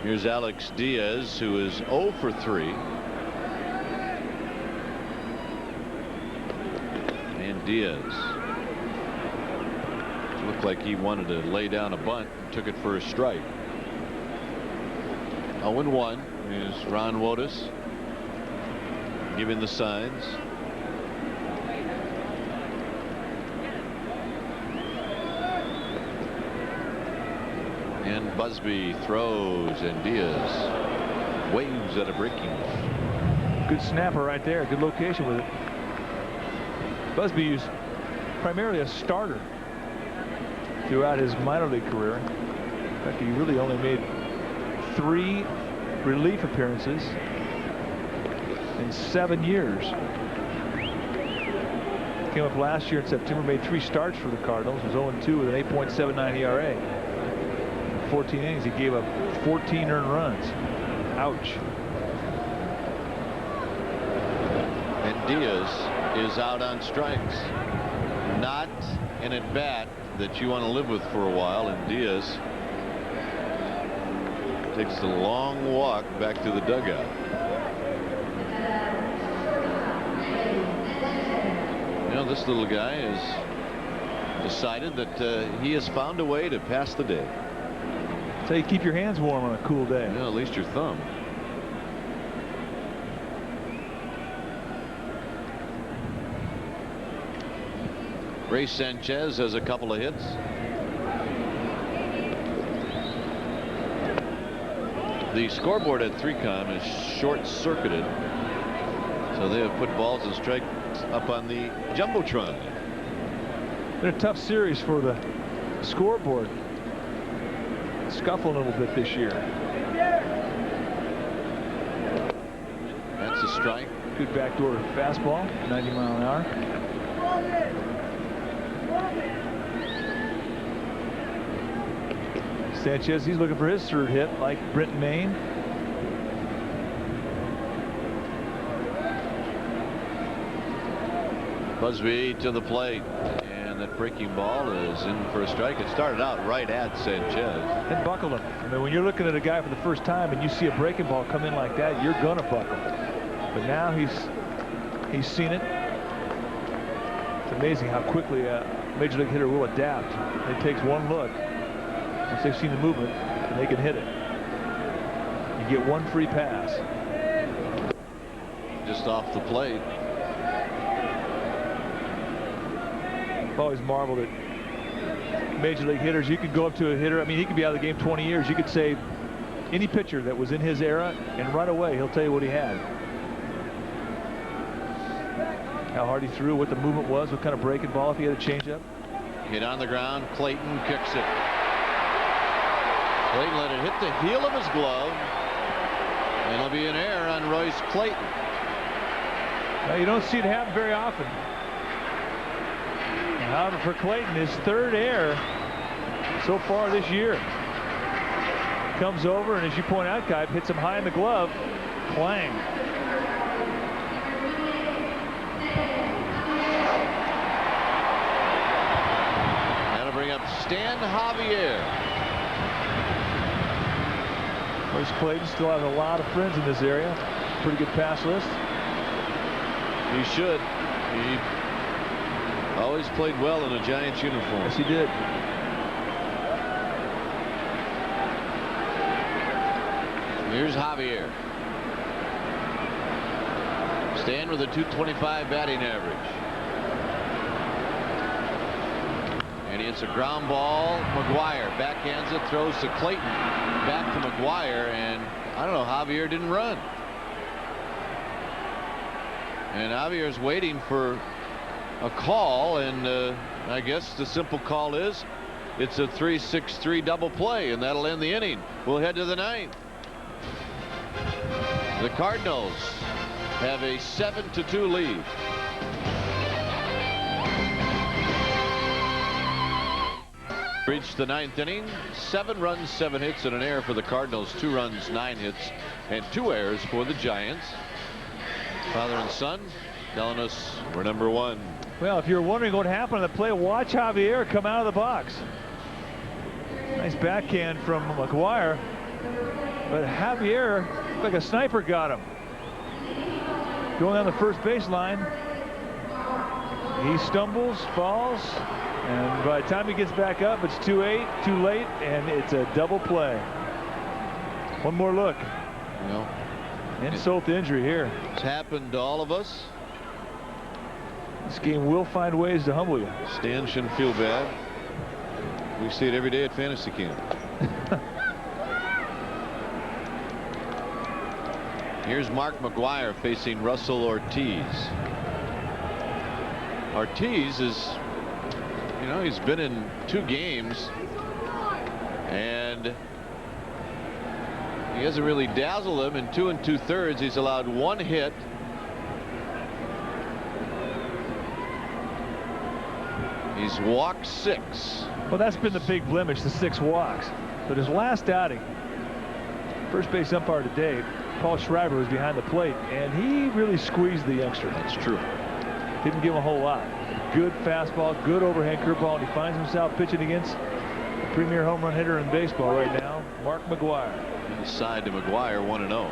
Here's Alex Diaz, who is 0 for 3. And Diaz looked like he wanted to lay down a bunt, took it for a strike. 0-1 is Ron Wotus giving the signs. And Busby throws, and Diaz waves at a breaking ball. Good snapper right there. Good location with it. Busby is primarily a starter throughout his minor league career. In fact, he really only made 3 relief appearances in 7 years. Came up last year in September, made 3 starts for the Cardinals. Was 0-2 with an 8.79 ERA. 14 innings, he gave up 14 earned runs. Ouch. And Diaz is out on strikes. Not an at-bat that you want to live with for a while, and Diaz takes a long walk back to the dugout. You know, this little guy has decided that he has found a way to pass the day. So you keep your hands warm on a cool day. Yeah, at least your thumb. Ray Sanchez has a couple of hits. The scoreboard at 3Com is short-circuited, so they have put balls and strikes up on the jumbotron. Been a tough series for the scoreboard. Scuffling a little bit this year. That's a strike. Good backdoor fastball, 90 mile an hour. Sanchez, he's looking for his 3rd hit, like Brent Maine. Busby to the plate. And that breaking ball is in for a strike. It started out right at Sanchez. And buckled him. I mean, when you're looking at a guy for the first time and you see a breaking ball come in like that, you're gonna buckle. But now he's seen it. It's amazing how quickly a major league hitter will adapt. It takes one look. Once they've seen the movement, and they can hit it. You get 1 free pass. Just off the plate. I've always marveled at major league hitters. You could go up to a hitter. I mean, he could be out of the game 20 years. You could say any pitcher that was in his era, and right away he'll tell you what he had. How hard he threw, what the movement was, what kind of breaking ball, if he had a changeup. Hit on the ground. Clayton kicks it. Clayton let it hit the heel of his glove. And it'll be an error on Royce Clayton. Now, you don't see it happen very often. However, for Clayton, his 3rd error so far this year. Comes over, and as you point out, Kai, hits him high in the glove. Clang. That'll bring up Stan Javier. Coach Clayton still has a lot of friends in this area. Pretty good pass list. He should. He always played well in a Giants uniform. Yes, he did. Here's Javier. Stan with a .225 batting average. And it's a ground ball. McGwire backhands it, throws to Clayton. Back to McGwire, and I don't know, Javier didn't run. And Javier's waiting for a call, and I guess the simple call is it's a 3-6-3 double play, and that'll end the inning. We'll head to the ninth. The Cardinals have a 7-2 lead. Reached the ninth inning. 7 runs, 7 hits, and an error for the Cardinals. 2 runs, 9 hits, and 2 errors for the Giants. Father and son telling us we're number 1. Well, if you're wondering what happened on the play, watch Javier come out of the box. Nice backhand from McGwire, but Javier, like a sniper, got him. Going on the first baseline, he stumbles, falls, and by the time he gets back up, it's too late, and it's a double play. One more look. Well, insult to injury here. It's happened to all of us. This game will find ways to humble you. Stan shouldn't feel bad. We see it every day at fantasy camp. Here's Mark McGwire facing Russell Ortiz. Ortiz is, you know, he's been in 2 games and he hasn't really dazzled them. In 2 2/3, he's allowed 1 hit. He's walked 6. Well, that's been the big blemish, the 6 walks. But his last outing, first base umpire today, Paul Schreiber, was behind the plate, and he really squeezed the youngster. That's true. Didn't give him a whole lot. Good fastball, good overhand curveball, and he finds himself pitching against the premier home run hitter in baseball right now, Mark McGwire. Inside to McGwire, 1-0.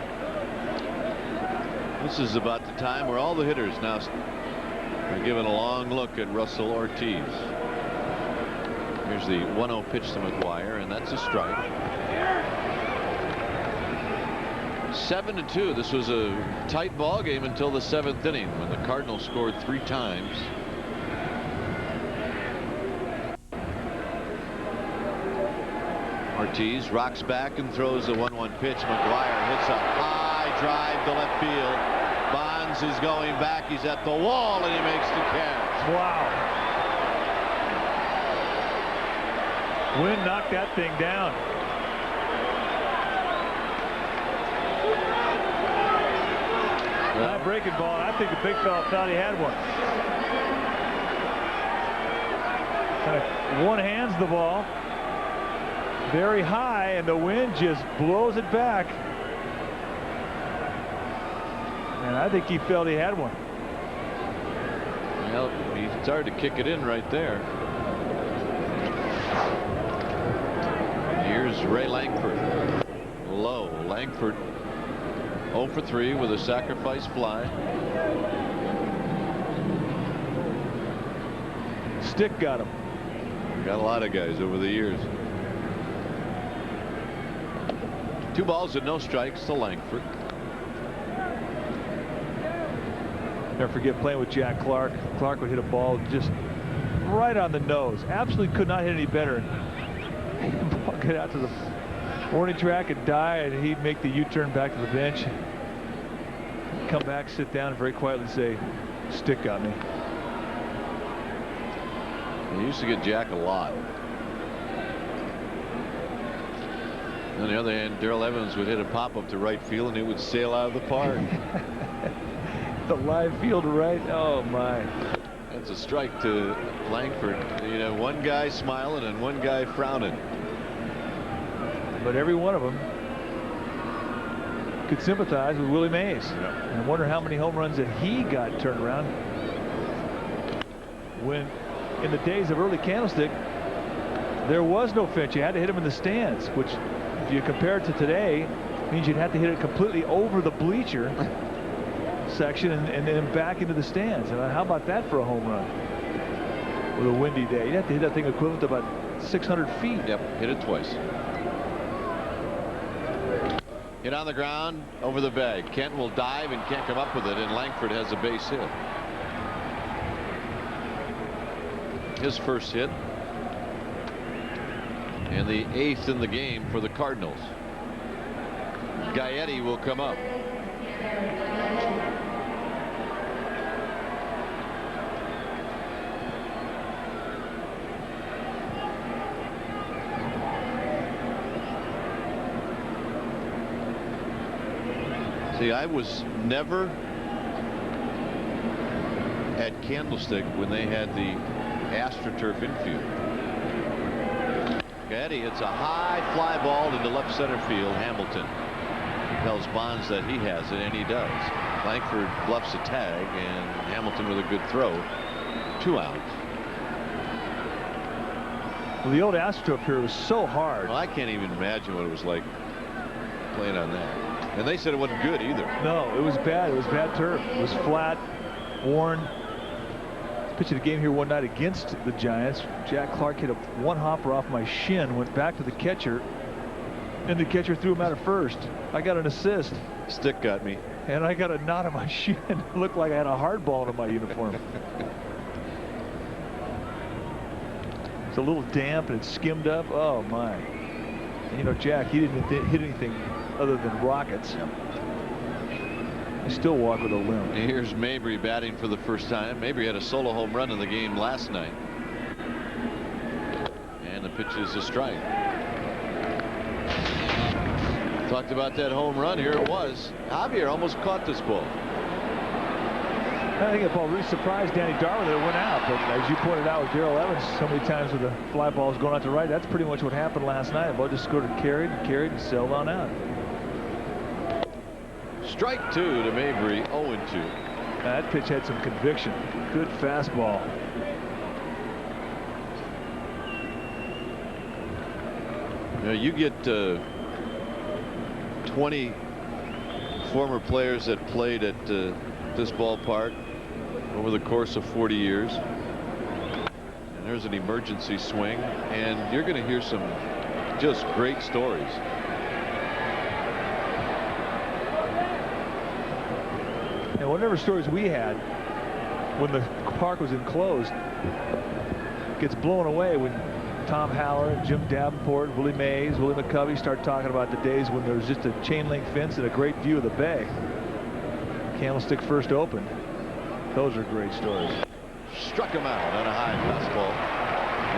This is about the time where all the hitters now are giving a long look at Russell Ortiz. Here's the 1-0 pitch to McGwire, and that's a strike. 7-2. This was a tight ball game until the 7th inning when the Cardinals scored 3 times. Ortiz rocks back and throws the 1-1 pitch. McGwire hits a high drive to left field. Bonds is going back. He's at the wall, and he makes the catch. Wow. Wind knocked that thing down. High breaking ball. I think the big fella thought he had one. Kind of one hands the ball very high, and the wind just blows it back. And I think he felt he had one. Well, he started to kick it in right there. Here's Ray Langford. Low. Langford 0 for 3 with a sacrifice fly. Stick got him. Got a lot of guys over the years. 2 balls and no strikes to Langford. Never forget playing with Jack Clark. Clark would hit a ball just right on the nose. Absolutely could not hit any better. The ball get out to the warning track and die, and he'd make the U-turn back to the bench. Come back, sit down, and very quietly say, "Stick got me." He used to get Jack a lot. On the other hand, Darrell Evans would hit a pop-up to right field, and it would sail out of the park. The live field right. Oh my. And It's a strike to Langford. You know, one guy smiling and one guy frowning. But every one of them could sympathize with Willie Mays. And I wonder how many home runs that he got turned around when in the days of early Candlestick there was no fence. You had to hit him in the stands, which if you compare it to today means you'd have to hit it completely over the bleacher section and then back into the stands. And how about that for a home run with a windy day? You'd have to hit that thing equivalent to about 600 feet. Yep, hit it twice. Hit on the ground over the bag. Kent will dive and can't come up with it, and Langford has a base hit. His first hit and the 8th in the game for the Cardinals. Gaetti will come up. See, I was never at Candlestick when they had the AstroTurf infield. Gaetti, it's a high fly ball into left center field. Hamilton tells Bonds that he has it, and he does. Langford bluffs a tag, and Hamilton with a good throw. 2 out. Well, the old AstroTurf here was so hard. Well, I can't even imagine what it was like playing on that. And they said it wasn't good either. No, it was bad. It was bad turf. It was flat, worn. Pitching a game here one night against the Giants. Jack Clark hit a one-hopper off my shin, went back to the catcher, and the catcher threw him out of first. I got an assist. Stick got me. And I got a knot on my shin. It looked like I had a hard ball in my uniform. It's a little damp and it skimmed up. Oh my. And, you know, Jack, he didn't hit anything other than rockets. I still walk with a limp. Here's Mabry batting for the first time. Mabry had a solo home run in the game last night. And the pitch is a strike. Talked about that home run. Here it was. Javier almost caught this ball. I think it really surprised Danny Darwin that it went out. But as you pointed out with Darrell Evans so many times with the fly balls going out to right, that's pretty much what happened last night. The ball just scored and carried and sailed on out. Strike 2 to Mabry, 0-2. That pitch had some conviction. Good fastball. You know, you get 20 former players that played at this ballpark over the course of 40 years. And there's an emergency swing, and you're going to hear some just great stories. And whatever stories we had when the park was enclosed gets blown away when Tom Haller, Jim Davenport, Willie Mays, Willie McCovey start talking about the days when there was just a chain link fence and a great view of the bay. Candlestick first opened. Those are great stories. Struck him out on a high fastball.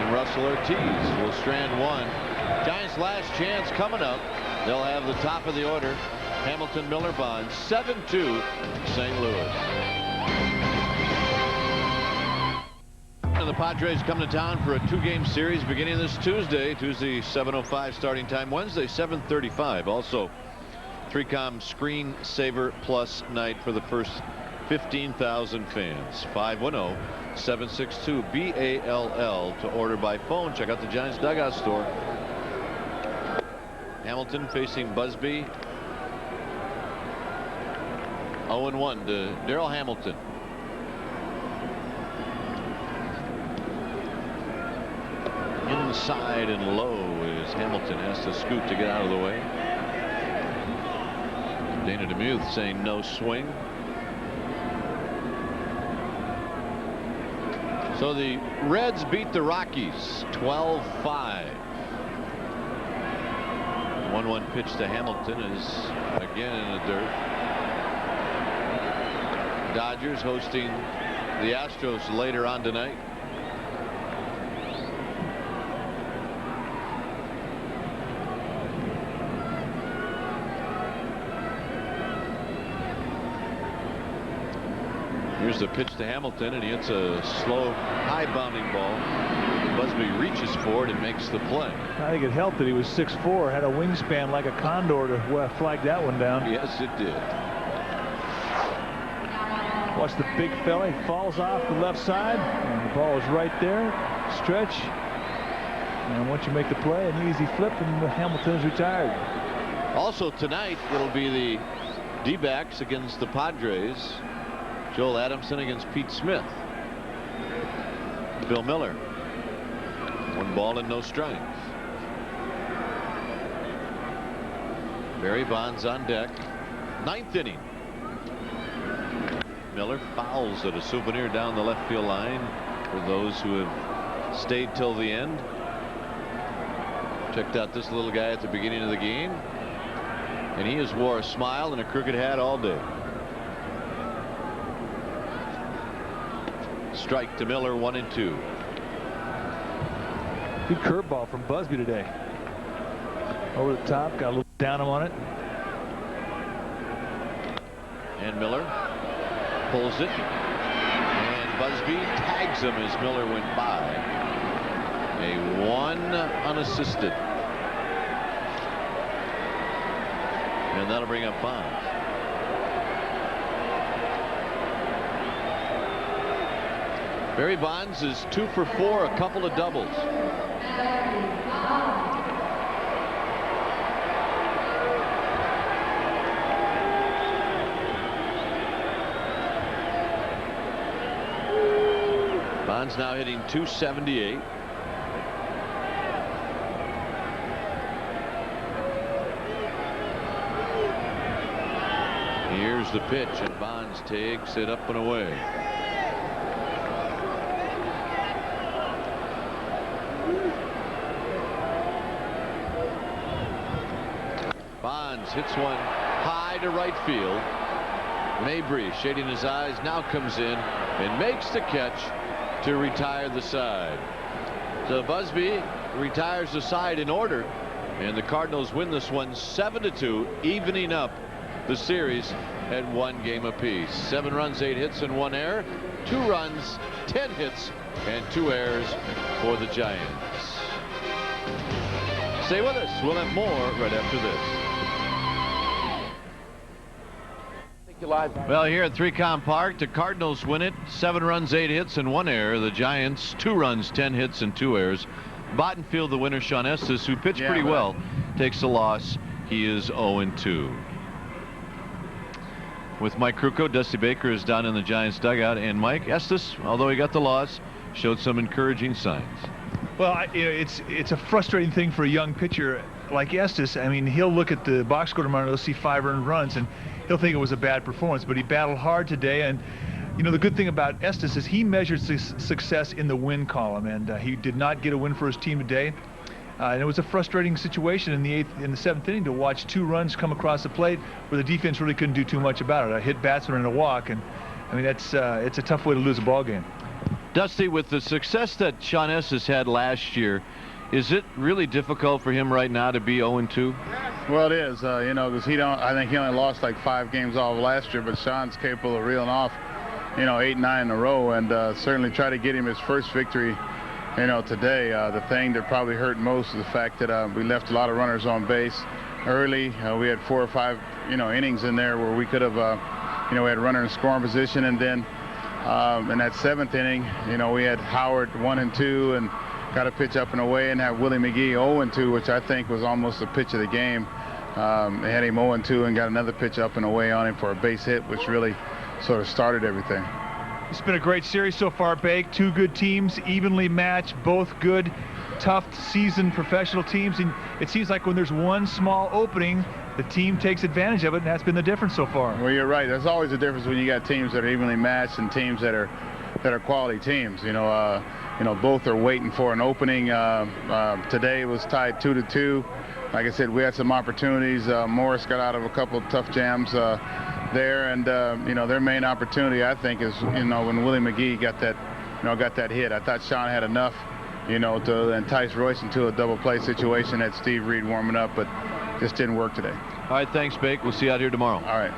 And Russell Ortiz will strand one. Giants' last chance coming up. They'll have the top of the order. Hamilton, Miller, Bonds, 7-2 St. Louis. And the Padres come to town for a 2-game series beginning this Tuesday. Tuesday 7:05 starting time. Wednesday 7:35. Also 3Com Screen Saver Plus night for the first 15,000 fans. 510-762-BALL to order by phone. Check out the Giants dugout store. Hamilton facing Busby. 0-1 to Darrell Hamilton. Inside and low as Hamilton has to scoot to get out of the way. Dana DeMuth saying no swing. So the Reds beat the Rockies 12-5. 1-1 pitch to Hamilton is again in the dirt. Dodgers hosting the Astros later on tonight. Here's Here's the pitch to Hamilton, and he hits a slow, high bounding ball. Busby reaches for it and makes the play. I think it helped that he was 6'4", had a wingspan like a condor to flag that one down. Yes, it did. Watch the big fella. He falls off the left side, and the ball is right there. Stretch. And once you make the play, an easy flip, and Hamilton is retired. Also tonight, it'll be the D-backs against the Padres. Joel Adamson against Pete Smith. Bill Miller. 1 ball and no strikes. Barry Bonds on deck. 9th inning. Miller fouls at a souvenir down the left field line for those who have stayed till the end. Checked out this little guy at the beginning of the game, and he has wore a smile and a crooked hat all day. Strike to Miller, 1-2. Good curveball from Busby today. Over the top, got a little down him on it. And Miller pulls it, and Busby tags him as Miller went by. A 1 unassisted, and that'll bring up Bonds. Barry Bonds is 2 for 4, a couple of doubles. Bonds now hitting .278. Here's the pitch, and Bonds takes it up and away. Bonds hits one high to right field. Mabry, shading his eyes, now comes in and makes the catch to retire the side. So Busby retires the side in order, and the Cardinals win this one 7-2, evening up the series at 1 game apiece. 7 runs, 8 hits, and 1 error. 2 runs, 10 hits, and 2 errors for the Giants. Stay with us. We'll have more right after this. Well, here at 3Com Park, the Cardinals win it. 7 runs, 8 hits, and 1 error. The Giants, 2 runs, 10 hits, and 2 errors. Bottenfield, the winner, Sean Estes, who pitched pretty well, takes the loss. He is 0-2. With Mike Krukow, Dusty Baker is down in the Giants dugout, and Mike Estes, although he got the loss, showed some encouraging signs. Well, it's a frustrating thing for a young pitcher like Estes. I mean, he'll look at the box score tomorrow, he'll see 5 earned runs, and he'll think it was a bad performance, but he battled hard today. And you know, the good thing about Estes is he measured success in the win column, and he did not get a win for his team today. And it was a frustrating situation in the 7th inning to watch 2 runs come across the plate where the defense really couldn't do too much about it. A hit batsman and a walk, and I mean, it's a tough way to lose a ball game. Dusty, with the success that Sean Estes had last year, is it really difficult for him right now to be 0-2? Well, it is, you know, because I think he only lost like 5 games all of last year, but Sean's capable of reeling off, you know, 8, 9 in a row, and certainly try to get him his first victory, you know, today. The thing that probably hurt most is the fact that we left a lot of runners on base early. We had 4 or 5, you know, innings in there where we could have, you know, we had a runner in scoring position, and then in that 7th inning, you know, we had Howard 1 and 2 and got a pitch up and away, and have Willie McGee 0 and 2, which I think was almost the pitch of the game. They had him 0 and 2 and got another pitch up and away on him for a base hit, which really sort of started everything. It's been a great series so far, Bake. 2 good teams, evenly matched, both good, tough, seasoned professional teams. And it seems like when there's one small opening, the team takes advantage of it, and that's been the difference so far. Well, you're right. There's always a difference when you got teams that are evenly matched and teams that are quality teams. You know, both are waiting for an opening. Today it was tied 2-2. Like I said, we had some opportunities. Morris got out of a couple of tough jams there, and you know, their main opportunity, I think, is, you know, when Willie McGee got that hit. I thought Sean had enough, you know, to entice Royce into a double play situation. Had Steve Reed warming up, but just didn't work today. All right, thanks, Bake. We'll see you out here tomorrow. All right.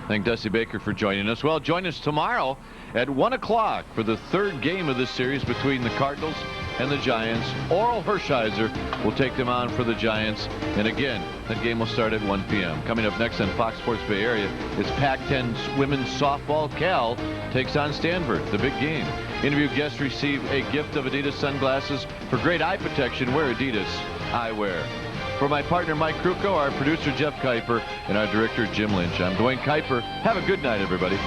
Thank Dusty Baker for joining us. Well, join us tomorrow at 1 o'clock for the third game of this series between the Cardinals and the Giants. Oral Hershiser will take them on for the Giants. And again, that game will start at 1 p.m. Coming up next on Fox Sports Bay Area is Pac-10 women's softball. Cal takes on Stanford, the big game. Interview guests receive a gift of Adidas sunglasses. For great eye protection, wear Adidas eyewear. For my partner, Mike Kruko, our producer, Jeff Kuiper, and our director, Jim Lynch, I'm Dwayne Kuiper. Have a good night, everybody.